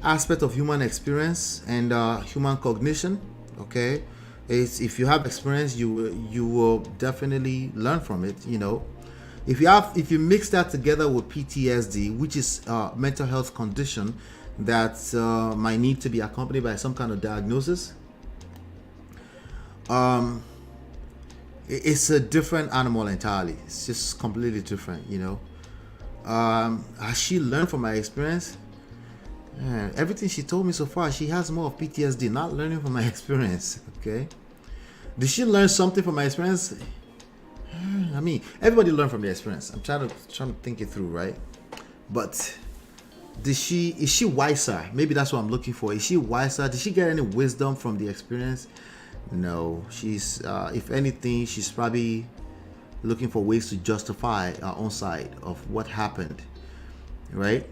aspect of human experience and human cognition. Okay, it's, if you have experience, you will definitely learn from it. You know, if you mix that together with PTSD, which is a mental health condition that might need to be accompanied by some kind of diagnosis, it's a different animal entirely. It's just completely different, you know. Has she learned from my experience? Everything she told me so far, she has more of PTSD, not learning from my experience. Okay, did she learn something from my experience? I mean, everybody learn from their experience. I'm trying to think it through, right? But is she wiser? Maybe that's what I'm looking for. Is she wiser? Did she get any wisdom from the experience? No, she's if anything, she's probably looking for ways to justify her own side of what happened, right?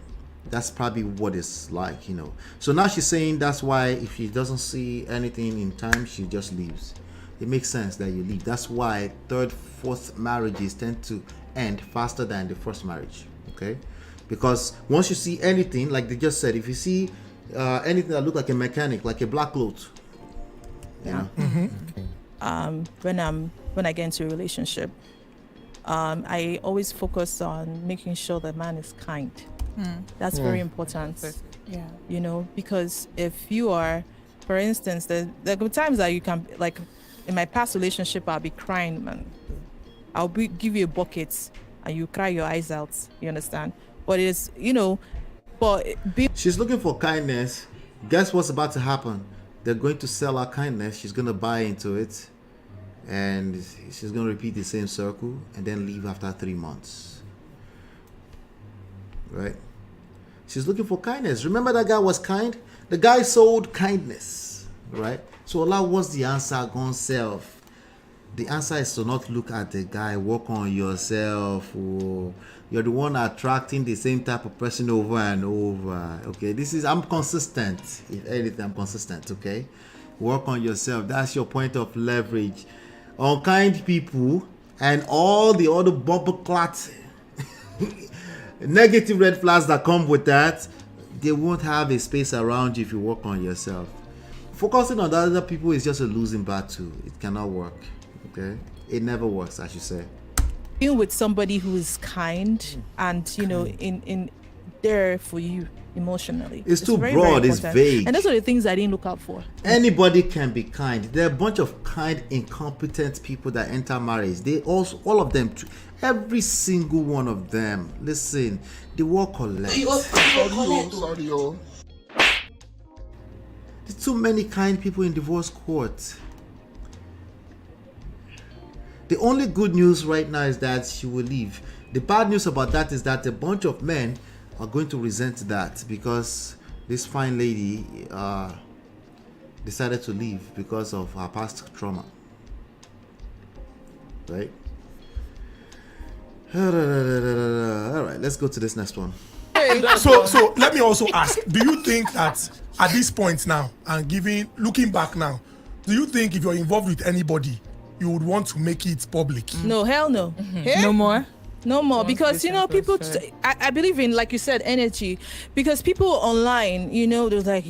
That's probably what it's like, you know. So now she's saying that's why if she doesn't see anything in time, she just leaves. It makes sense that you leave. That's why third, fourth marriages tend to end faster than the first marriage, okay? Because once you see anything, like they just said, if you see anything that look like a mechanic, like a black cloth, you know. When I get into a relationship, I always focus on making sure the man is kind. That's very important. Yeah. You know, because if you are For instance, there are times that you can, like, in my past relationship, I'll be crying, man. Give you a bucket and you cry your eyes out. You understand? But it's, she's looking for kindness. Guess what's about to happen? They're going to sell her kindness. She's going to buy into it. And she's going to repeat the same circle and then leave after 3 months. Right? She's looking for kindness. Remember that guy was kind? The guy sold kindness. Right? So Allah, what's the answer? Gone self. The answer is to not look at the guy, work on yourself. Oh, you're the one attracting the same type of person over and over. Okay, I'm consistent. If anything, I'm consistent. Okay, work on yourself. That's your point of leverage. Unkind people and all the other bumper clots, negative red flags that come with that, they won't have a space around you if you work on yourself. Focusing on the other people is just a losing battle. It cannot work. Okay, it never works, as you say. Being with somebody who is kind and in there for you emotionally. It's too broad. It's vague. And those are the things I didn't look out for. Anybody can be kind. There are a bunch of kind, incompetent people that enter marriage. They also, all of them, every single one of them. Listen, they work collect. Sorry. There's too many kind people in divorce court. The only good news right now is that she will leave. The bad news about that is that a bunch of men are going to resent that because this fine lady decided to leave because of her past trauma. Right? All right, let's go to this next one. So let me also ask, do you think that at this point now, and looking back now, do you think if you're involved with anybody, you would want to make it public? No, hell no. No more? No more, because people, I believe in, like you said, energy, because people online, they're like,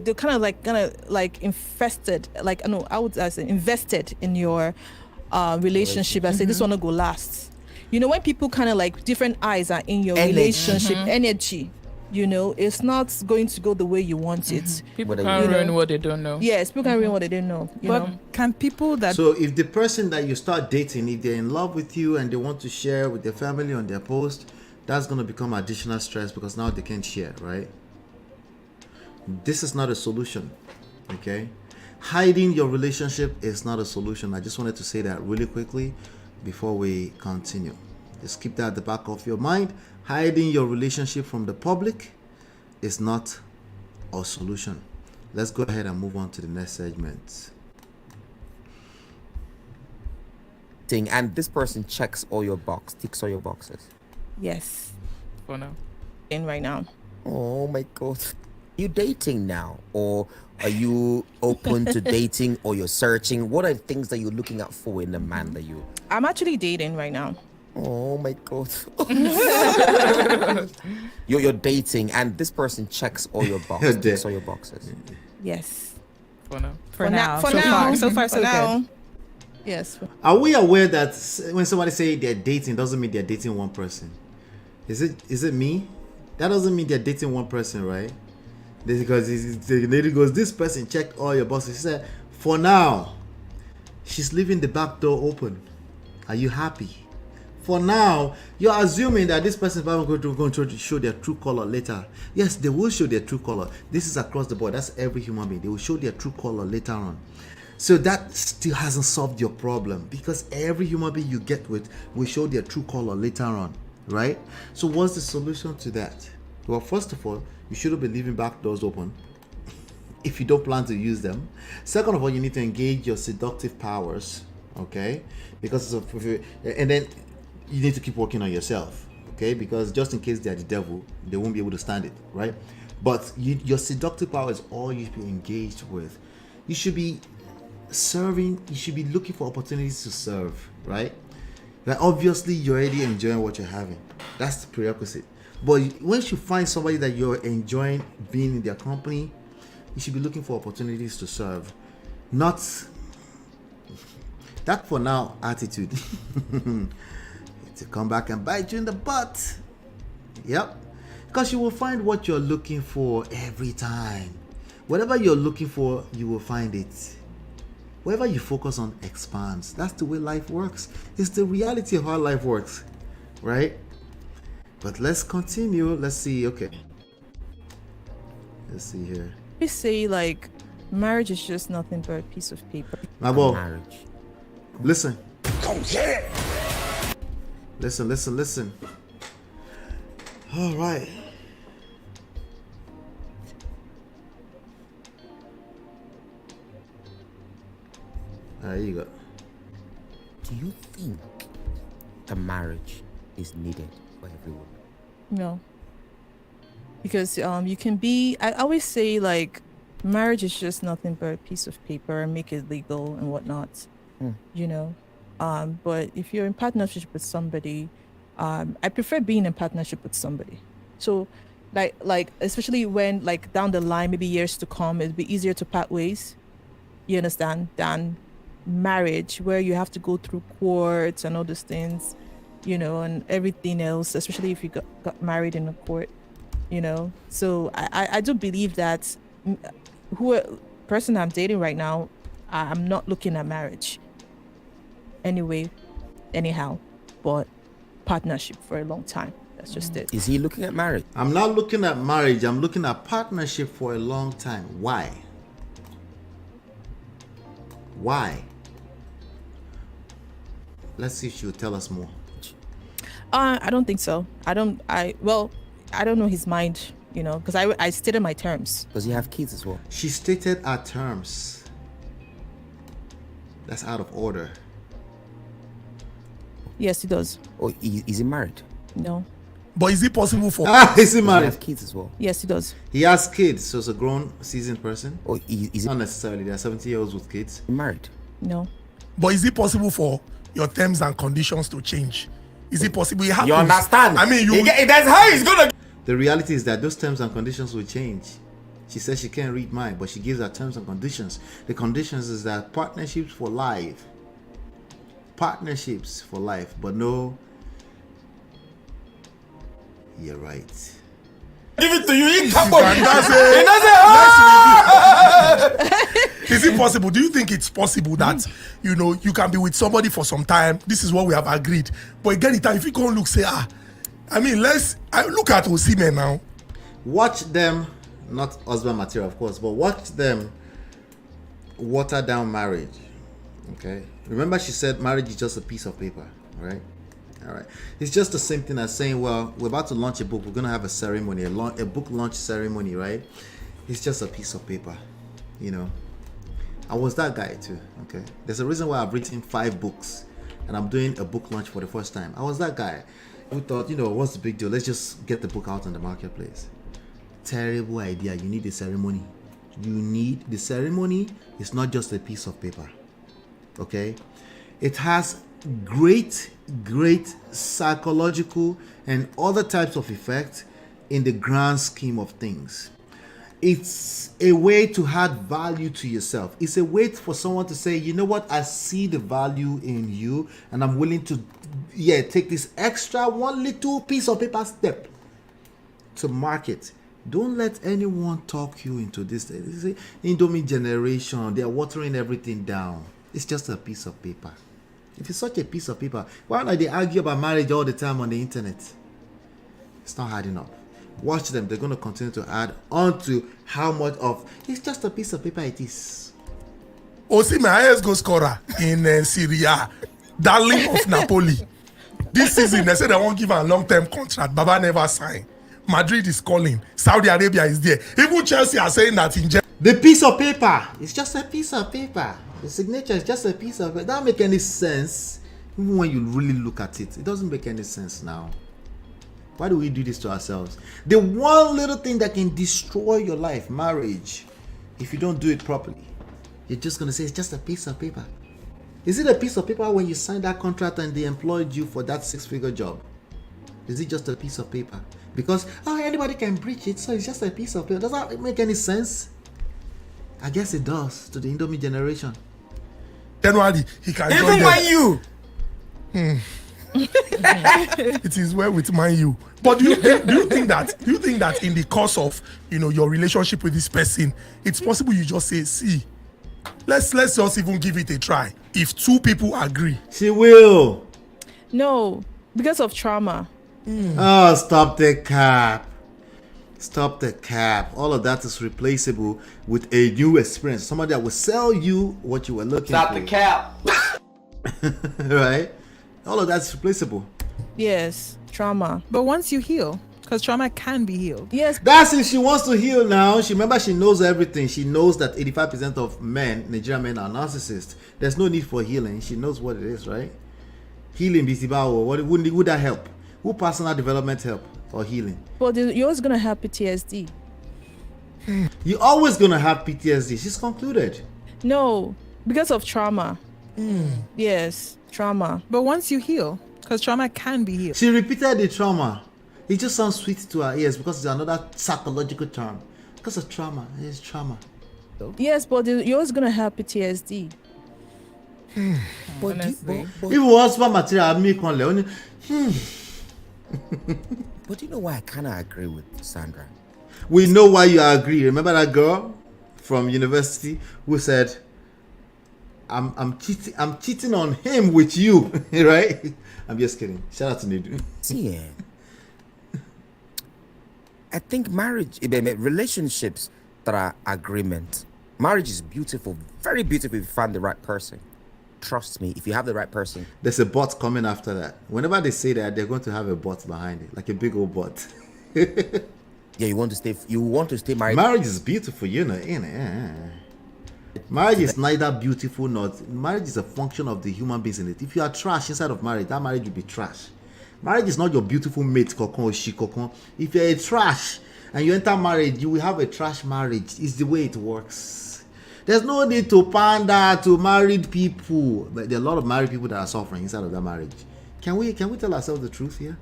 they're kind of like infested, like, no, I would say invested in your relationship. I say this one will go last. When people kind of like different eyes are in your relationship, energy, it's not going to go the way you want it. People can't ruin what they don't know. Yes, people can ruin what they don't know. But can people that... So if the person that you start dating, if they're in love with you and they want to share with their family on their post, that's going to become additional stress because now they can't share, right? This is not a solution, okay? Hiding your relationship is not a solution. I just wanted to say that really quickly before we continue. Just keep that at the back of your mind. Hiding your relationship from the public is not a solution. Let's go ahead and move on to the next segment. And this person ticks all your boxes. Yes. For now. In right now. Oh my God. You dating now, or are you open to dating, or you're searching? What are the things that you're looking out for in a man that you... I'm actually dating right now. Oh my God. You're dating and this person checks all your boxes. Yes. For now. For now. So far, so good. Yes. Are we aware that when somebody say they're dating, doesn't mean they're dating one person? Is it me? That doesn't mean they're dating one person, right? Because the lady goes, this person checked all your boxes. She said, for now, she's leaving the back door open. Are you happy? For now, you're assuming that this person is going to show their true color later. Yes, they will show their true color. This is across the board. That's every human being. They will show their true color later on. So that still hasn't solved your problem, because every human being you get with will show their true color later on, right? So what's the solution to that? Well, first of all, you shouldn't be leaving back doors open if you don't plan to use them. Second of all, you need to engage your seductive powers, okay? And then you need to keep working on yourself, okay? Because just in case they're the devil, they won't be able to stand it, right? But your seductive power is all you should be engaged with. You should be serving. You should be looking for opportunities to serve, right? Like obviously, you're already enjoying what you're having. That's the prerequisite. But once you find somebody that you're enjoying being in their company, you should be looking for opportunities to serve, not that for now attitude. To come back and bite you in the butt. Yep. Because you will find what you're looking for every time. Whatever you're looking for, you will find it. Whatever you focus on expands. That's the way life works. It's the reality of how life works, right? But let's continue. Let's see. Okay. Let's see here. We say like marriage is just nothing but a piece of paper. My boy, Marriage. listen. Come here. Listen. All right. There you go. Do you think the marriage is needed for everyone? No. Because you can be, I always say like marriage is just nothing but a piece of paper, make it legal and whatnot. You know. But if you're in partnership with somebody, I prefer being in partnership with somebody. So like especially when like down the line, maybe years to come, it'd be easier to part ways. You understand? Than marriage where you have to go through courts and all those things, you know, and everything else, especially if you got married in a court, you know. So I do believe that person I'm dating right now, I'm not looking at marriage anyhow, but partnership for a long time. That's just it. Is he looking at marriage? I'm not looking at marriage. I'm looking at partnership for a long time. Why? Let's see if she'll tell us more. I don't think so. I don't know his mind, you know, because I stated my terms. Does he have kids as well? She stated our terms. That's out of order. Yes, he does. Oh, is he married? No. But is it possible for? Is he married? Does he have kids as well? Yes, he does. He has kids, so it's a grown, seasoned person. Oh, is Not necessarily. There are 70-year-olds with kids. he married? No. But is it possible for your terms and conditions to change? Is it possible? It happens. You understand? I mean, that's how he's gonna. The reality is that those terms and conditions will change. She says she can't read mine, but she gives her terms and conditions. The conditions is that partnerships for life. Partnerships for life, but no. You're right. Give it to you. He Is it possible? Do you think it's possible that you know you can be with somebody for some time? This is what we have agreed. But again, the time if you can't look, say I mean, look at Osimhen now. Watch them, not husband material, of course, but watch them water down marriage. Okay. Remember, she said marriage is just a piece of paper, right? All right. It's just the same thing as saying, well, we're about to launch a book. We're going to have a ceremony, a book launch ceremony, right? It's just a piece of paper, you know. I was that guy too, okay? There's a reason why I've written 5 books and I'm doing a book launch for the first time. I was that guy who thought, you know, what's the big deal? Let's just get the book out on the marketplace. Terrible idea. You need a ceremony. The ceremony is not just a piece of paper, okay? It has great psychological and other types of effects in the grand scheme of things. It's a way to add value to yourself. It's a way for someone to say, you know what, I see the value in you and I'm willing to take this extra one little piece of paper step to market. Don't let anyone talk you into this. This is Indomie generation. They're watering everything down. It's just a piece of paper. If it's such a piece of paper, why don't they argue about marriage all the time on the internet? It's not hard enough. Watch them. They're going to continue to add on to how much of it's just a piece of paper it is. Osimhen, highest goal scorer in Serie A, darling of Napoli. This season, they said they won't give a long-term contract. Baba never signed. Madrid is calling. Saudi Arabia is there. Even Chelsea are saying that in the piece of paper. It's just a piece of paper. The signature is just a piece of paper. It doesn't make any sense. Even when you really look at it, it doesn't make any sense now. Why do we do this to ourselves? The one little thing that can destroy your life, marriage, if you don't do it properly, you're just going to say it's just a piece of paper. Is it a piece of paper when you signed that contract and they employed you for that 6-figure job? Is it just a piece of paper? Because anybody can breach it, so it's just a piece of paper. Does that make any sense? I guess it does to the Indomie generation. January, he can even Man U. It is well with Man U. But do you think that in the course of your relationship with this person, it's possible you just say, see, let's just even give it a try. If two people agree, she will. No, because of trauma. Oh, stop the cap. Stop the cap. All of that is replaceable with a new experience. Somebody that will sell you what you were looking Stop for. the cap. Right? All of that's replaceable. Yes, trauma. But once you heal, because trauma can be healed. Yes. That's if she wants to heal now. She knows everything. She knows that 85% of Nigerian men are narcissists. There's no need for healing. She knows what it is, right? Healing, Bisibawo. Would that help? Who personal development help or healing? But you're always gonna have PTSD. You're always gonna have PTSD. She's concluded. No, because of trauma. Yes, trauma. But once you heal, because trauma can be healed. She repeated the trauma. It just sounds sweet to her ears because it's another psychological term. Because of trauma, it's trauma. Yes, but you're always gonna have PTSD. But if husband material, me can learn. But you know why I kind of agree with Sandra? We know why you agree. Remember that girl from university who said, I'm cheating on him with you, right? I'm just kidding. Shout out to Nidu. Yeah. I think relationships that are agreement. Marriage is beautiful, very beautiful if you find the right person. Trust me, if you have the right person. There's a bot coming after that. Whenever they say that, they're going to have a bot behind it, like a big old bot. Yeah, you want to stay married. Marriage is beautiful, Marriage is neither beautiful nor marriage is a function of the human beings in it. If you are trash inside of marriage, that marriage will be trash. Marriage is not your beautiful mate, kokon or she kokon. If you're a trash and you enter marriage, you will have a trash marriage. It's the way it works. There's no need to pander to married people. But there are a lot of married people that are suffering inside of that marriage. Can we tell ourselves the truth here?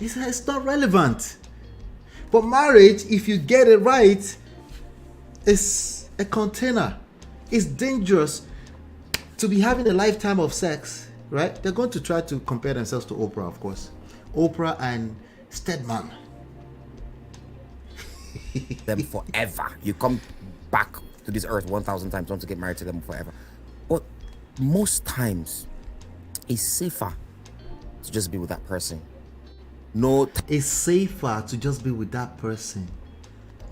It's not relevant. But marriage, if you get it right, is a container. It's dangerous to be having a lifetime of sex, right? They're going to try to compare themselves to Oprah, of course. Oprah and Stedman. Them forever. You come back to this earth 1,000 times, want to get married to them forever. But most times, it's safer to just be with that person. It's safer to just be with that person.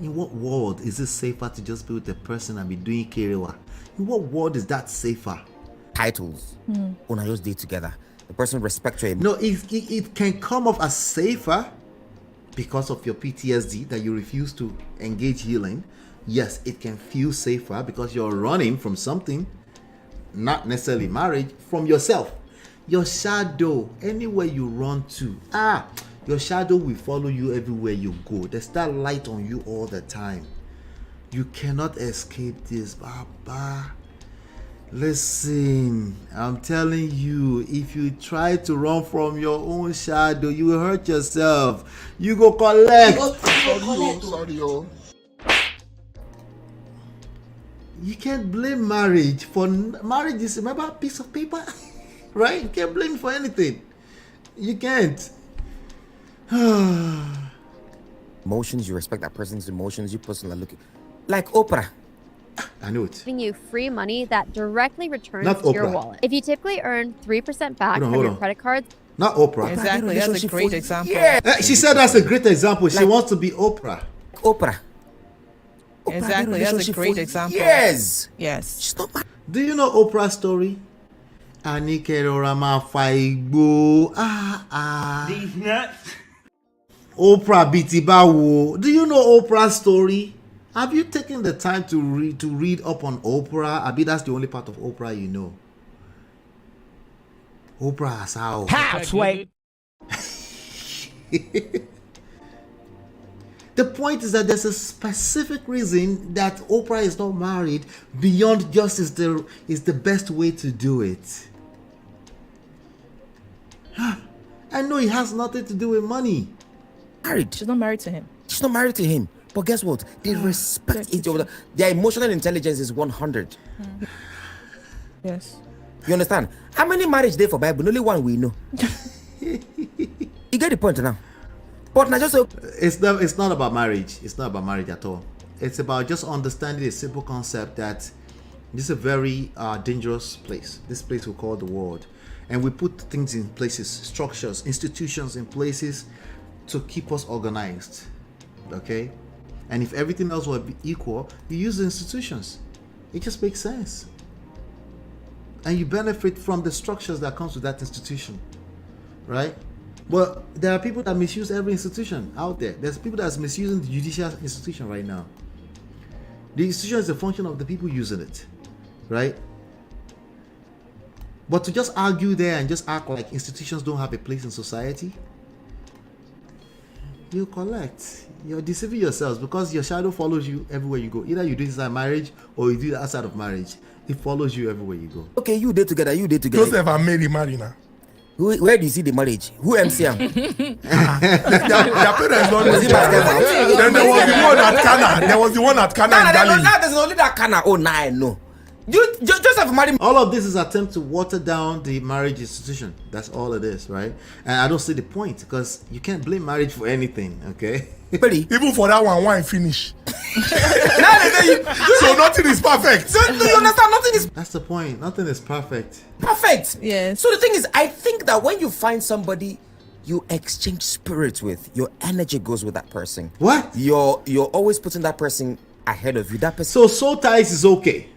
In what world is it safer to just be with the person and be doing kerewa? In what world is that safer? Titles. When I just date together, the person respects you. No, it can come off as safer because of your PTSD that you refuse to engage healing. Yes, it can feel safer because you're running from something, not necessarily marriage, from yourself. Your shadow, anywhere you run to, your shadow will follow you everywhere you go. There's that light on you all the time. You cannot escape this, Baba. Listen, I'm telling you, if you try to run from your own shadow, you will hurt yourself. You go collect. Sorry. You can't blame marriage for marriage is, remember, a piece of paper, right? You can't blame for anything. You can't. Emotions, you respect that person's emotions, you personally look like Oprah. I know it. Giving you free money that directly returns Not to your Oprah. wallet. If you typically earn 3% back from your credit cards. Not Oprah. Exactly, that's a great example. Yeah. She said that's a great example. She wants to be Oprah. Oprah. Exactly, that's a great example. Yes. Yes. She's not Do you know Oprah's story? These nuts. Oprah Bitibawo. Do you know Oprah's story? Have you taken the time to read up on Oprah? I bet that's the only part of Oprah you know. Oprah has how. Halfway. The point is that there's a specific reason that Oprah is not married beyond just is the best way to do it. I know it has nothing to do with money. married. She's not married to him. She's not married to him. But guess what? They respect each other. Their emotional intelligence is 100. Yes. You understand? How many marriage there for Bible? Only one we know. You get the point now. But now just it's not about marriage. It's not about marriage at all. It's about just understanding a simple concept that this is a very dangerous place. This place we call the world. And we put things in places, structures, institutions in places to keep us organized. Okay? And if everything else will be equal, you use the institutions. It just makes sense. And you benefit from the structures that comes with that institution. Right? But there are people that misuse every institution out there. There's people that's misusing the judicial institution right now. The institution is a function of the people using it. Right? But to just argue there and just act like institutions don't have a place in society, you collect. You're deceiving yourselves because your shadow follows you everywhere you go. Either you do it inside marriage or you do it outside of marriage. It follows you everywhere you go. Okay, you did together. Joseph and Mary marry now. Where do you see the marriage? Who MC am? Their parents don't know each other. Then there was the one at Cana. There was the one at Cana in Galilee. There's only that Cana. Oh, nah, I know. Joseph married. All of this is attempt to water down the marriage institution. That's all it is, right? And I don't see the point because you can't blame marriage for anything, okay? Even for that one, wine finish. So nothing is perfect. So you understand? Nothing is. That's the point. Nothing is perfect. Perfect. Yes. So the thing is, I think that when you find somebody you exchange spirits with, your energy goes with that person. What? You're always putting that person ahead of you. That person. So soul ties is okay,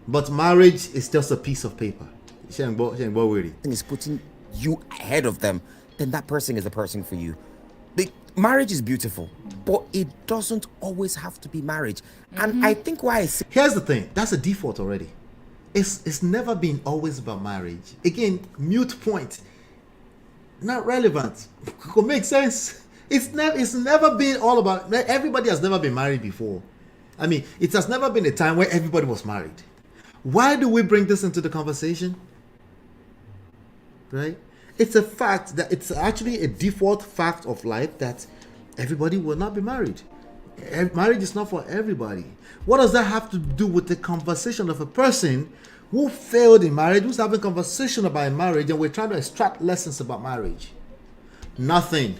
but marriage is just a piece of paper. Is putting you ahead of them, then that person is the person for you. Marriage is beautiful, but it doesn't always have to be marriage. And I think why I say, here's the thing, that's a default already. It's never been always about marriage. Again, mute point. Not relevant. Could make sense. It's never been all about. Everybody has never been married before. I mean, it has never been a time where everybody was married. Why do we bring this into the conversation? Right? It's a fact that it's actually a default fact of life that everybody will not be married. Marriage is not for everybody. What does that have to do with the conversation of a person who failed in marriage, who's having conversation about marriage, and we're trying to extract lessons about marriage? Nothing.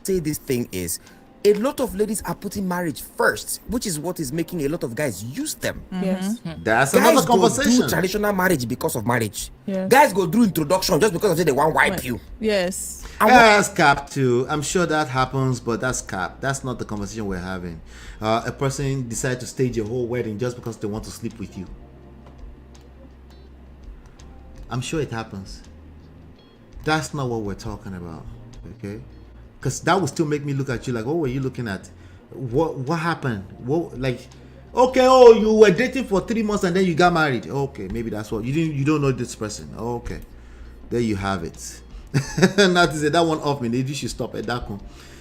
Say this thing is, a lot of ladies are putting marriage first, which is what is making a lot of guys use them. Yes. That's guys another conversation. Go do traditional marriage because of marriage. Yes. Guys go do introduction just because they want to wipe you. Yes. That's cap too. I'm sure that happens, but that's cap. That's not the conversation we're having. A person decides to stage a whole wedding just because they want to sleep with you. I'm sure it happens. That's not what we're talking about. Okay? Because that would still make me look at you like, what were you looking at? What happened? What, like, okay, oh, you were dating for 3 months and then you got married. Okay, maybe that's what you don't know this person. Okay, there you have it. Not to say that one off me. Nedu should stop at that one.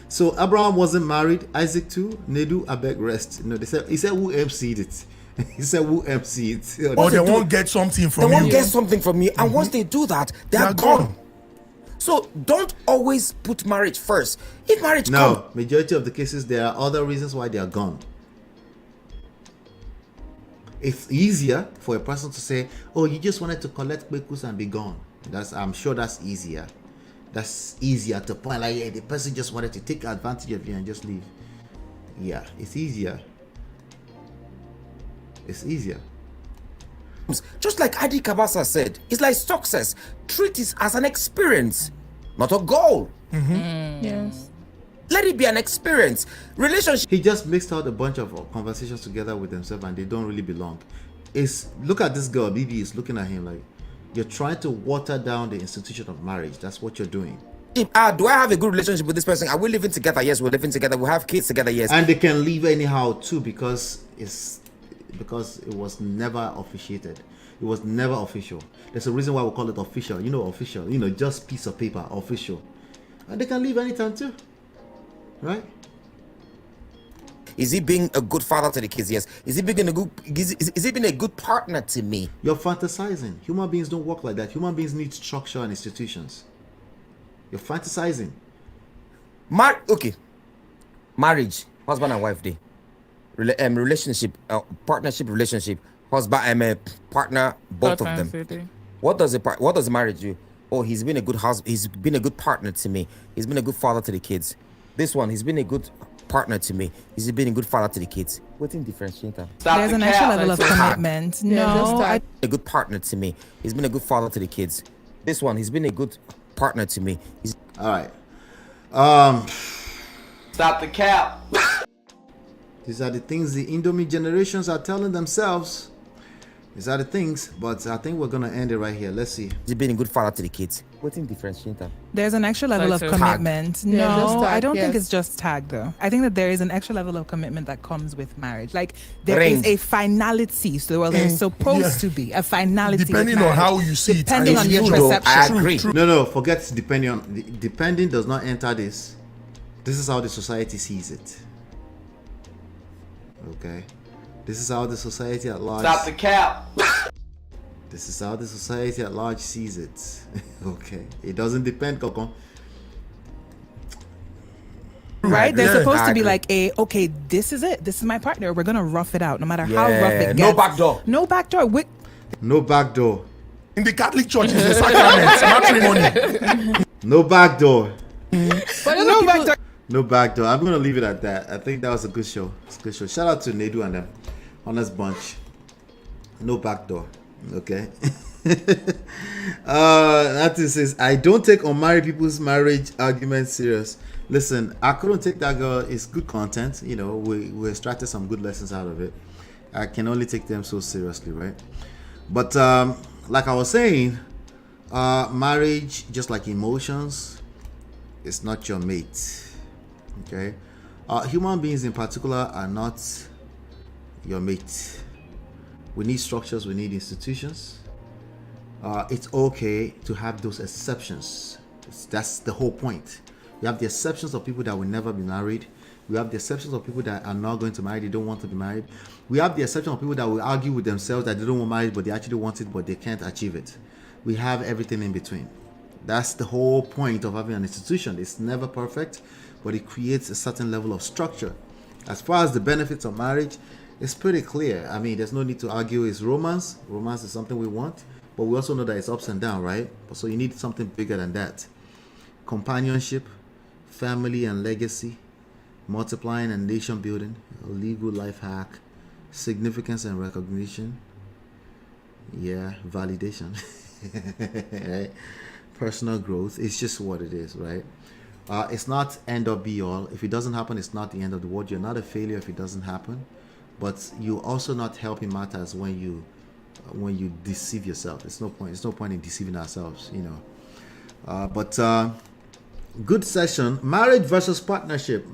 So Abraham wasn't married. Isaac too. Nedu, I beg rest. No, he said who MC'd it. He said who MC'd it. Or they won't get something from you. They won't get something from you, and once they do that, they are gone. So don't always put marriage first. If marriage majority of the cases there are other reasons why they are gone. It's easier for a person to say, oh, you just wanted to collect bekus and be gone. I'm sure that's easier. That's easier to point like, yeah, the person just wanted to take advantage of you and just leave. Yeah, it's easier. It's easier. Just like Adi Kabasa said, it's like success. Treat it as an experience, not a goal. Yes. Let it be an experience. Relationship. He just mixed out a bunch of conversations together with himself, and they don't really belong. Look at this girl. BB is looking at him like, you're trying to water down the institution of marriage. That's what you're doing. Do I have a good relationship with this person? Are we living together? Yes, we're living together. We have kids together. Yes. And they can leave anyhow too because it was never officiated. It was never official. There's a reason why we call it official. Official. Just piece of paper, official. And they can leave anytime too. Right? Is he being a good father to the kids? Yes. Is he being a good partner to me? You're fantasizing. Human beings don't work like that. Human beings need structure and institutions. You're fantasizing. Okay. Marriage, husband and wife day. Relationship, partnership relationship, husband and partner, both of them. What does the marriage do? Oh, he's been a good husband. He's been a good partner to me. He's been a good father to the kids. This one, he's been a good partner to me. He's been a good father to the kids. What's in difference? There's an extra level of commitment. A good partner to me. He's been a good father to the kids. This one, he's been a good partner to me. All right. Stop the cap. These are the things the Indomie generations are telling themselves. These are the things, but I think we're gonna end it right here. Let's see. He's been a good father to the kids. What's in difference? There's an extra level of commitment. No, I don't think it's just tag though. I think that there is an extra level of commitment that comes with marriage. Like there is a finality. So well, there's supposed to be a finality. Depending on how you see depending it. on your perception. I agree. No, forget depending on. Depending does not enter this. This is how the society sees it. Okay. This is how the society at large. Stop the cap. This is how the society at large sees it. Okay. It doesn't depend, Coco. Right? They're supposed to be like okay, this is it. This is my partner. We're gonna rough it out, no matter how rough it gets. No back door. No back door. No back door. In the Catholic Church, it's a sacrament, matrimony. No back door. No back door. No back door. I'm gonna leave it at that. I think that was a good show. It's a good show. Shout out to Nedu and them. Honest bunch. No back door. Okay. That says I don't take unmarried people's marriage arguments serious. Listen, I couldn't take that girl. It's good content. You know, we extracted some good lessons out of it. I can only take them so seriously, right? But like I was saying, marriage, just like emotions, it's not your mate. Okay, human beings in particular are not your mate. We need structures, we need institutions. It's okay to have those exceptions. That's the whole point. We have the exceptions of people that will never be married. We have the exceptions of people that are not going to marry, they don't want to be married. We have the exception of people that will argue with themselves that they don't want marriage, but they actually want it, but they can't achieve it. We have everything in between. That's the whole point of having an institution. It's never perfect, but it creates a certain level of structure. As far as the benefits of marriage, it's pretty clear. I mean, there's no need to argue. It's romance. Romance is something we want, but we also know that it's ups and downs, right? So you need something bigger than that. Companionship, family and legacy, multiplying and nation building, a legal life hack, significance and recognition, validation, right? Personal growth. It's just what it is, right? It's not end or be all. If it doesn't happen, it's not the end of the world. You're not a failure if it doesn't happen, but you're also not helping matters when you deceive yourself. It's no point. It's no point in deceiving ourselves, you know. But good session. Marriage versus partnership.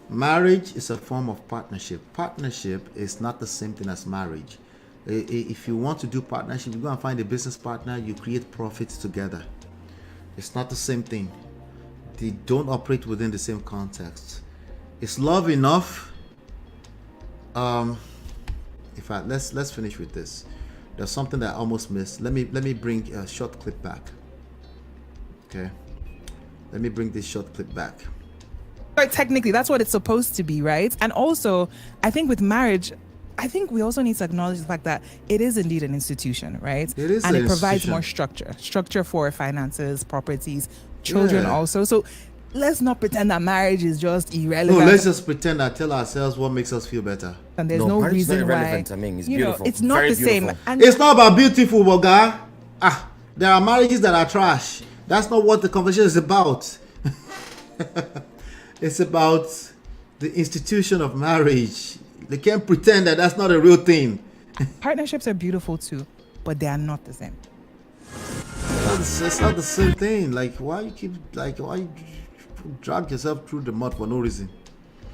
Marriage is a form of partnership. Partnership is not the same thing as marriage. If you want to do partnership, you go and find a business partner, you create profits together. It's not the same thing. They don't operate within the same context. Is love enough? In fact, let's finish with this. There's something that I almost missed. Let me bring a short clip back. Okay. Let me bring this short clip back. Right, technically, that's what it's supposed to be, right? And also, I think with marriage, I think we also need to acknowledge the fact that it is indeed an institution, right? It is, and it provides more structure for finances, properties, children also. So let's not pretend that marriage is just irrelevant. No, let's just pretend and tell ourselves what makes us feel better. And there's no reason why. I mean, it's beautiful. It's not very the beautiful. same. And it's not about beautiful, Boga. There are marriages that are trash. That's not what the conversation is about. It's about the institution of marriage. They can't pretend that that's not a real thing. Partnerships are beautiful too, but they are not the same. It's not the same thing. Why you drag yourself through the mud for no reason?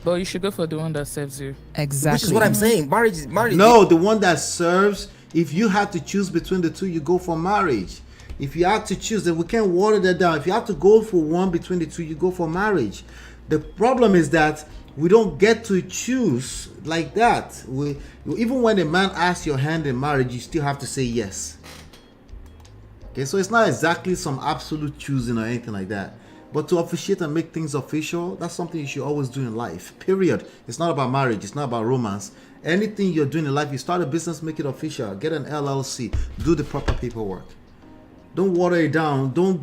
But you should go for the one that serves you. Exactly. Which is what I'm saying. Marriage. No, the one that serves. If you have to choose between the two, you go for marriage. If you have to choose, then we can't water that down. If you have to go for one between the two, you go for marriage. The problem is that we don't get to choose like that. Even when a man asks your hand in marriage, you still have to say yes. Okay, so it's not exactly some absolute choosing or anything like that. But to officiate and make things official, that's something you should always do in life, period. It's not about marriage. It's not about romance. Anything you're doing in life, you start a business, make it official. Get an LLC. Do the proper paperwork. Don't water it down. Don't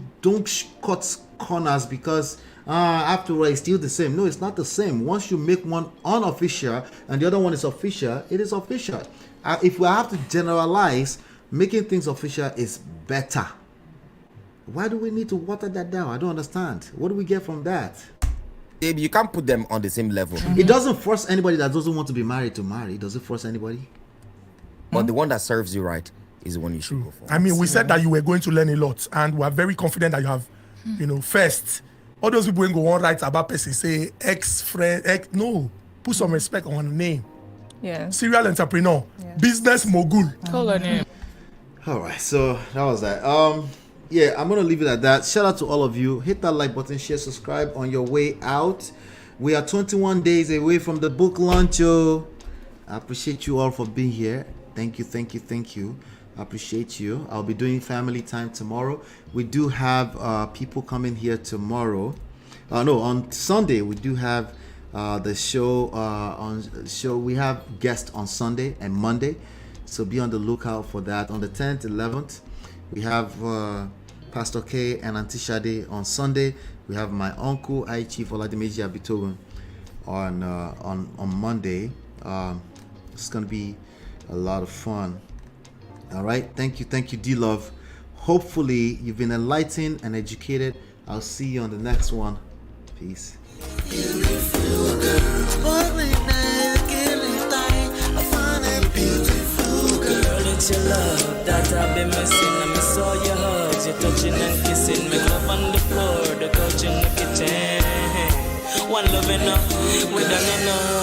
cut corners because after all, it's still the same. No, it's not the same. Once you make one unofficial and the other one is official, it is official. If we have to generalize, making things official is better. Why do we need to water that down? I don't understand. What do we get from that? You can't put them on the same level. It doesn't force anybody that doesn't want to be married to marry. Does it force anybody? But the one that serves you right is the one you should go for. I mean, we said that you were going to learn a lot, and we are very confident that you have, first, all those people who go on write about person, say ex-friend, no, put some respect on the name. Yeah. Serial entrepreneur, business mogul. Call her name. All right, so that was that. Yeah, I'm gonna leave it at that. Shout out to all of you. Hit that like button, share, subscribe on your way out. We are 21 days away from the book launch. I appreciate you all for being here. Thank you. I appreciate you. I'll be doing family time tomorrow. We do have people coming here tomorrow. On Sunday we do have the show. We have guests on Sunday and Monday, so be on the lookout for that. On the 10th, 11th, we have Pastor K and Auntie Shade on Sunday. We have my uncle, I Chief Oladimeji Abitogun, on Monday. It's gonna be a lot of fun. All right, thank you, D-Love. Hopefully you've been enlightened and educated. I'll see you on the next one. Peace. Beautiful girl, It's your love that I've been missing. I miss all your hugs, your touching and kissing. Make love on the floor, the couch in the kitchen. One love enough, we done enough.